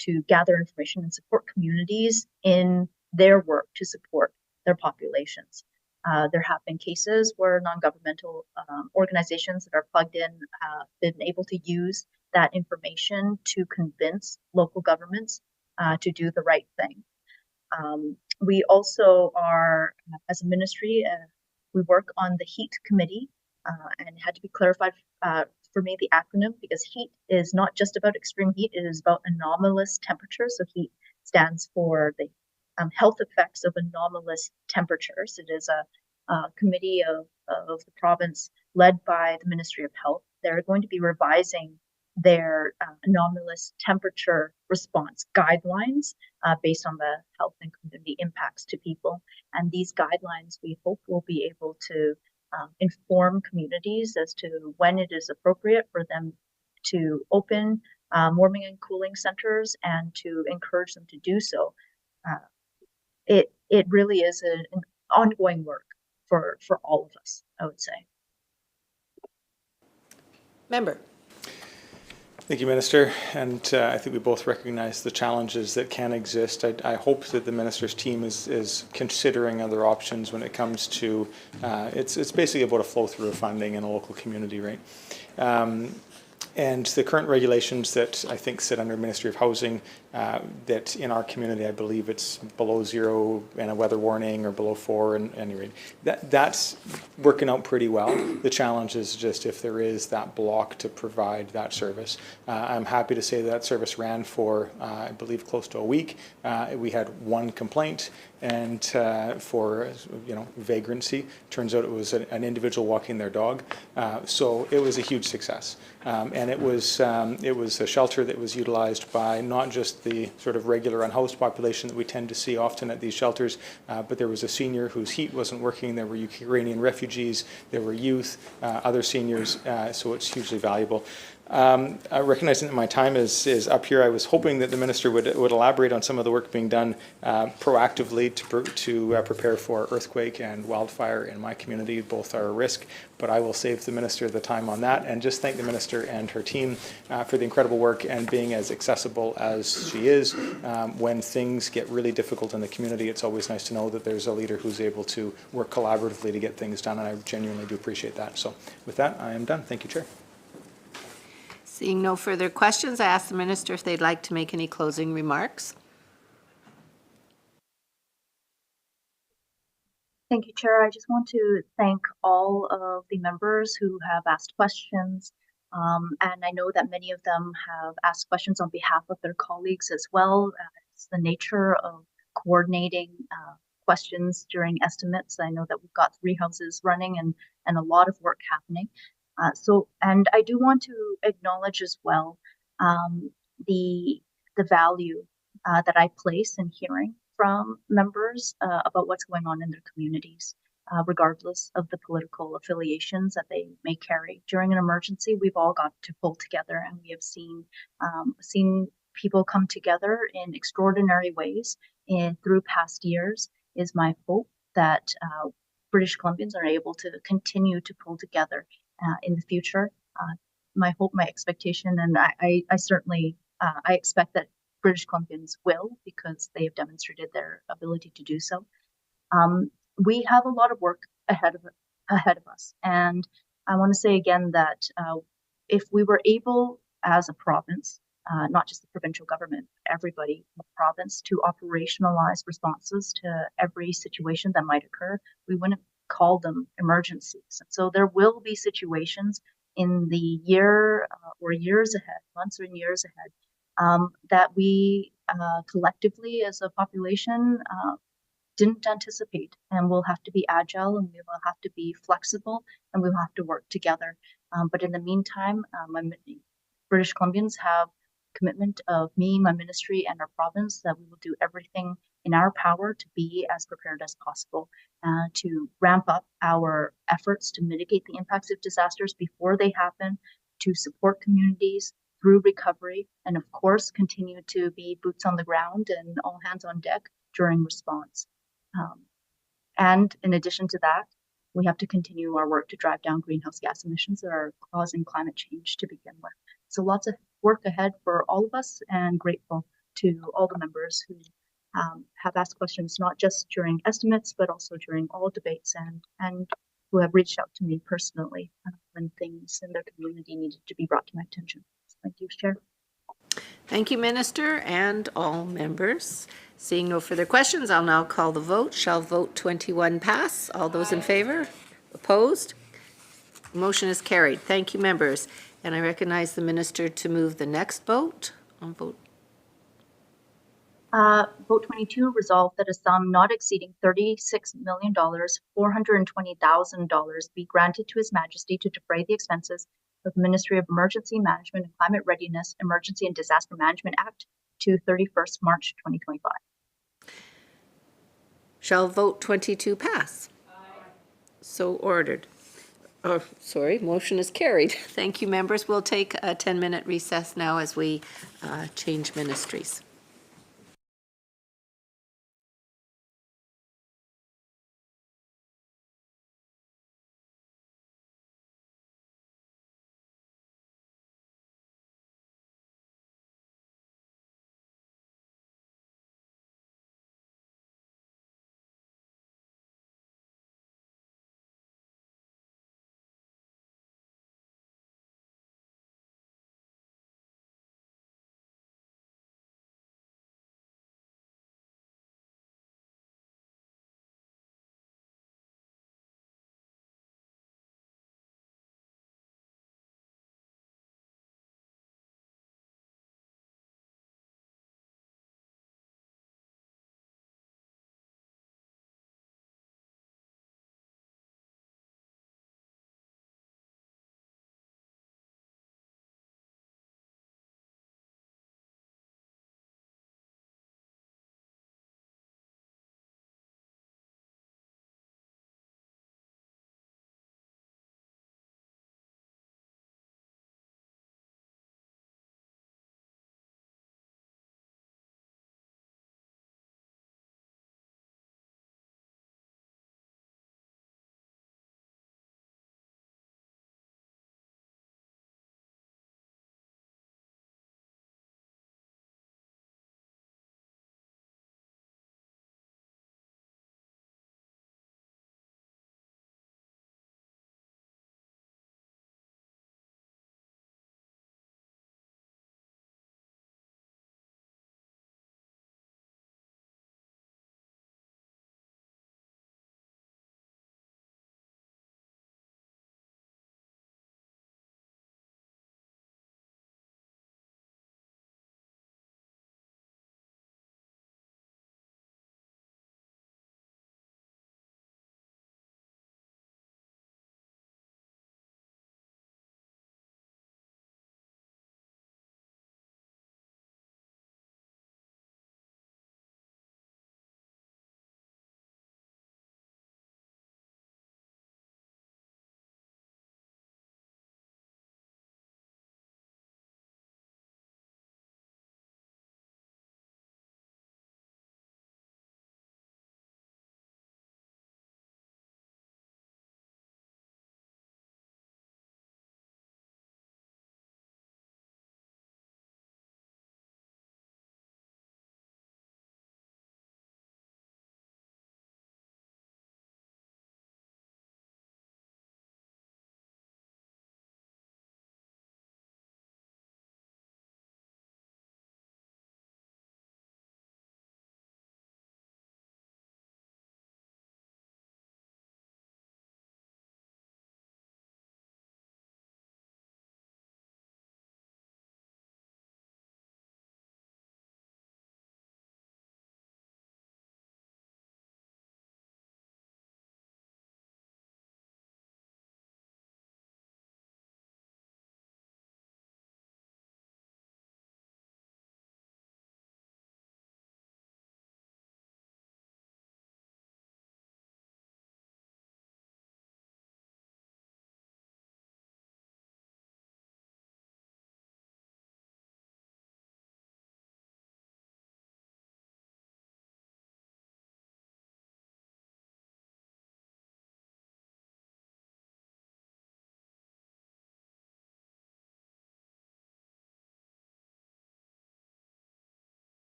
to gather information and support communities in their work to support their populations. There have been cases where non-governmental organizations that are plugged in have been able to use that information to convince local governments to do the right thing. We also are, as a ministry, we work on the HEAT committee, and it had to be clarified for me, the acronym, because HEAT is not just about extreme heat, it is about anomalous temperatures. So HEAT stands for the health effects of anomalous temperatures. It is a committee of the province led by the Ministry of Health. They're going to be revising their anomalous temperature response guidelines based on the health and community impacts to people. And these guidelines, we hope, will be able to inform communities as to when it is appropriate for them to open warming and cooling centers and to encourage them to do so. It really is an ongoing work for all of us, I would say. Member. Thank you, Minister. And I think we both recognize the challenges that can exist. I hope that the Minister's team is considering other options when it comes to, it's basically about a flow through of funding in a local community, right? And the current regulations that I think sit under Ministry of Housing, that in our community, I believe it's below 0 and a weather warning, or below 4 at any rate. That's working out pretty well. The challenge is just if there is that block to provide that service. I'm happy to say that service ran for, I believe, close to a week. We had one complaint, and for vagrancy, turns out it was an individual walking their dog. So it was a huge success. And it was a shelter that was utilized by not just the sort of regular unhoused population that we tend to see often at these shelters, but there was a senior whose heat wasn't working. There were Ukrainian refugees, there were youth, other seniors, so it's hugely valuable. Recognizing that my time is up here, I was hoping that the minister would elaborate on some of the work being done proactively to prepare for earthquake and wildfire in my community. Both are a risk, but I will save the minister the time on that, and just thank the minister and her team for the incredible work and being as accessible as she is. When things get really difficult in the community, it's always nice to know that there's a leader who's able to work collaboratively to get things done, and I genuinely do appreciate that. So with that, I am done. Thank you, Chair. Seeing no further questions, I ask the minister if they'd like to make any closing remarks. Thank you, Chair. I just want to thank all of the members who have asked questions. And I know that many of them have asked questions on behalf of their colleagues as well. It's the nature of coordinating questions during estimates. I know that we've got 3 houses running and a lot of work happening. And I do want to acknowledge as well the value that I place in hearing from members about what's going on in their communities, regardless of the political affiliations that they may carry. During an emergency, we've all got to pull together, and we have seen people come together in extraordinary ways through past years. Is my hope that British Columbians are able to continue to pull together in the future. My hope, my expectation, and I certainly I expect that British Columbians will, because they have demonstrated their ability to do so. We have a lot of work ahead of us, and I want to say again that if we were able, as a province, not just the provincial government, everybody in the province, to operationalize responses to every situation that might occur, we wouldn't call them emergencies. And so there will be situations in the year or years ahead, months or years ahead, that we collectively as a population didn't anticipate, and we'll have to be agile, and we will have to be flexible, and we'll have to work together. But in the meantime, British Columbians have commitment of me, my ministry, and our province that we will do everything in our power to be as prepared as possible, to ramp up our efforts to mitigate the impacts of disasters before they happen, to support communities through recovery, and of course, continue to be boots on the ground and all hands on deck during response. And in addition to that, we have to continue our work to drive down greenhouse gas emissions that are causing climate change to begin with. So lots of work ahead for all of us, and grateful to all the members who have asked questions, not just during estimates, but also during all debates, and who have reached out to me personally when things in their community needed to be brought to my attention. So thank you, Chair. Thank you, Minister, and all members. Seeing no further questions, I'll now call the vote. Shall vote 21 pass? All those in favor? Opposed? Motion is carried. Thank you, members. And I recognize the minister to move the next vote on vote. Vote 22, resolved that a sum not exceeding $36,420,000 be granted to His Majesty to defray the expenses of the Ministry of Emergency Management and Climate Readiness Emergency and Disaster Management Act to 31st March 2025. Shall vote 22 pass? Aye. So ordered. Oh, sorry, motion is carried. Thank you, members. We'll take a 10-minute recess now as we change ministries.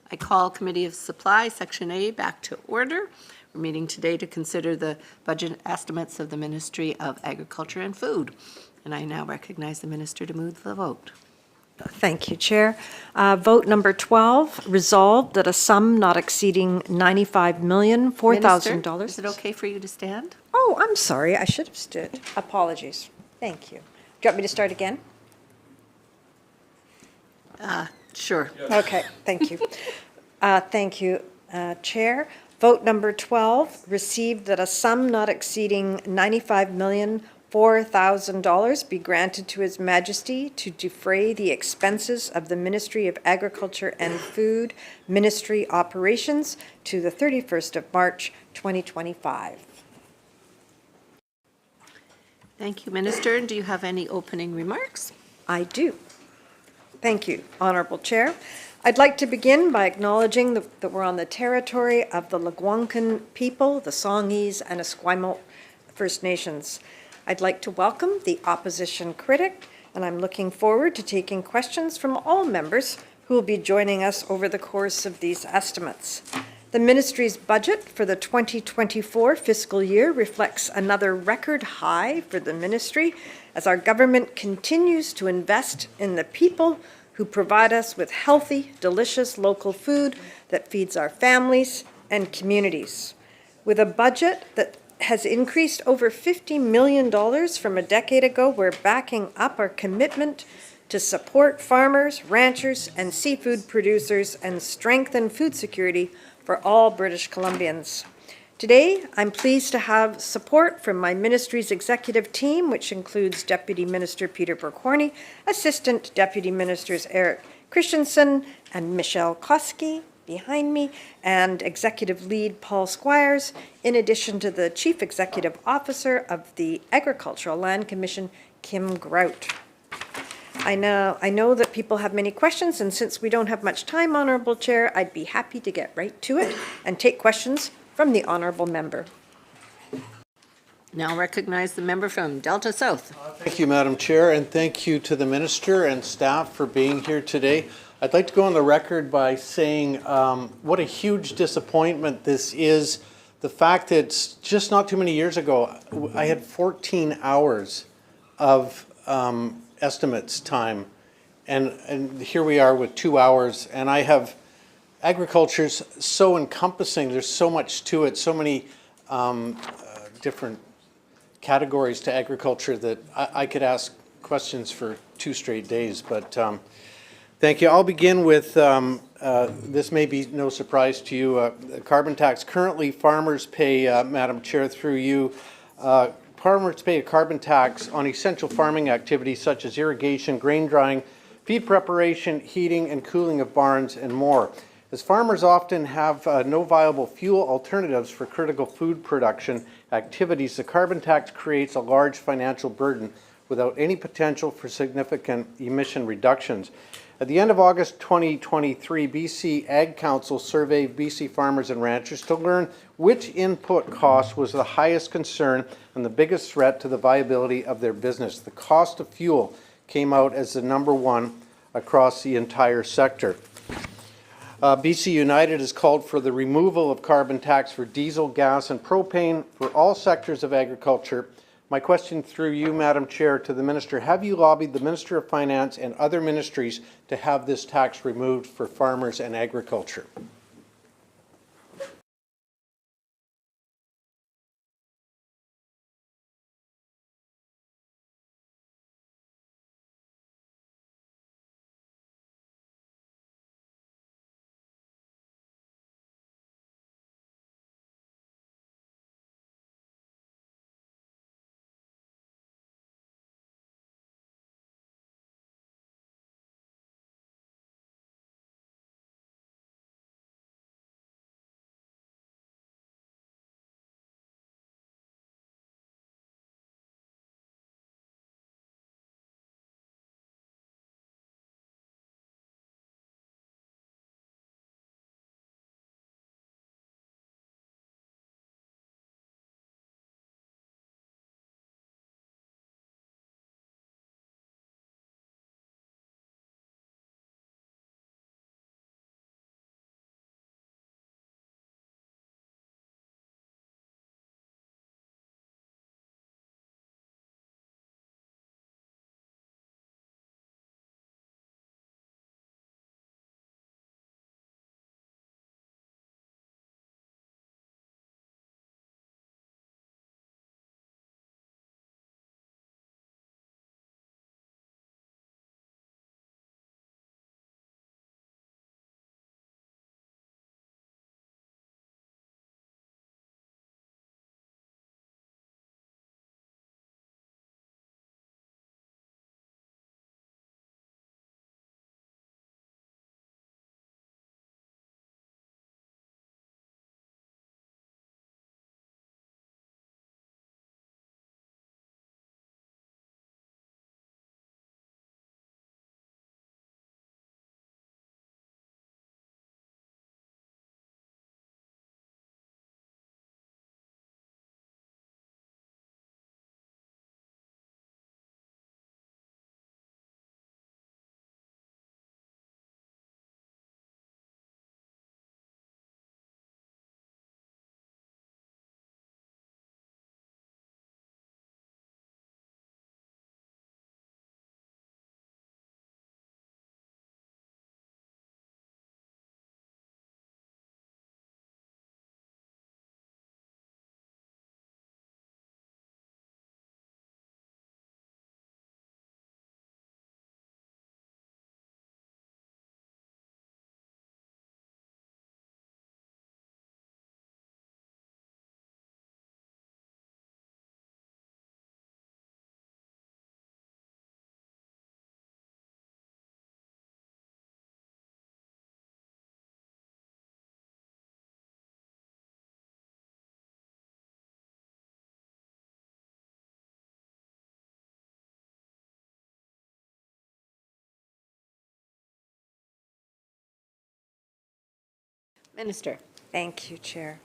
I call Committee of Supply, Section A, back to order. We're meeting today to consider the budget estimates of the Ministry of Agriculture and Food. And I now recognize the Minister to move the vote. Thank you, Chair. Vote number 12, resolved that a sum not exceeding $95,004,000. Minister, is it okay for you to stand? Oh, I'm sorry, I should have stood. Apologies. Thank you. Do you want me to start again? Sure. Okay, thank you. Thank you, Chair. Vote number 12, received that a sum not exceeding $95,004,000 be granted to His Majesty to defray the expenses of the Ministry of Agriculture and Food Ministry operations to the 31st of March, 2025. Thank you, Minister. Do you have any opening remarks? I do. Thank you, Honorable Chair. I'd like to begin by acknowledging that we're on the territory of the Lekwungen people, the Songhees, and Esquimalt First Nations. I'd like to welcome the opposition critic, and I'm looking forward to taking questions from all members who will be joining us over the course of these estimates. The Ministry's budget for the 2024 fiscal year reflects another record high for the Ministry as our government continues to invest in the people who provide us with healthy, delicious local food that feeds our families and communities. With a budget that has increased over $50 million from a decade ago, we're backing up our commitment to support farmers, ranchers, and seafood producers and strengthen food security for all British Columbians. Today, I'm pleased to have support from my ministry's executive team, which includes Deputy Minister Peter Burkhorny, Assistant Deputy Ministers Eric Christensen and Michelle Koski behind me, and Executive Lead Paul Squires, in addition to the Chief Executive Officer of the Agricultural Land Commission, Kim Grout. I know that people have many questions, and since we don't have much time, Honourable Chair, I'd be happy to get right to it and take questions from the honourable member. Now recognize the member from Delta South. Thank you, Madam Chair, and thank you to the Minister and staff for being here today. I'd like to go on the record by saying what a huge disappointment this is. The fact that just not too many years ago, I had 14 hours of estimates time, and here we are with 2 hours, and I have agriculture's so encompassing. There's so much to it, so many different categories to agriculture that I could ask questions for 2 straight days, but thank you. I'll begin with, this may be no surprise to you, carbon tax. Currently, farmers pay, Madam Chair, through you, farmers pay a carbon tax on essential farming activities such as irrigation, grain drying, feed preparation, heating and cooling of barns, and more. As farmers often have no viable fuel alternatives for critical food production activities, the carbon tax creates a large financial burden without any potential for significant emission reductions. At the end of August 2023, BC Ag Council surveyed BC farmers and ranchers to learn which input cost was the highest concern and the biggest threat to the viability of their business. The cost of fuel came out as the #1 across the entire sector. BC United has called for the removal of carbon tax for diesel, gas, and propane for all sectors of agriculture. My question through you, Madam Chair, to the Minister, have you lobbied the Minister of Finance and other ministries to have this tax removed for farmers and agriculture? Minister. Thank you, Chair.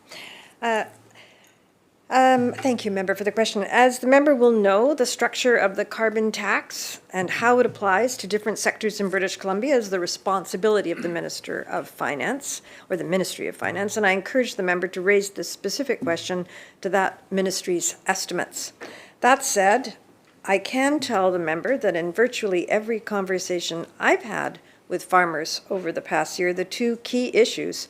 Thank you, Member, for the question. As the member will know, the structure of the carbon tax and how it applies to different sectors in British Columbia is the responsibility of the Minister of Finance, or the Ministry of Finance, and I encourage the member to raise this specific question to that ministry's estimates. That said, I can tell the member that in virtually every conversation I've had with farmers over the past year, the two key issues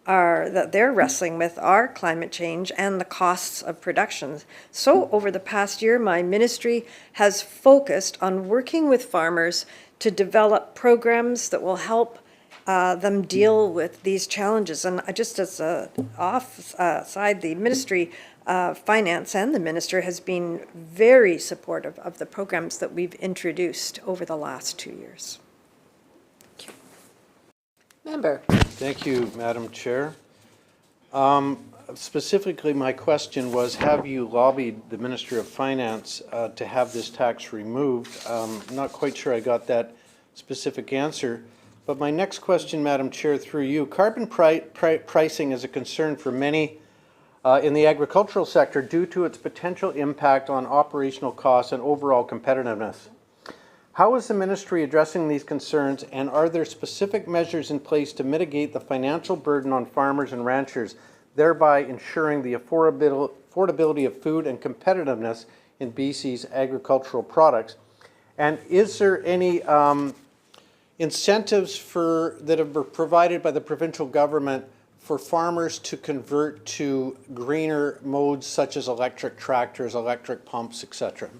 that they're wrestling with are climate change and the costs of production. So over the past year, my ministry has focused on working with farmers to develop programs that will help them deal with these challenges. And just as a side, the Ministry of Finance and the Minister has been very supportive of the programs that we've introduced over the last 2 years. Member. Thank you, Madam Chair. Specifically, my question was, have you lobbied the Minister of Finance to have this tax removed? I'm not quite sure I got that specific answer. But my next question, Madam Chair, through you, carbon pricing is a concern for many in the agricultural sector due to its potential impact on operational costs and overall competitiveness. How is the ministry addressing these concerns, and are there specific measures in place to mitigate the financial burden on farmers and ranchers, thereby ensuring the affordability of food and competitiveness in BC's agricultural products? And is there any incentives that have been provided by the provincial government for farmers to convert to greener modes such as electric tractors, electric pumps, etc.?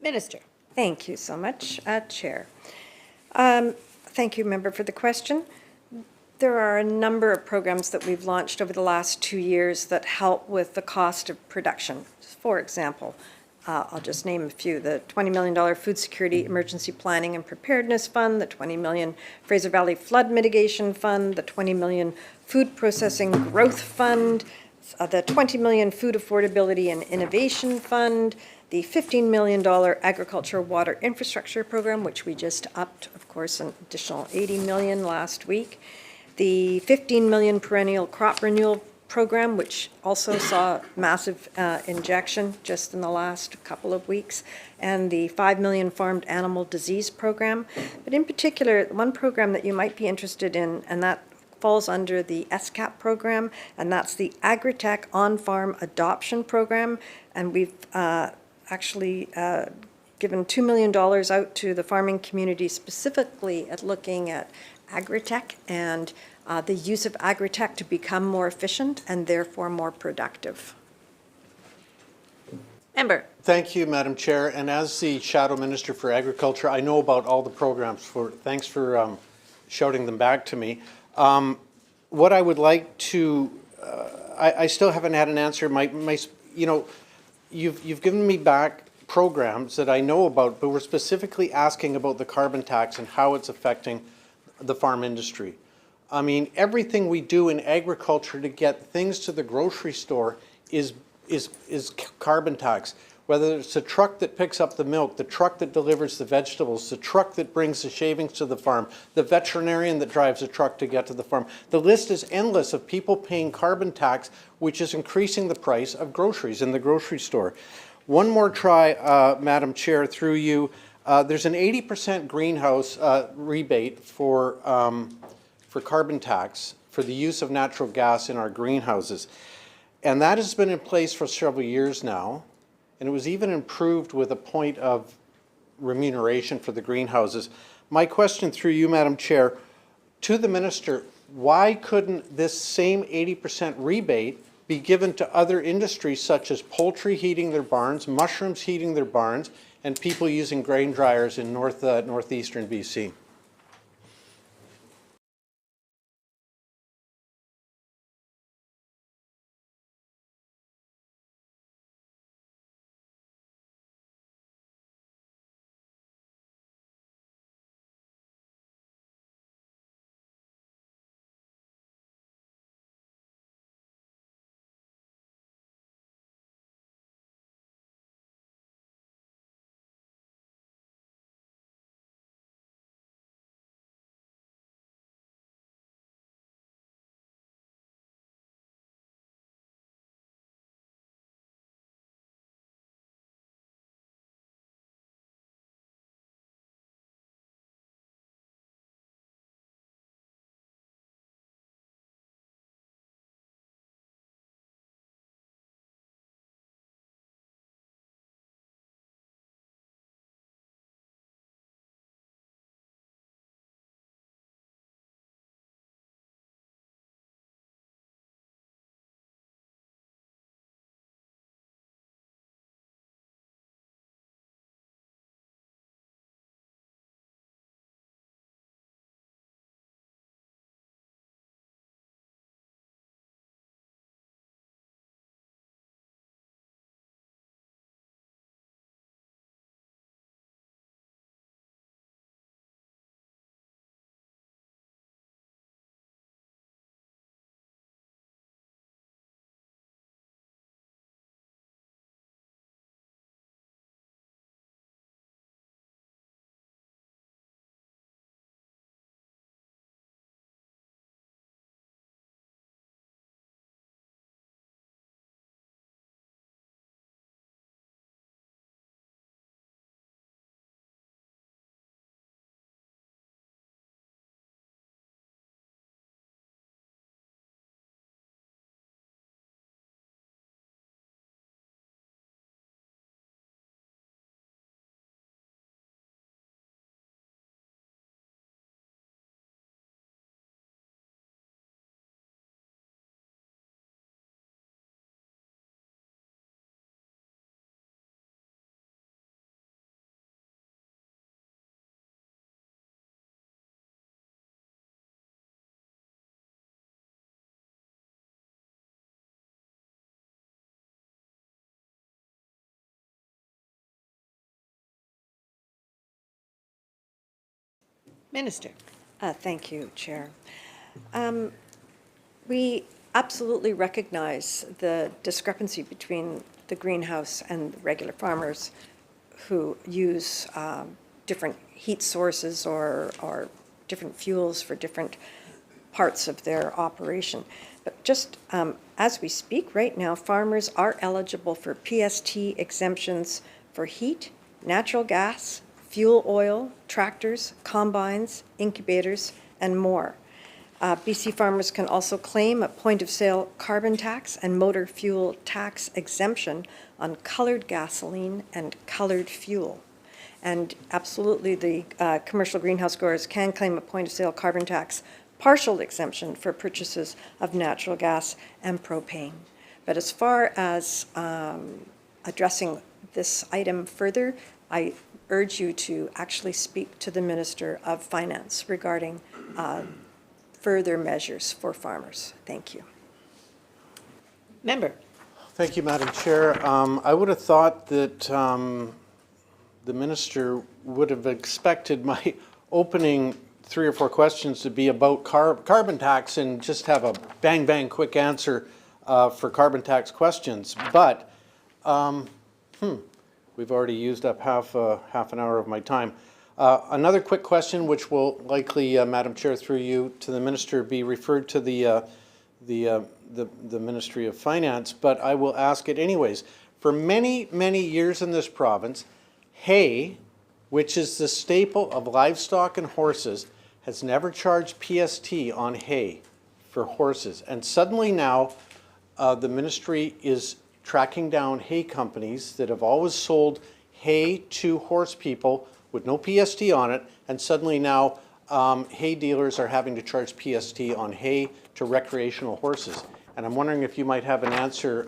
Minister. Thank you so much, Chair. Thank you, Member, for the question. There are a number of programs that we've launched over the last 2 years that help with the cost of production. For example, I'll just name a few: the $20 million Food Security Emergency Planning and Preparedness Fund, the $20 million Fraser Valley Flood Mitigation Fund, the $20 million Food Processing Growth Fund, the $20 million Food Affordability and Innovation Fund, the $15 million Agriculture Water Infrastructure Program, which we just upped, of course, an additional $80 million last week, the $15 million Perennial Crop Renewal Program, which also saw massive injection just in the last couple of weeks, and the $5 million Farmed Animal Disease Program. But in particular, one program that you might be interested in, and that falls under the SCAP program, and that's the Agritech On-Farm Adoption Program. And we've actually given $2 million out to the farming community specifically at looking at agritech and the use of agritech to become more efficient and therefore more productive. Member. Thank you, Madam Chair. And as the Shadow Minister for Agriculture, I know about all the programs. Thanks for shouting them back to me. What I would like to, I still haven't had an answer. You've given me back programs that I know about, but we're specifically asking about the carbon tax and how it's affecting the farm industry. I mean, everything we do in agriculture to get things to the grocery store is carbon tax. Whether it's the truck that picks up the milk, the truck that delivers the vegetables, the truck that brings the shavings to the farm, the veterinarian that drives the truck to get to the farm. The list is endless of people paying carbon tax, which is increasing the price of groceries in the grocery store. One more try, Madam Chair, through you. There's an 80% greenhouse rebate for carbon tax for the use of natural gas in our greenhouses. And that has been in place for several years now. And it was even improved with a point of remuneration for the greenhouses. My question through you, Madam Chair, to the Minister, why couldn't this same 80% rebate be given to other industries such as poultry heating their barns, mushrooms heating their barns, and people using grain dryers in northeastern BC? Minister. Thank you, Chair. We absolutely recognize the discrepancy between the greenhouse and the regular farmers who use different heat sources or different fuels for different parts of their operation. But just as we speak right now, farmers are eligible for PST exemptions for heat, natural gas, fuel oil, tractors, combines, incubators, and more. BC farmers can also claim a point-of-sale carbon tax and motor fuel tax exemption on colored gasoline and colored fuel. And absolutely, the commercial greenhouse growers can claim a point-of-sale carbon tax partial exemption for purchases of natural gas and propane. But as far as addressing this item further, I urge you to actually speak to the Minister of Finance regarding further measures for farmers. Thank you. Member. Thank you, Madam Chair. I would have thought that the minister would have expected my opening 3 or 4 questions to be about carbon tax and just have a bang, bang, quick answer for carbon tax questions. But we've already used up half an hour of my time. Another quick question, which will likely, Madam Chair, through you to the minister, be referred to the Ministry of Finance, but I will ask it anyways. For many, many years in this province, hay, which is the staple of livestock and horses, has never charged PST on hay for horses. And suddenly now, the ministry is tracking down hay companies that have always sold hay to horse people with no PST on it, and suddenly now hay dealers are having to charge PST on hay to recreational horses. And I'm wondering if you might have an answer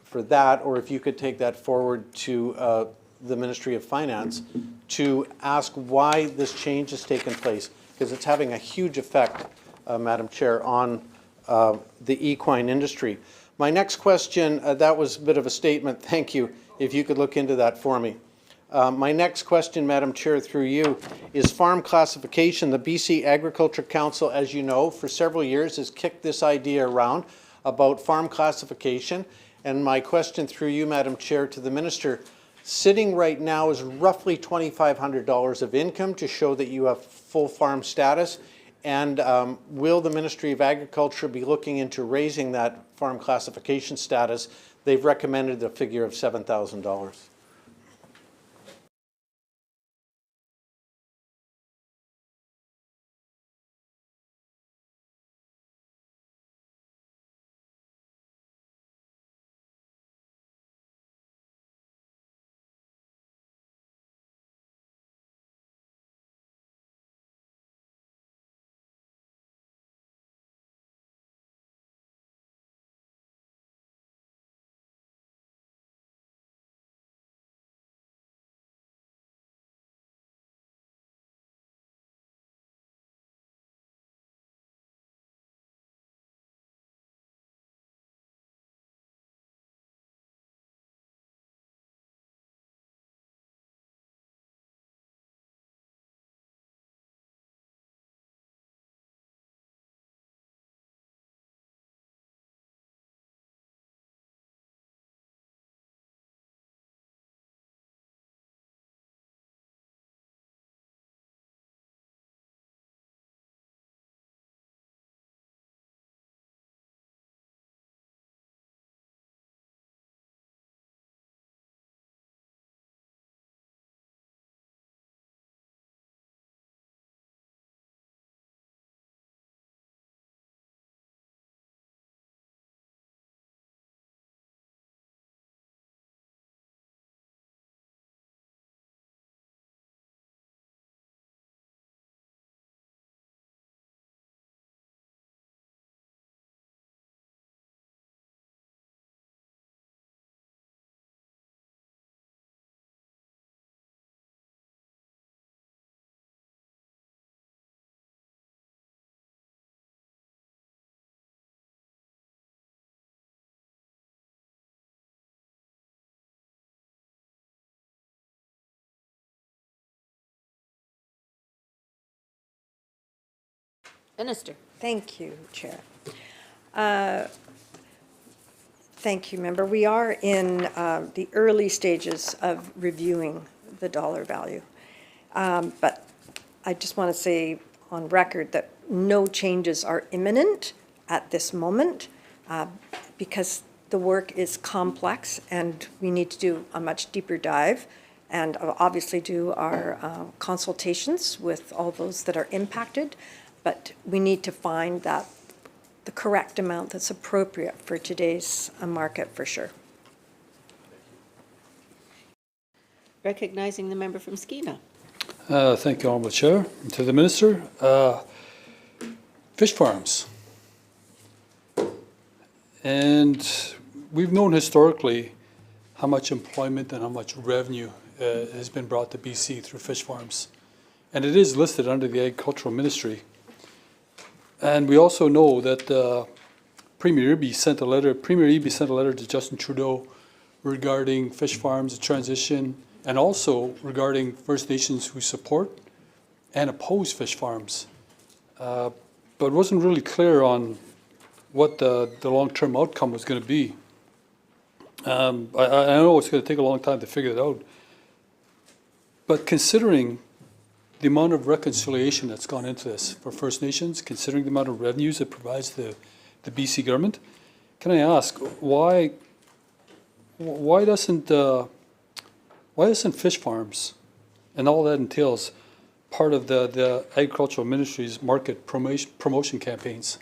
for that, or if you could take that forward to the Ministry of Finance to ask why this change has taken place, because it's having a huge effect, Madam Chair, on the equine industry. My next question, that was a bit of a statement, thank you, if you could look into that for me. My next question, Madam Chair, through you, is farm classification. The BC Agriculture Council, as you know, for several years has kicked this idea around about farm classification. And my question through you, Madam Chair, to the Minister, sitting right now is roughly $2,500 of income to show that you have full farm status. And will the Ministry of Agriculture be looking into raising that farm classification status? They've recommended a figure of $7,000. Minister. Thank you, Chair. Thank you, Member. We are in the early stages of reviewing the dollar value. But I just want to say on record that no changes are imminent at this moment because the work is complex and we need to do a much deeper dive and obviously do our consultations with all those that are impacted. But we need to find that the correct amount that's appropriate for today's market for sure. Recognizing the member from Skeena. Thank you, Honourable Chair. And to the Minister, fish farms. And we've known historically how much employment and how much revenue has been brought to BC through fish farms. And it is listed under the Agricultural Ministry. And we also know that Premier Eby sent a letter to Justin Trudeau regarding fish farms, the transition, and also regarding First Nations who support and oppose fish farms. But it wasn't really clear on what the long-term outcome was going to be. I know it's going to take a long time to figure it out. But considering the amount of reconciliation that's gone into this for First Nations, considering the amount of revenues it provides the BC government, can I ask why doesn't fish farms and all that entails part of the Agricultural Ministry's market promotion campaigns?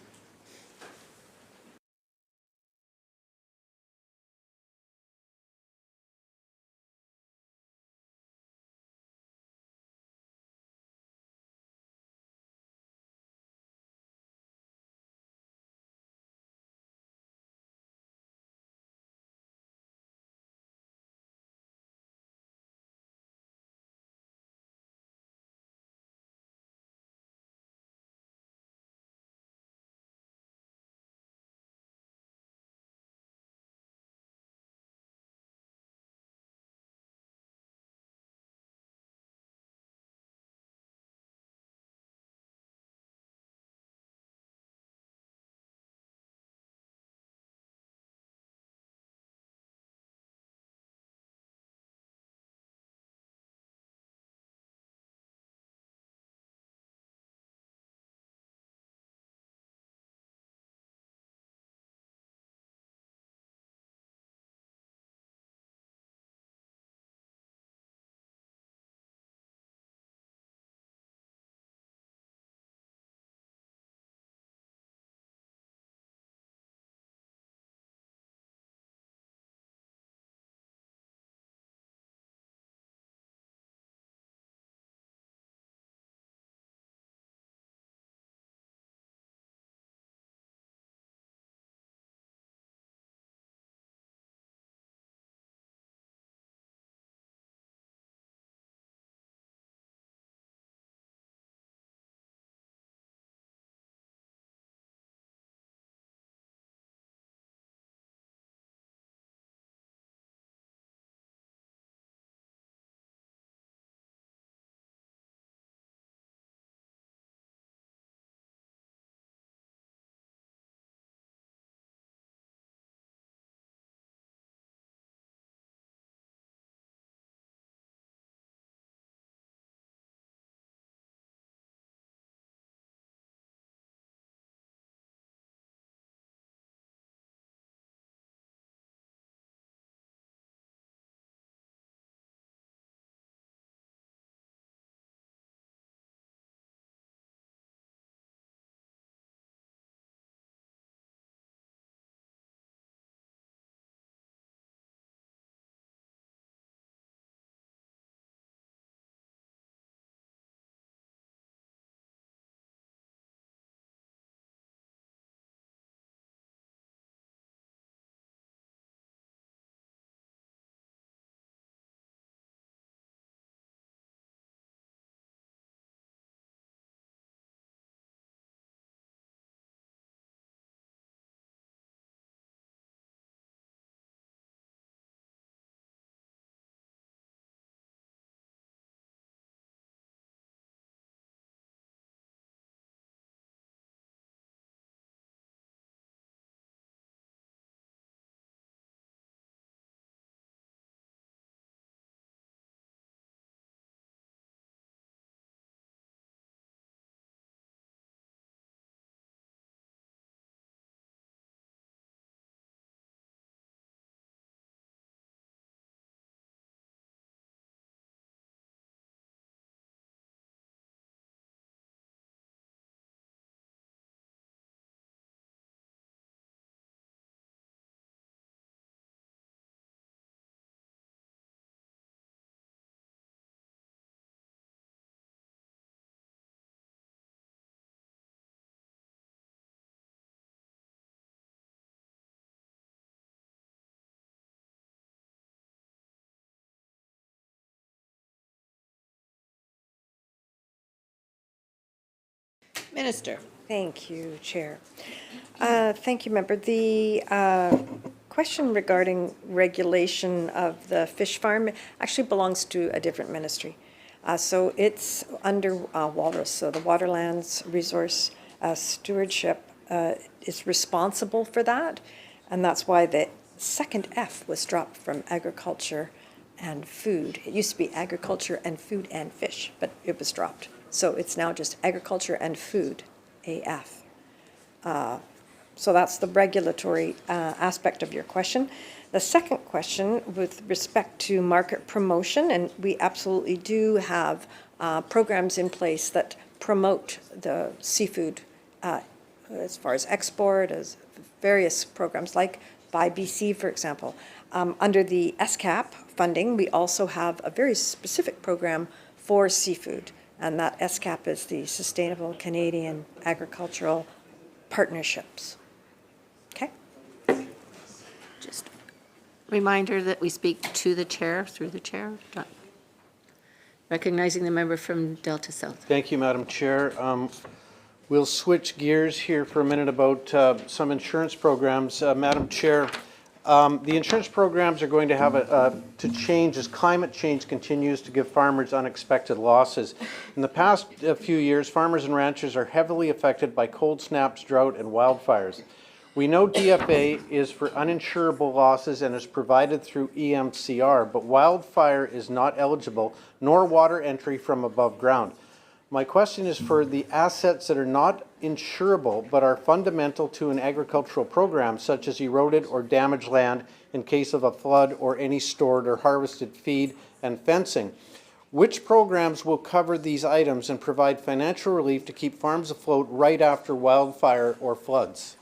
Minister. Thank you, Chair. Thank you, Member. The question regarding regulation of the fish farm actually belongs to a different ministry. So it's under Walrus, so the Waterlands Resource Stewardship is responsible for that, and that's why the second F was dropped from agriculture and food. It used to be agriculture and food and fish, but it was dropped. So it's now just agriculture and food, AF. So that's the regulatory aspect of your question. The second question with respect to market promotion, and we absolutely do have programs in place that promote the seafood as far as export, as various programs like Buy BC, for example. Under the SCAP funding, we also have a very specific program for seafood, and that SCAP is the Sustainable Canadian Agricultural Partnerships. Okay? Just reminder that we speak to the chair, through the chair. Done. Recognizing the member from Delta South. Thank you, Madam Chair. We'll switch gears here for a minute about some insurance programs. Madam Chair, the insurance programs are going to have to change as climate change continues to give farmers unexpected losses. In the past few years, farmers and ranchers are heavily affected by cold snaps, drought, and wildfires. We know DFA is for uninsurable losses and is provided through EMCR, but wildfire is not eligible, nor water entry from above ground. My question is for the assets that are not insurable but are fundamental to an agricultural program, such as eroded or damaged land in case of a flood or any stored or harvested feed and fencing. Which programs will cover these items and provide financial relief to keep farms afloat right after wildfire or floods?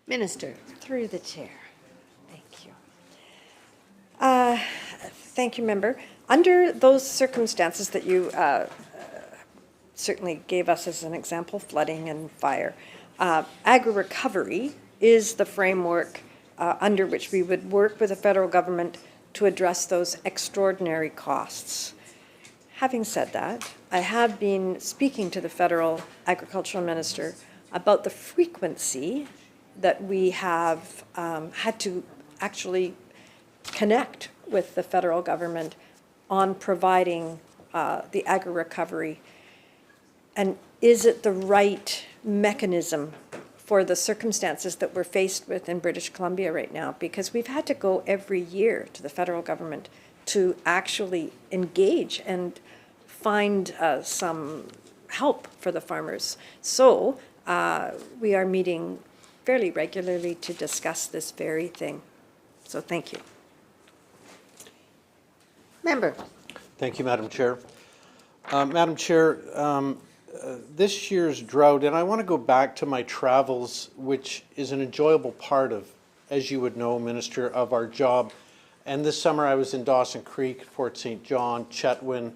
Minister. Through the chair. Thank you. Thank you, Member. Under those circumstances that you certainly gave us as an example, flooding and fire, agri-recovery is the framework under which we would work with the federal government to address those extraordinary costs. Having said that, I have been speaking to the federal agricultural minister about the frequency that we have had to actually connect with the federal government on providing the agri-recovery. And is it the right mechanism for the circumstances that we're faced with in British Columbia right now? Because we've had to go every year to the federal government to actually engage and find some help for the farmers. So we are meeting fairly regularly to discuss this very thing. So thank you. Member. Thank you, Madam Chair. Madam Chair, this year's drought, and I want to go back to my travels, which is an enjoyable part of, as you would know, Minister, of our job. And this summer I was in Dawson Creek, Fort St. John, Chetwynd,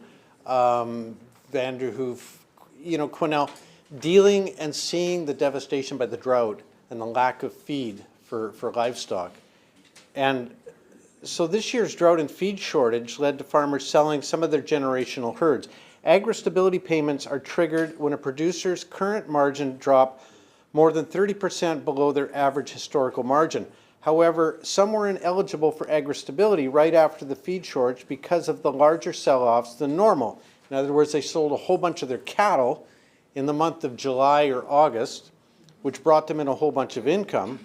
Vanderhoof, Quesnel, dealing and seeing the devastation by the drought and the lack of feed for livestock. And so this year's drought and feed shortage led to farmers selling some of their generational herds. Agri-stability payments are triggered when a producer's current margin drop more than 30% below their average historical margin. However, some were ineligible for agri-stability right after the feed shortage because of the larger sell-offs than normal. In other words, they sold a whole bunch of their cattle in the month of July or August, which brought them in a whole bunch of income.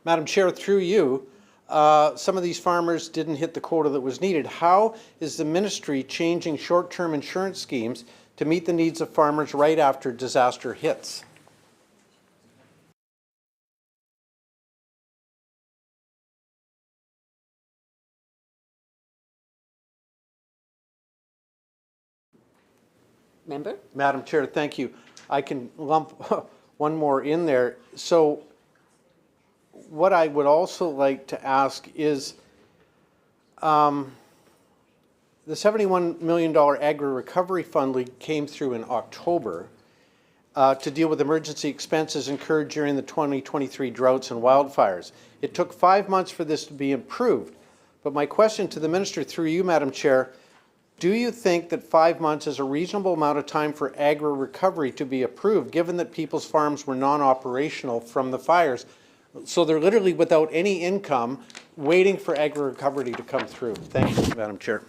Madam Chair, through you, some of these farmers didn't hit the quota that was needed. How is the ministry changing short-term insurance schemes to meet the needs of farmers right after disaster hits? Member. Madam Chair, thank you. I can lump one more in there. So what I would also like to ask is the $71 million agri-recovery fund came through in October to deal with emergency expenses incurred during the 2023 droughts and wildfires. It took 5 months for this to be approved. But my question to the minister through you, Madam Chair, do you think that 5 months is a reasonable amount of time for agri-recovery to be approved, given that people's farms were non-operational from the fires? So they're literally without any income, waiting for agri-recovery to come through. Thank you, Madam Chair.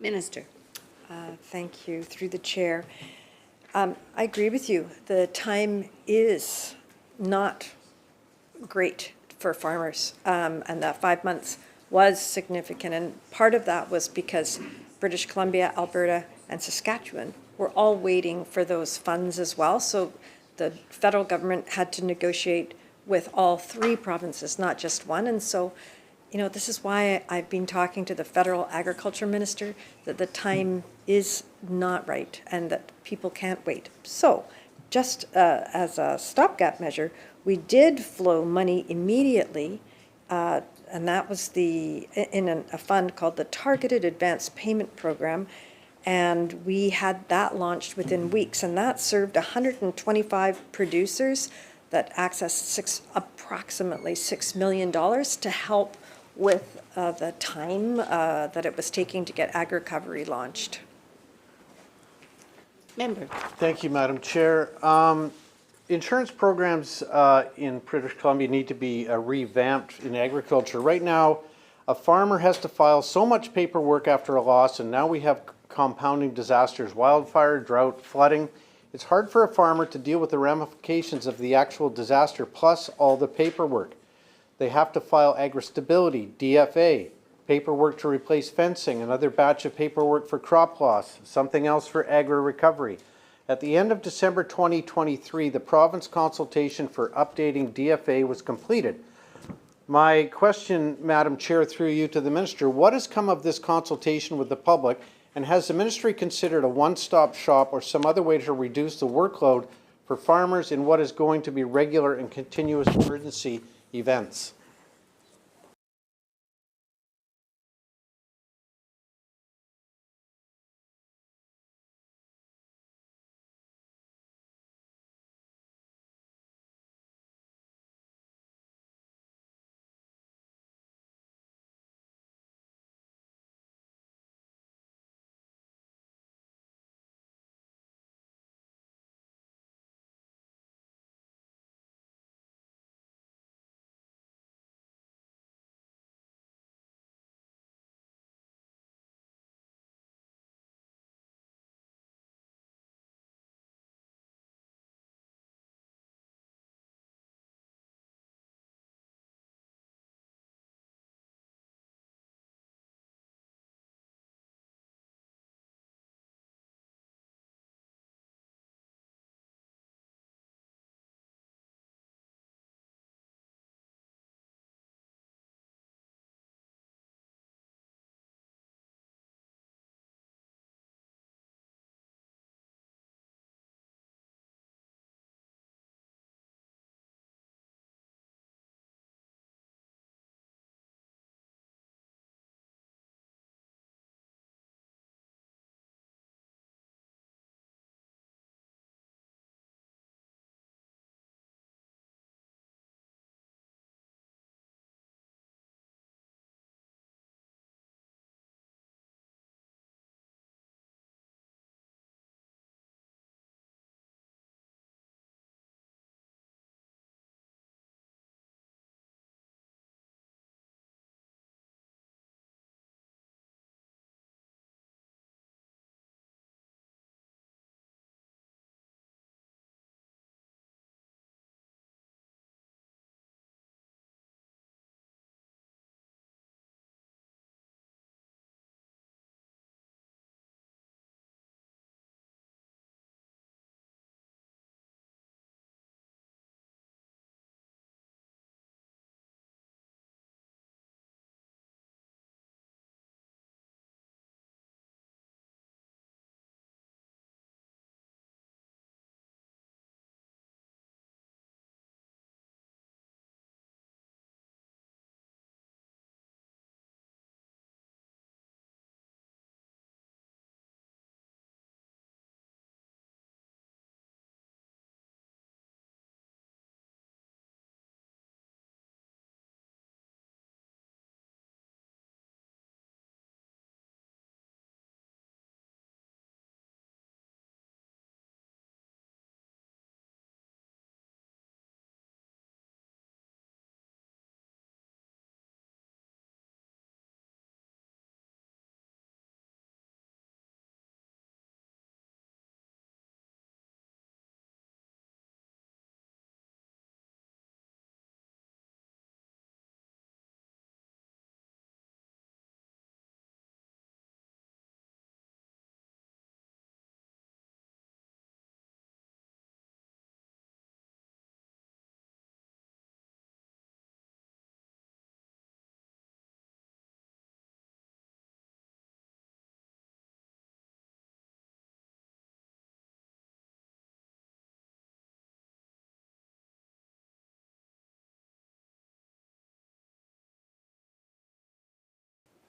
Minister. Thank you, through the chair. I agree with you. The time is not great for farmers, and that 5 months was significant. And part of that was because British Columbia, Alberta, and Saskatchewan were all waiting for those funds as well. So the federal government had to negotiate with all three provinces, not just one. And so, you know, this is why I've been talking to the federal agriculture minister, that the time is not right and that people can't wait. So just as a stopgap measure, we did flow money immediately, and that was a fund called the Targeted Advanced Payment Program. And we had that launched within weeks, and that served 125 producers that accessed approximately $6 million to help with the time that it was taking to get ag recovery launched. Member. Thank you, Madam Chair. Insurance programs in British Columbia need to be revamped in agriculture. Right now, a farmer has to file so much paperwork after a loss, and now we have compounding disasters, wildfire, drought, flooding. It's hard for a farmer to deal with the ramifications of the actual disaster, plus all the paperwork. They have to file agri-stability, DFA, paperwork to replace fencing, another batch of paperwork for crop loss, something else for agri-recovery. At the end of December 2023, the province consultation for updating DFA was completed. My question, Madam Chair, through you to the Minister, what has come of this consultation with the public, and has the Ministry considered a one-stop shop or some other way to reduce the workload for farmers in what is going to be regular and continuous emergency events?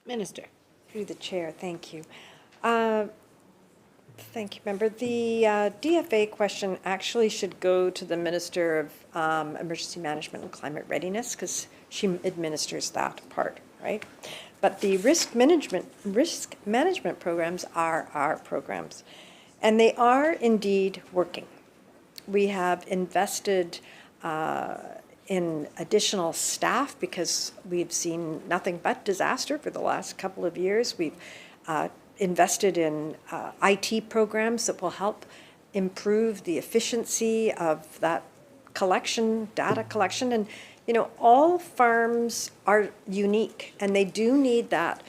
Minister. Through the chair, thank you. Thank you, member. The DFA question actually should go to the Minister of Emergency Management and Climate Readiness because she administers that part, right? But the risk management programs are our programs, and they are indeed working. We have invested in additional staff because we've seen nothing but disaster for the last couple of years. We've invested in IT programs that will help improve the efficiency of that collection, data collection. And, you know, all farms are unique and they do need that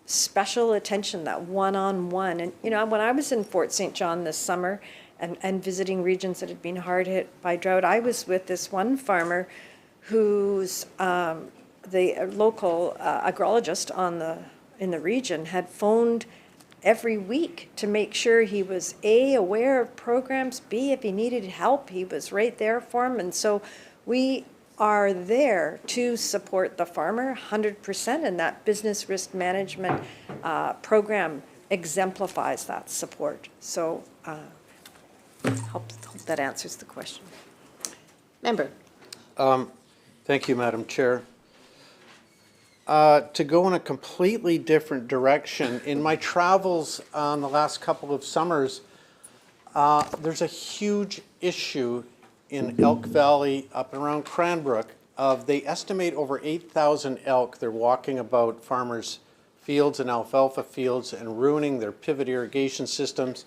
special attention, that one-on-one. And, you know, when I was in Fort St. John this summer and visiting regions that had been hard hit by drought, I was with this one farmer who's the local agrologist in the region had phoned every week to make sure he was A, aware of programs, B, if he needed help, he was right there for him. And so we are there to support the farmer 100%, and that business risk management program exemplifies that support. So hope that answers the question. Member. Thank you, Madam Chair. To go in a completely different direction, in my travels on the last couple of summers, there's a huge issue in Elk Valley up and around Cranbrook of they estimate over 8,000 elk. They're walking about farmers' fields and alfalfa fields and ruining their pivot irrigation systems.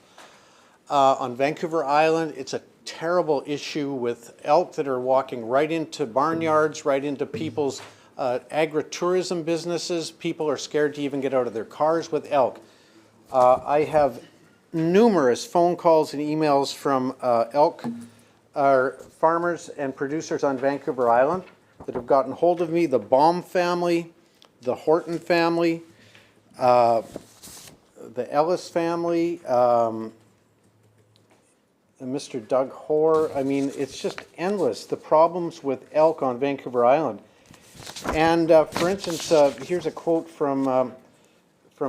On Vancouver Island, it's a terrible issue with elk that are walking right into barnyards, right into people's agritourism businesses. People are scared to even get out of their cars with elk. I have numerous phone calls and emails from elk farmers and producers on Vancouver Island that have gotten hold of me. The Baum family, the Horton family, the Ellis family, and Mr. Doug Hoare. I mean, it's just endless, the problems with elk on Vancouver Island. And for instance, here's a quote from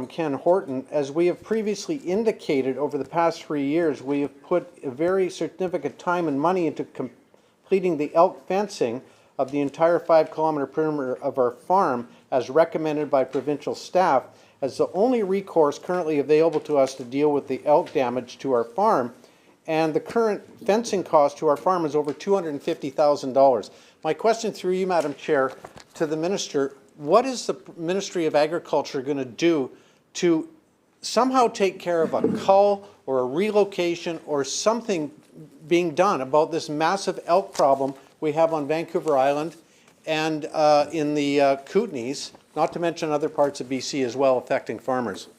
Ken Horton. As we have previously indicated, over the past 3 years, we have put a very significant time and money into completing the elk fencing of the entire 5-kilometer perimeter of our farm as recommended by provincial staff as the only recourse currently available to us to deal with the elk damage to our farm. And the current fencing cost to our farm is over $250,000. My question through you, Madam Chair, to the Minister, what is the Ministry of Agriculture going to do to somehow take care of a cull or a relocation or something being done about this massive elk problem we have on Vancouver Island and in the Kootenays, not to mention other parts of BC as well, affecting farmers?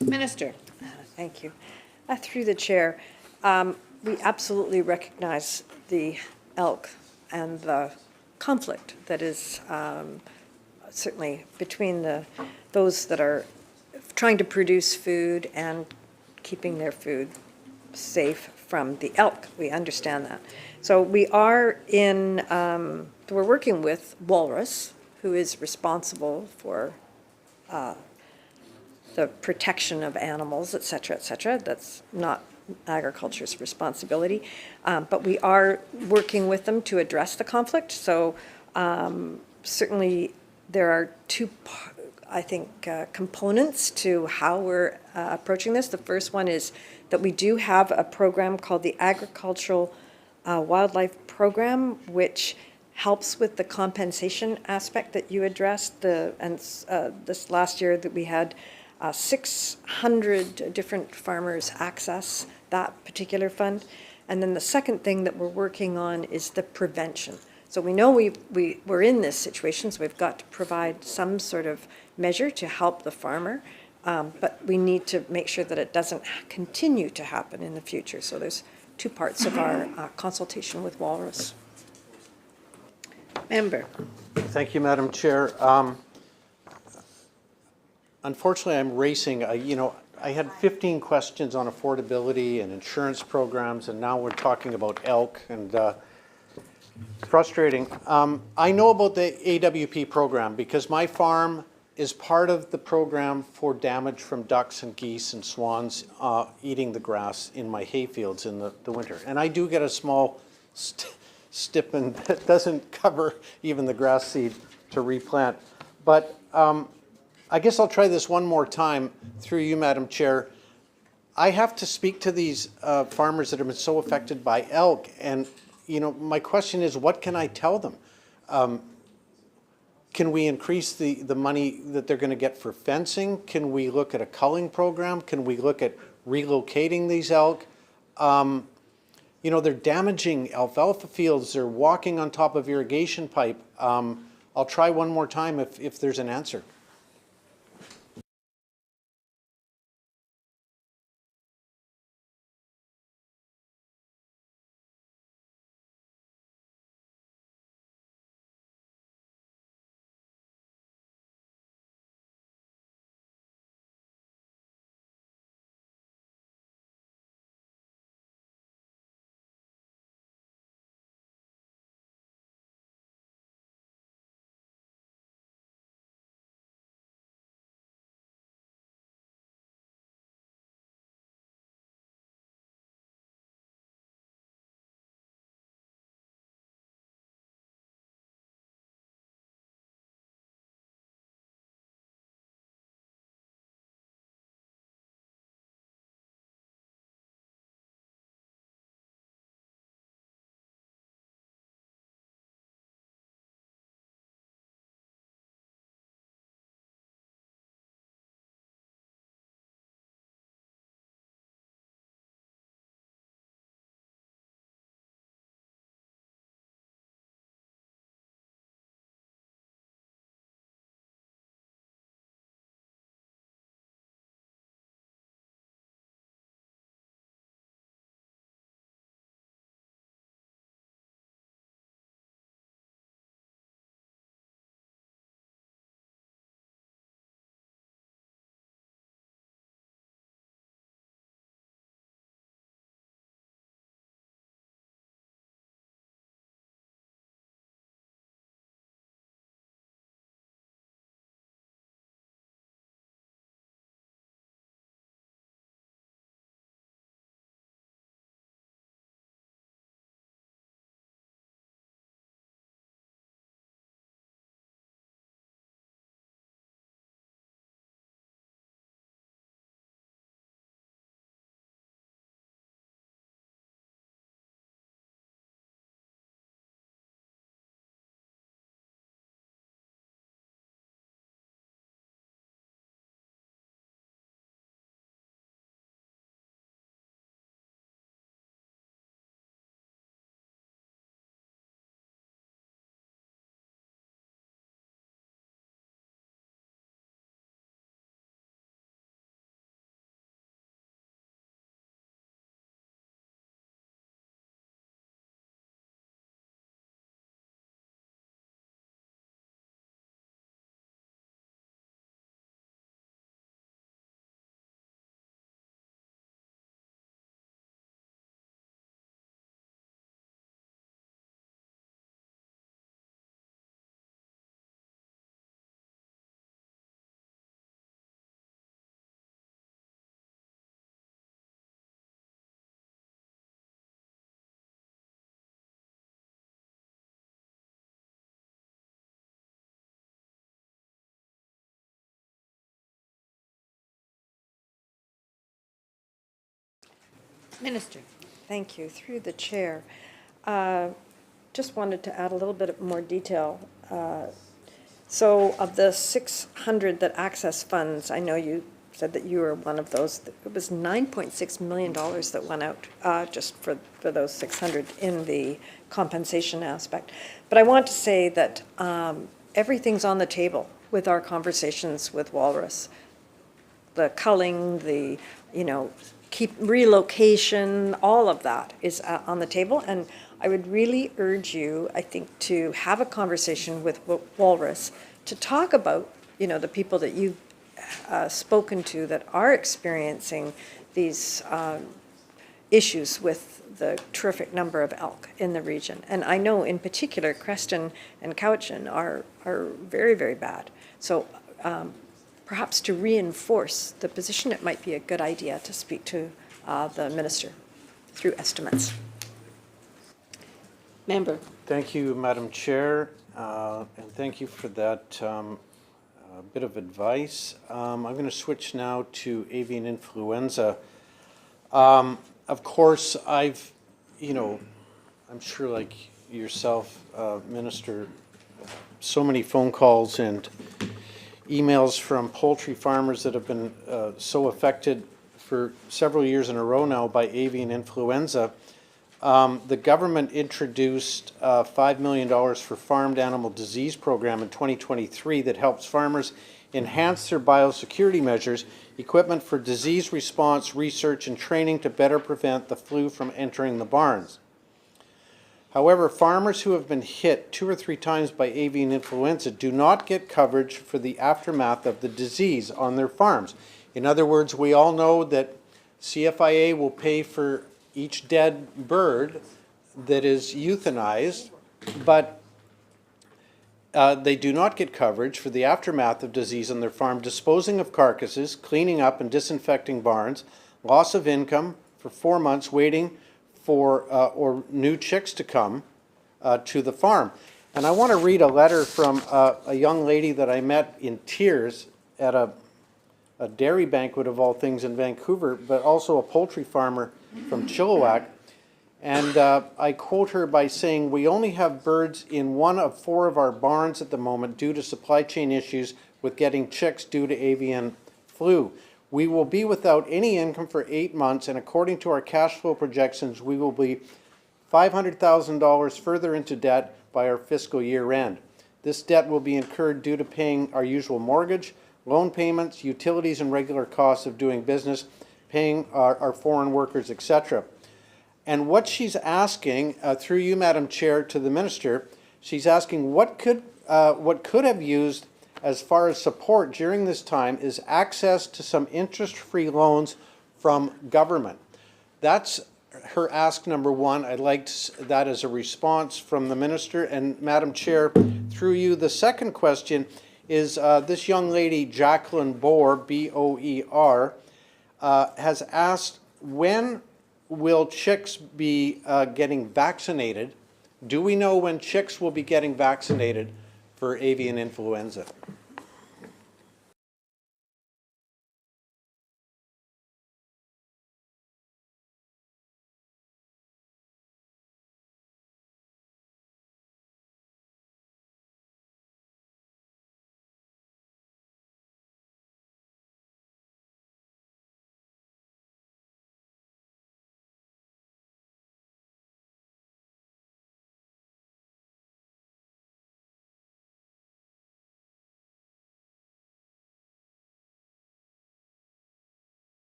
Minister. Thank you. Through the chair, we absolutely recognize the elk and the conflict that is certainly between those that are trying to produce food and keeping their food safe from the elk. We understand that. So we are we're working with Walrus, who is responsible for the protection of animals, et cetera, et cetera. That's not agriculture's responsibility. But we are working with them to address the conflict. So certainly there are two, I think, components to how we're approaching this. The first one is that we do have a program called the Agricultural Wildlife Program, which helps with the compensation aspect that you addressed. This last year that we had 600 different farmers access that particular fund. And then the second thing that we're working on is the prevention. So we know we're in this situation, so we've got to provide some sort of measure to help the farmer, but we need to make sure that it doesn't continue to happen in the future. So there's two parts of our consultation with Walrus. Member. Thank you, Madam Chair. Unfortunately, I'm racing. I had 15 questions on affordability and insurance programs, and now we're talking about elk, and frustrating. I know about the AWP program because my farm is part of the program for damage from ducks and geese and swans eating the grass in my hay fields in the winter. And I do get a small stipend that doesn't cover even the grass seed to replant. But I guess I'll try this one more time through you, Madam Chair. I have to speak to these farmers that have been so affected by elk, and my question is, what can I tell them? Can we increase the money that they're going to get for fencing? Can we look at a culling program? Can we look at relocating these elk? They're damaging alfalfa fields. They're walking on top of irrigation pipe. I'll try one more time if there's an answer. Minister. Thank you. Through the chair. Just wanted to add a little bit more detail. So of the 600 that access funds, I know you said that you were one of those. It was $9.6 million that went out just for those 600 in the compensation aspect. But I want to say that everything's on the table with our conversations with Walrus. The culling, the, keep relocation, all of that is on the table. And I would really urge you, I think, to have a conversation with Walrus to talk about, the people that you've spoken to that are experiencing these issues with the terrific number of elk in the region. And I know in particular, Creston and Cowichan are very, very bad. So perhaps to reinforce the position, it might be a good idea to speak to the minister through estimates. Member. Thank you, Madam Chair, and thank you for that bit of advice. I'm going to switch now to avian influenza. Of course, I'm sure like yourself, Minister, so many phone calls and emails from poultry farmers that have been so affected for several years in a row now by avian influenza. The government introduced $5 million for farmed animal disease program in 2023 that helps farmers enhance their biosecurity measures, equipment for disease response, research, and training to better prevent the flu from entering the barns. However, farmers who have been hit 2 or 3 times by avian influenza do not get coverage for the aftermath of the disease on their farms. In other words, we all know that CFIA will pay for each dead bird that is euthanized, but they do not get coverage for the aftermath of disease on their farm, disposing of carcasses, cleaning up and disinfecting barns, loss of income for 4 months waiting for or new chicks to come to the farm. And I want to read a letter from a young lady that I met in tears at a dairy banquet of all things in Vancouver, but also a poultry farmer from Chilliwack. And I quote her by saying, "We only have birds in 1 of 4 of our barns at the moment due to supply chain issues with getting chicks due to avian flu. We will be without any income for 8 months, and according to our cash flow projections, we will be $500,000 further into debt by our fiscal year end. This debt will be incurred due to paying our usual mortgage, loan payments, utilities, and regular costs of doing business, paying our foreign workers, etc." And what she's asking, through you, Madam Chair, to the Minister, she's asking what could have used as far as support during this time is access to some interest-free loans from government. That's her ask number 1. I'd like that as a response from the Minister. And Madam Chair, through you, the second question is this young lady, Jacqueline Boer, B-O-E-R, has asked, when will chicks be getting vaccinated? Do we know when chicks will be getting vaccinated for avian influenza?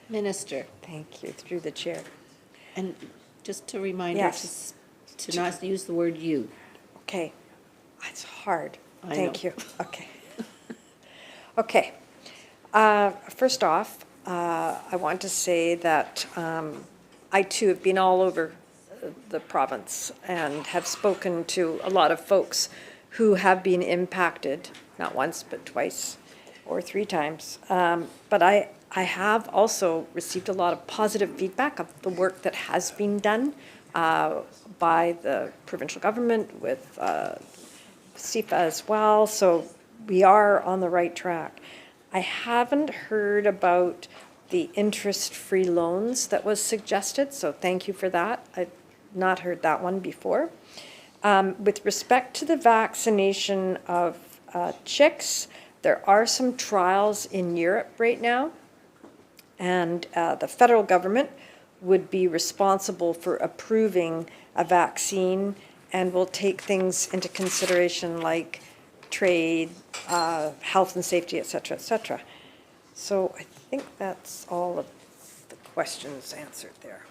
Minister, Thank you, through the chair. and just a reminder to, Yes. to not use the word "you." Okay, it's hard. I Thank know. you. Okay. Okay. First off, I want to say that I too have been all over the province and have spoken to a lot of folks who have been impacted, not once, but twice or 3 times. But I have also received a lot of positive feedback of the work that has been done by the provincial government with CIFA as well, so we are on the right track. I haven't heard about the interest-free loans that was suggested, so thank you for that. I've not heard that one before. With respect to the vaccination of chicks, there are some trials in Europe right now, and the federal government would be responsible for approving a vaccine and will take things into consideration like trade, health and safety, et cetera, et cetera. So I think that's all of the questions answered there.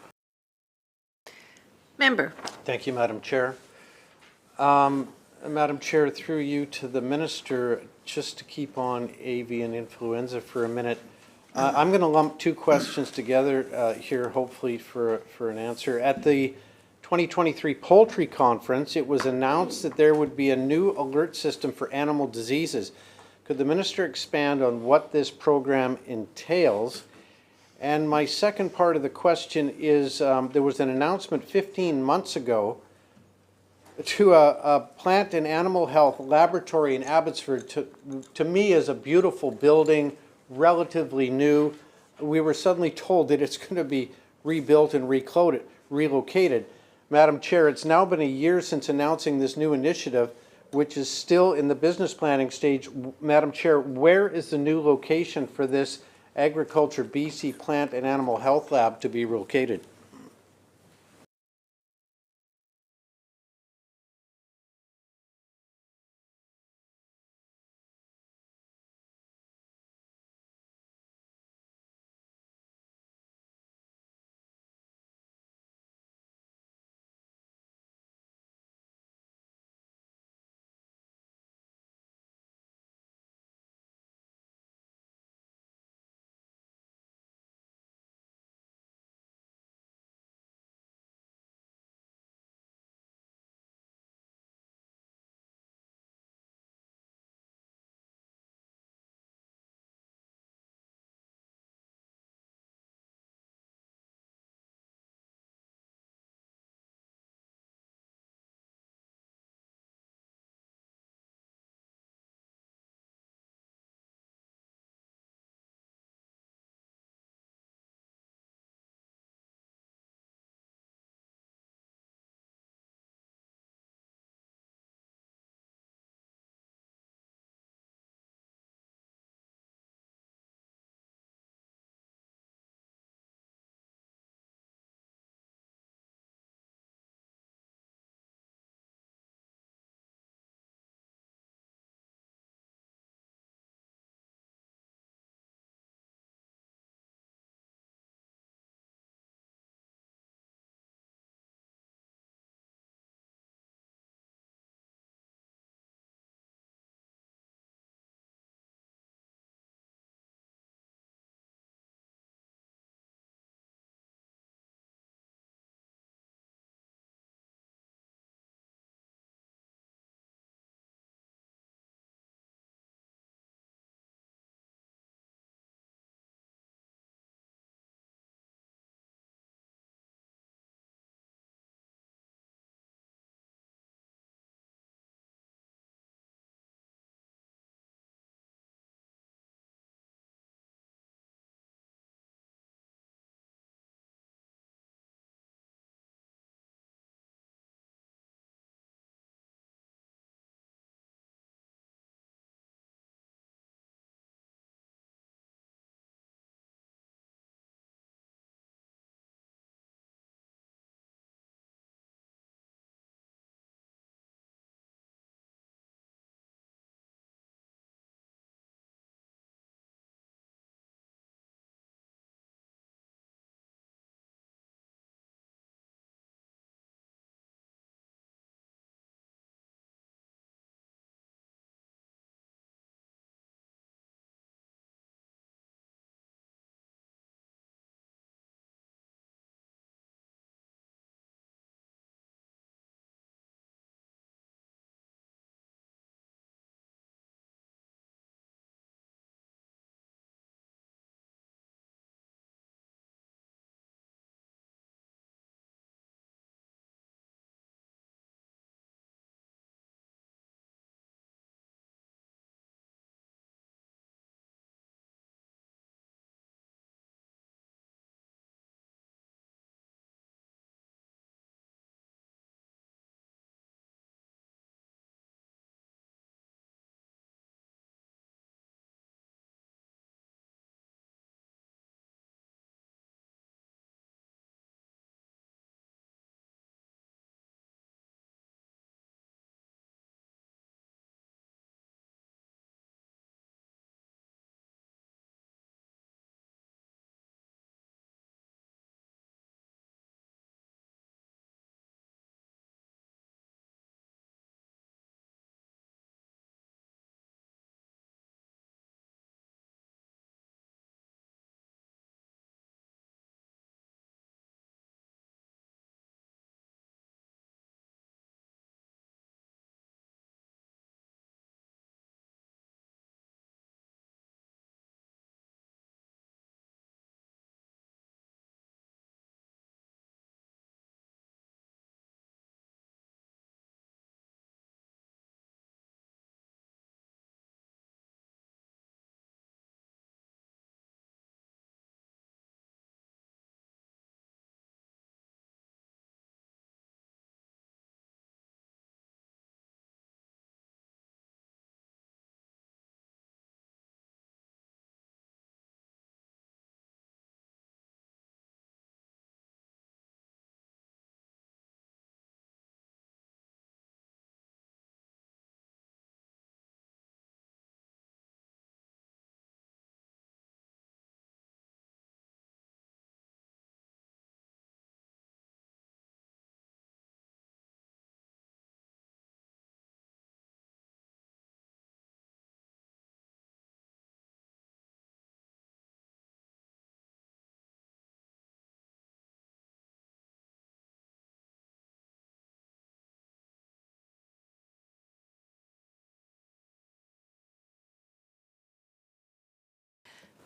Member, Thank you, Madam Chair. Madam Chair, through you to the minister, just to keep on avian influenza for a minute. I'm going to lump 2 questions together here, hopefully for an answer. At the 2023 Poultry Conference, it was announced that there would be a new alert system for animal diseases. Could the minister expand on what this program entails? And my second part of the question is, there was an announcement 15 months ago to a plant and animal health laboratory in Abbotsford. To me is a beautiful building, relatively new. We were suddenly told that it's going to be rebuilt and relocated. Madam Chair, it's now been a year since announcing this new initiative, which is still in the business planning stage. Madam Chair, where is the new location for this Agriculture BC Plant and Animal Health Lab to be located?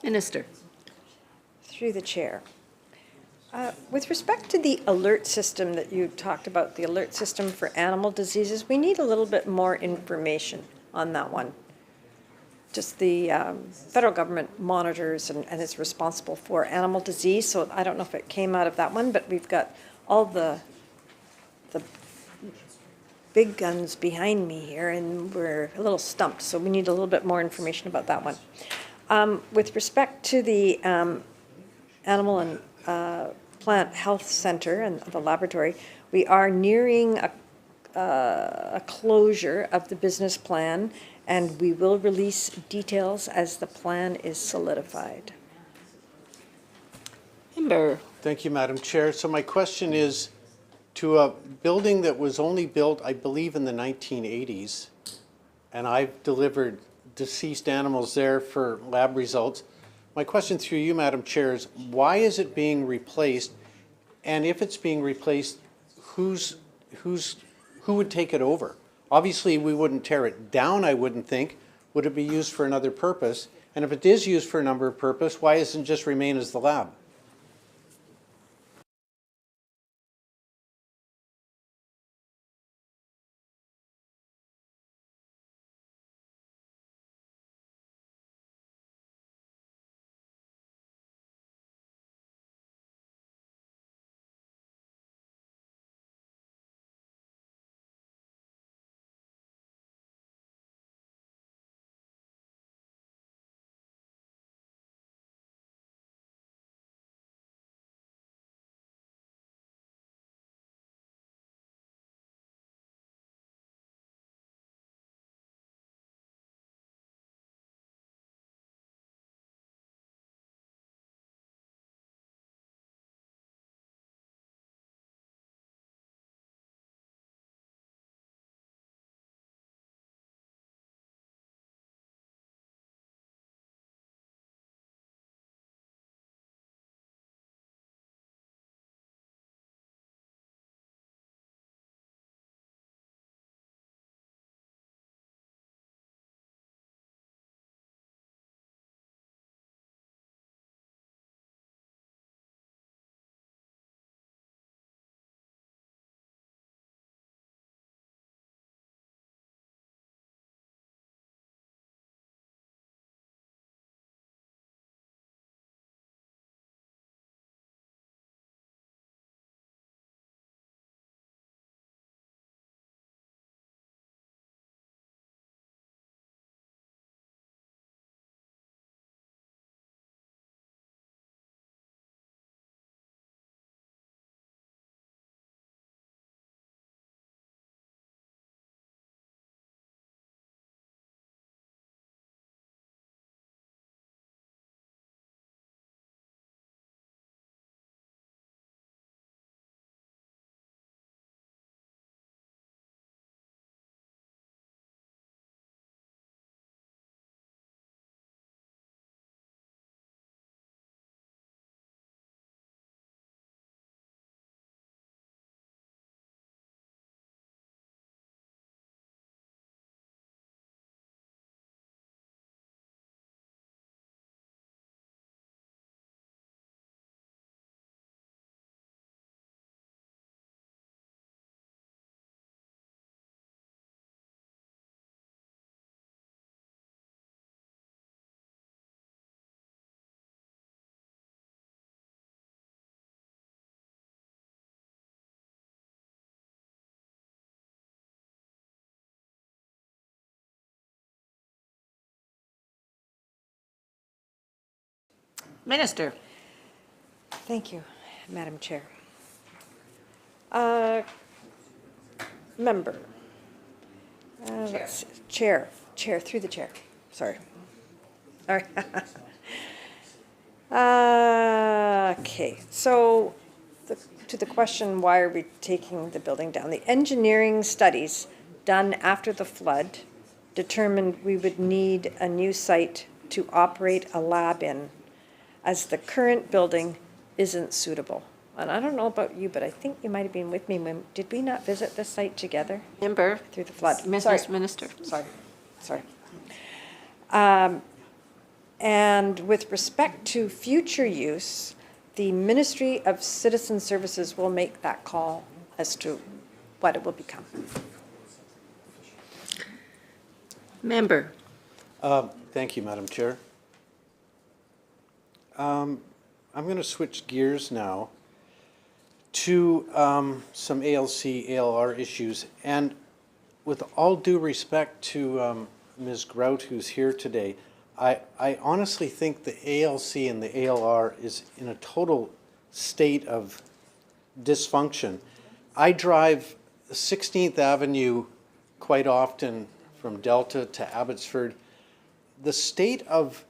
Minister. Through the chair. With respect to the alert system that you talked about, the alert system for animal diseases, we need a little bit more information on that one. Just the federal government monitors and is responsible for animal disease, so I don't know if it came out of that one, but we've got all the big guns behind me here, and we're a little stumped, so we need a little bit more information about that one. With respect to the Animal and Plant Health Center and the laboratory, we are nearing a closure of the business plan, and we will release details as the plan is solidified. Member. Thank you, Madam Chair. So my question is, to a building that was only built, I believe, in the 1980s, and I've delivered deceased animals there for lab results. My question through you, Madam Chair, is why is it being replaced? And if it's being replaced, who would take it over? Obviously, we wouldn't tear it down, I wouldn't think. Would it be used for another purpose? And if it is used for another purpose, why doesn't it just remain as the lab? Minister. Thank you, Madam Chair. Member. Let's see. Chair, through the chair, sorry. All right. Okay, so to the question, why are we taking the building down? The engineering studies done after the flood determined we would need a new site to operate a lab in, as the current building isn't suitable. And I don't know about you, but I think you might have been with me when, did we not visit this site together? Member. Through the flood. Mrs. Minister. Sorry. And with respect to future use, the Ministry of Citizen Services will make that call as to what it will become. Member. Thank you, Madam Chair. I'm going to switch gears now to some ALC, ALR issues. And with all due respect to Ms. Grout, who's here today, I honestly think the ALC and the ALR is in a total state of dysfunction. I drive 16th Avenue quite often from Delta to Abbotsford. The state of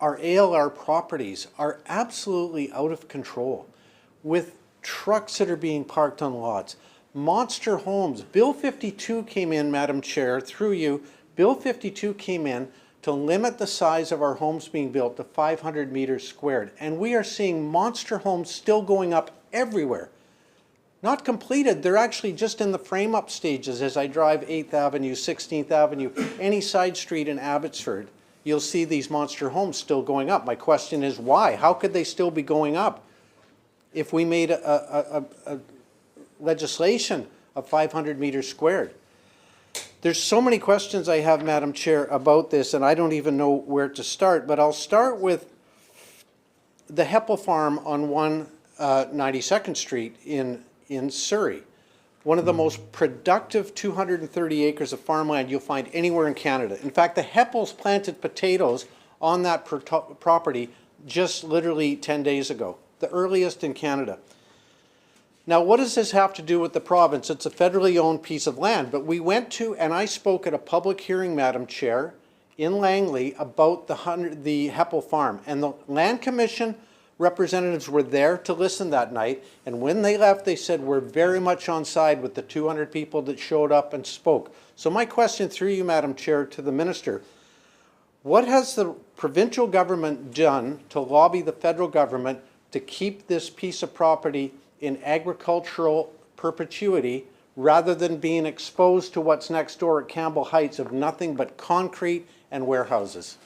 our ALR properties are absolutely out of control, with trucks that are being parked on lots, monster homes. Bill 52 came in, Madam Chair, through you. Bill 52 came in to limit the size of our homes being built to 500 meters squared. And we are seeing monster homes still going up everywhere. Not completed, they're actually just in the frame-up stages as I drive 8th Avenue, 16th Avenue, any side street in Abbotsford. You'll see these monster homes still going up. My question is why? How could they still be going up? If we made a legislation of 500 meters squared. There's so many questions I have, Madam Chair, about this, and I don't even know where to start, but I'll start with the Heppel Farm on 192nd Street in Surrey. One of the most productive 230 acres of farmland you'll find anywhere in Canada. In fact, the Heppels planted potatoes on that property just literally 10 days ago, the earliest in Canada. Now, what does this have to do with the province? It's a federally owned piece of land, but we went to, and I spoke at a public hearing, Madam Chair, in Langley about the Heppel Farm. And the Land Commission representatives were there to listen that night, and when they left, they said, we're very much on side with the 200 people that showed up and spoke. So my question through you, Madam Chair, to the Minister, what has the provincial government done to lobby the federal government to keep this piece of property in agricultural perpetuity rather than being exposed to what's next door at Campbell Heights of nothing but concrete and warehouses?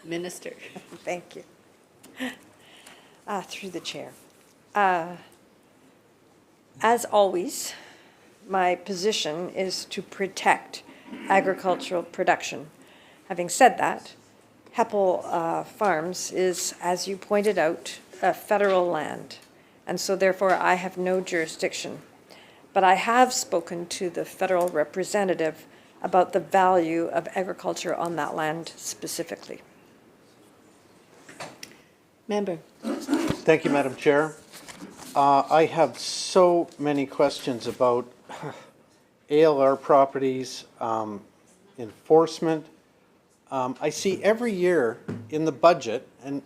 Minister. Thank you. Through the chair. As always, my position is to protect agricultural production. Having said that, Heppel Farms is, as you pointed out, federal land, and so therefore I have no jurisdiction. But I have spoken to the federal representative about the value of agriculture on that land specifically. Member. Thank you, Madam Chair. I have so many questions about ALR properties, enforcement. I see every year in the budget, and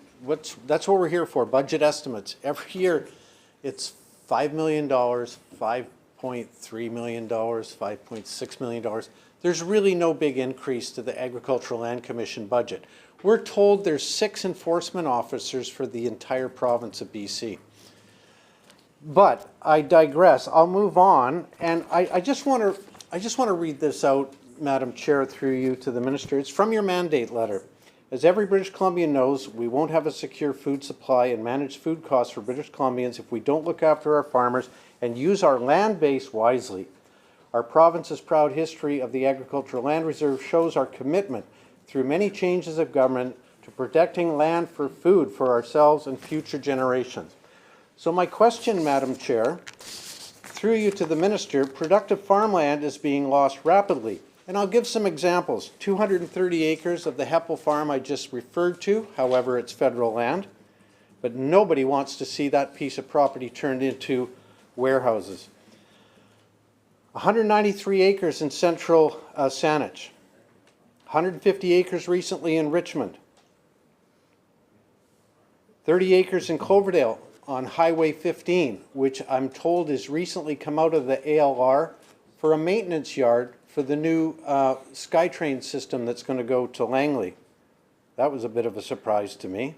that's what we're here for, budget estimates. Every year, it's $5 million, $5.3 million, $5.6 million. There's really no big increase to the Agricultural Land Commission budget. We're told there's 6 enforcement officers for the entire province of BC. But I digress. I'll move on, and I just want to read this out, Madam Chair, through you to the Minister. It's from your mandate letter. As every British Columbian knows, we won't have a secure food supply and manage food costs for British Columbians if we don't look after our farmers and use our land base wisely. Our province's proud history of the Agricultural Land Reserve shows our commitment through many changes of government to protecting land for food for ourselves and future generations. So my question, Madam Chair, through you to the Minister, productive farmland is being lost rapidly. And I'll give some examples. 230 acres of the Heppel farm I just referred to, however, it's federal land, but nobody wants to see that piece of property turned into warehouses. 193 acres in central Saanich. 150 acres recently in Richmond. 30 acres in Cloverdale on Highway 15, which I'm told has recently come out of the ALR for a maintenance yard for the new SkyTrain system that's going to go to Langley. That was a bit of a surprise to me.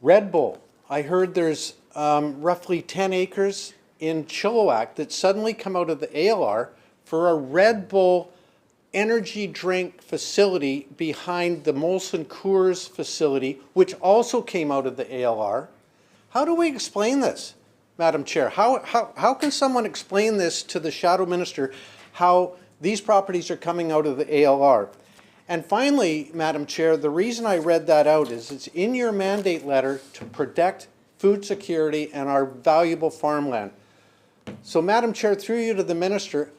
Red Bull. I heard there's roughly 10 acres in Chilliwack that suddenly come out of the ALR for a Red Bull energy drink facility behind the Molson Coors facility, which also came out of the ALR. How do we explain this, Madam Chair? How can someone explain this to the Shadow Minister, how these properties are coming out of the ALR? And finally, Madam Chair, the reason I read that out is it's in your mandate letter to protect food security and our valuable farmland. So, Madam Chair, through you to the Minister,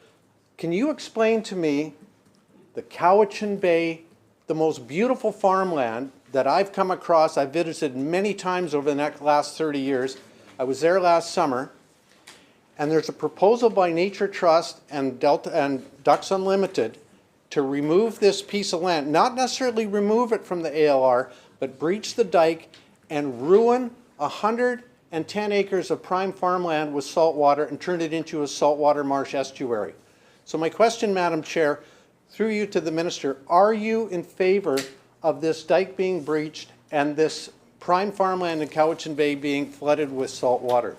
can you explain to me the Cowichan Bay, the most beautiful farmland that I've come across, I've visited many times over the last 30 years. I was there last summer, and there's a proposal by Nature Trust and Ducks Unlimited to remove this piece of land, not necessarily remove it from the ALR, but breach the dike and ruin 110 acres of prime farmland with salt water and turn it into a saltwater marsh estuary. So my question, Madam Chair, through you to the Minister, are you in favor of this dike being breached and this prime farmland in Cowichan Bay being flooded with salt water?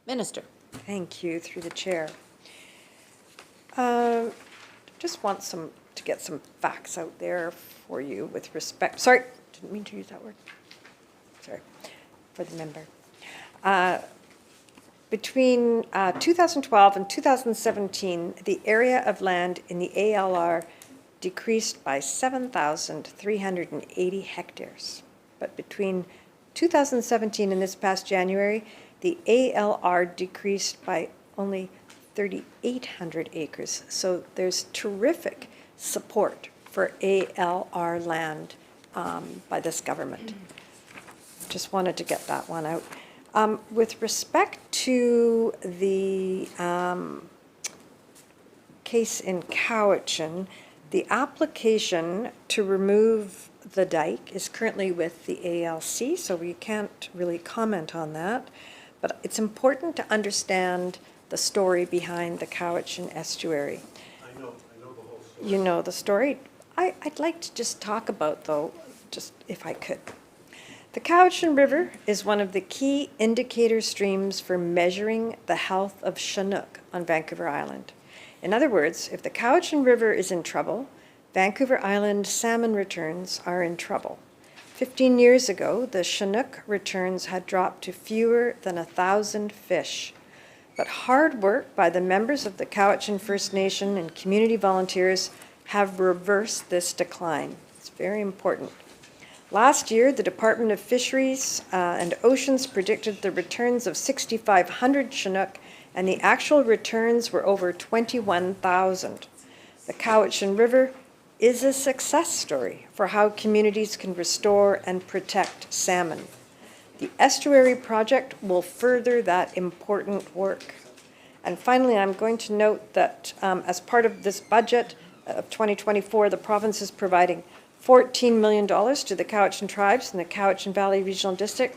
Minister. Thank you, through the chair. Just want to get some facts out there for you with respect, sorry, didn't mean to use that word. Sorry, for the member. Between 2012 and 2017, the area of land in the ALR decreased by 7,380 hectares. But between 2017 and this past January, the ALR decreased by only 3,800 acres. So there's terrific support for ALR land by this government. Just wanted to get that one out. With respect to the case in Cowichan, the application to remove the dike is currently with the ALC, so we can't really comment on that. But it's important to understand the story behind the Cowichan estuary. I know the whole story. You know the story. I'd like to just talk about, though, just if I could. The Cowichan River is one of the key indicator streams for measuring the health of Chinook on Vancouver Island. In other words, if the Cowichan River is in trouble, Vancouver Island salmon returns are in trouble. 15 years ago, the Chinook returns had dropped to fewer than 1,000 fish. But hard work by the members of the Cowichan First Nation and community volunteers have reversed this decline. It's very important. Last year, the Department of Fisheries and Oceans predicted the returns of 6,500 Chinook, and the actual returns were over 21,000. The Cowichan River is a success story for how communities can restore and protect salmon. The estuary project will further that important work. And finally, I'm going to note that as part of this budget of 2024, the province is providing $14 million to the Cowichan tribes in the Cowichan Valley Regional District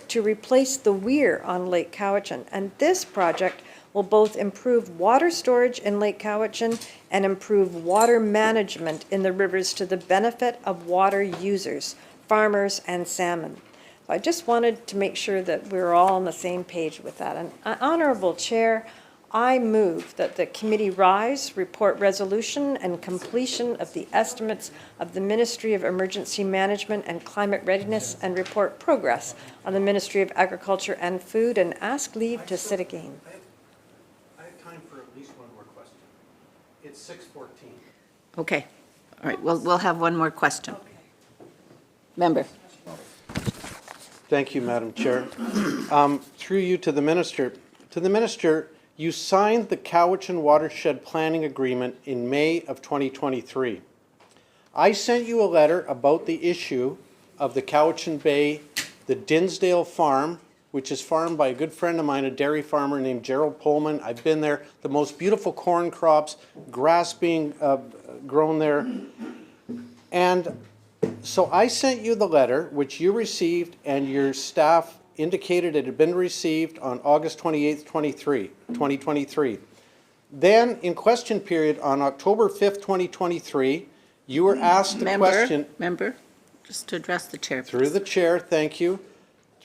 to replace the weir on Lake Cowichan. And this project will both improve water storage in Lake Cowichan and improve water management in the rivers to the benefit of water users, farmers, and salmon. So I just wanted to make sure that we're all on the same page with that. And Honorable Chair, I move that the committee rise, report resolution and completion of the estimates of the Ministry of Emergency Management and Climate Readiness and report progress on the Ministry of Agriculture and Food and ask leave to sit again. I have time for at least one more question. It's 6:14. Okay. All right, we'll have one more question. Member. Thank you, Madam Chair. Through you to the Minister. To the Minister, you signed the Cowichan Watershed Planning Agreement in May of 2023. I sent you a letter about the issue of the Cowichan Bay, the Dinsdale Farm, which is farmed by a good friend of mine, a dairy farmer named Gerald Pullman. I've been there, the most beautiful corn crops, grass being grown there. And so I sent you the letter, which you received, and your staff indicated it had been received on August 28th, 2023. Then, in question period, on October 5th, 2023, you were asked the question... Member, just to address the chair, please. Through the chair, thank you.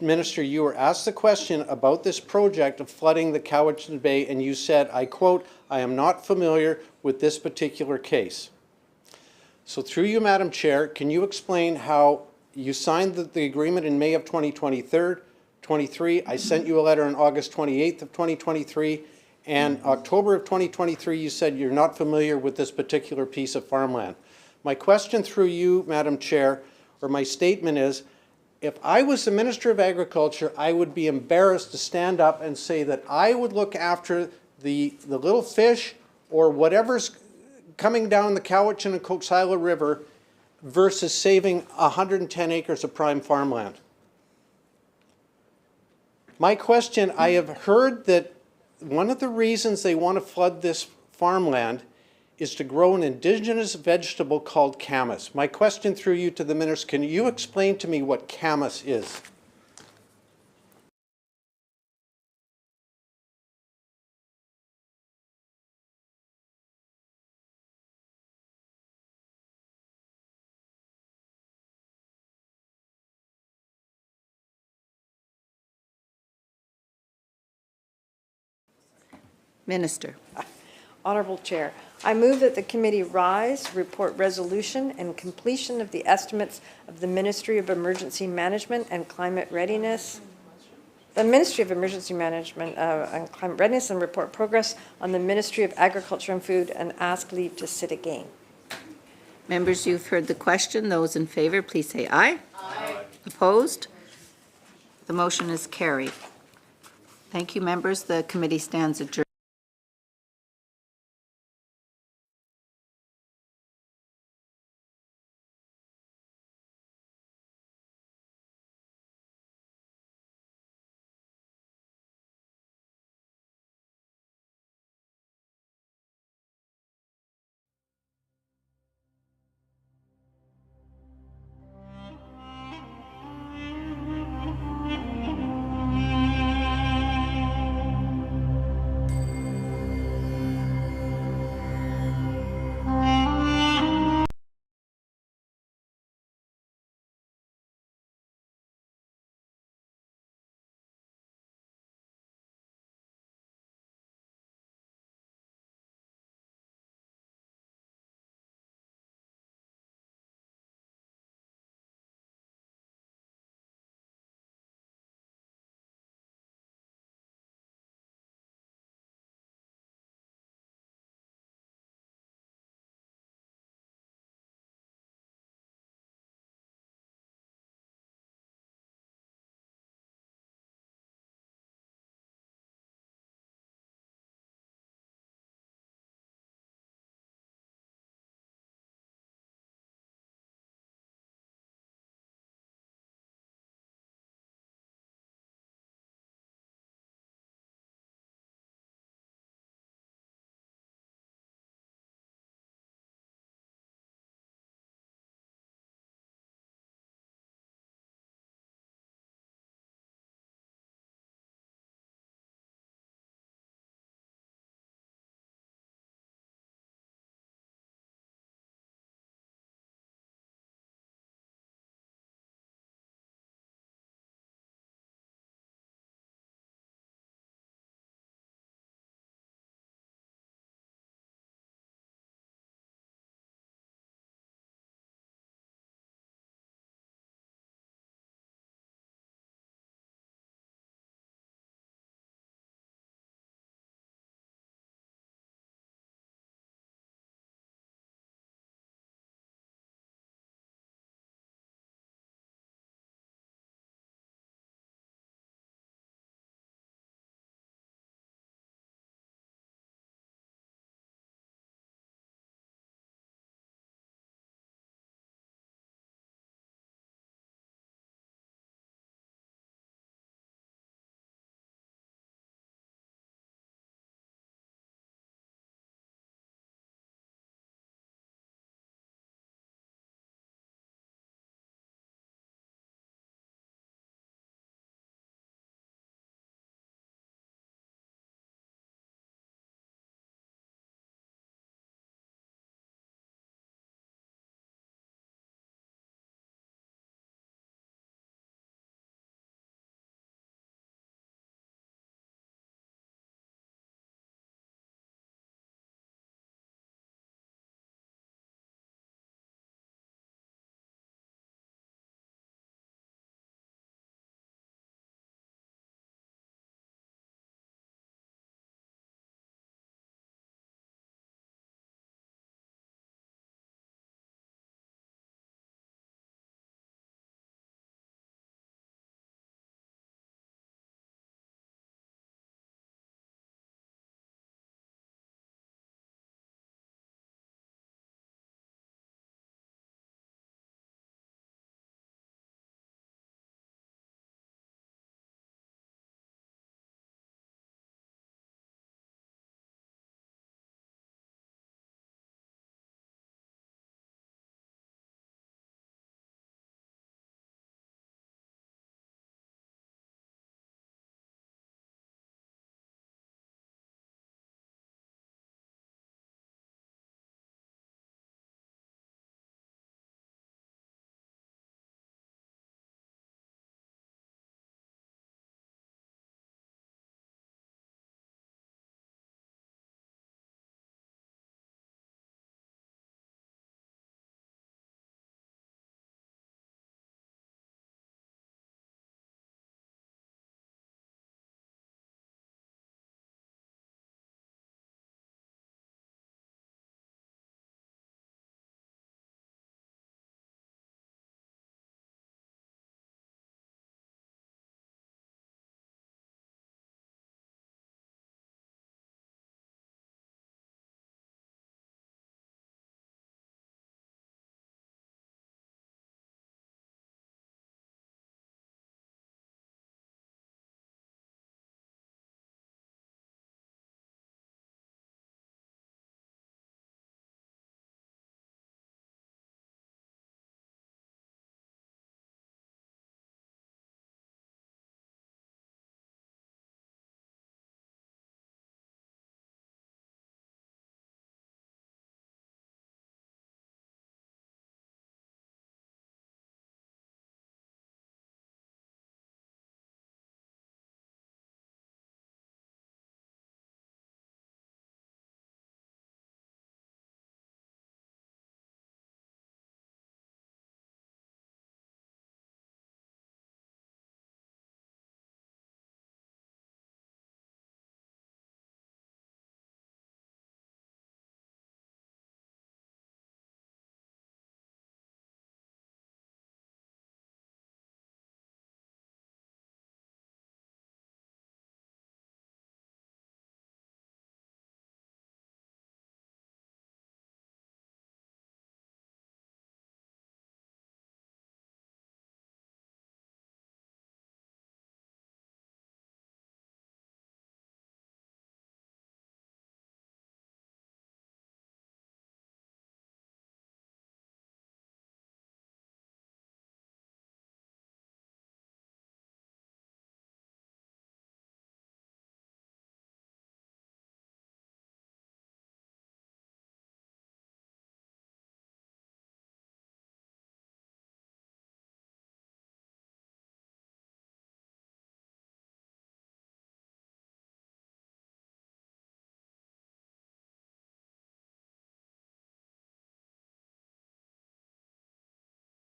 Minister, you were asked the question about this project of flooding the Cowichan Bay, and you said, I quote, "I am not familiar with this particular case." So through you, Madam Chair, can you explain how you signed the agreement in May of 2023? I sent you a letter on August 28th of 2023, and October of 2023, you said you're not familiar with this particular piece of farmland. My question through you, Madam Chair, or my statement is, if I was the Minister of Agriculture, I would be embarrassed to stand up and say that I would look after the little fish or whatever's coming down the Cowichan and Coxsila River versus saving 110 acres of prime farmland. My question, I have heard that one of the reasons they want to flood this farmland is to grow an indigenous vegetable called camas. My question through you to the Minister, can you explain to me what camas is? Minister. Honorable Chair, I move that the committee rise, report resolution and completion of the estimates of the Ministry of Emergency Management and Climate Readiness, the Ministry of Emergency Management and Climate Readiness, and report progress on the Ministry of Agriculture and Food, and ask leave to sit again. Members, you've heard the question. Those in favor, please say aye. Aye. Opposed? The motion is carried. Thank you, members. The committee stands adjourned.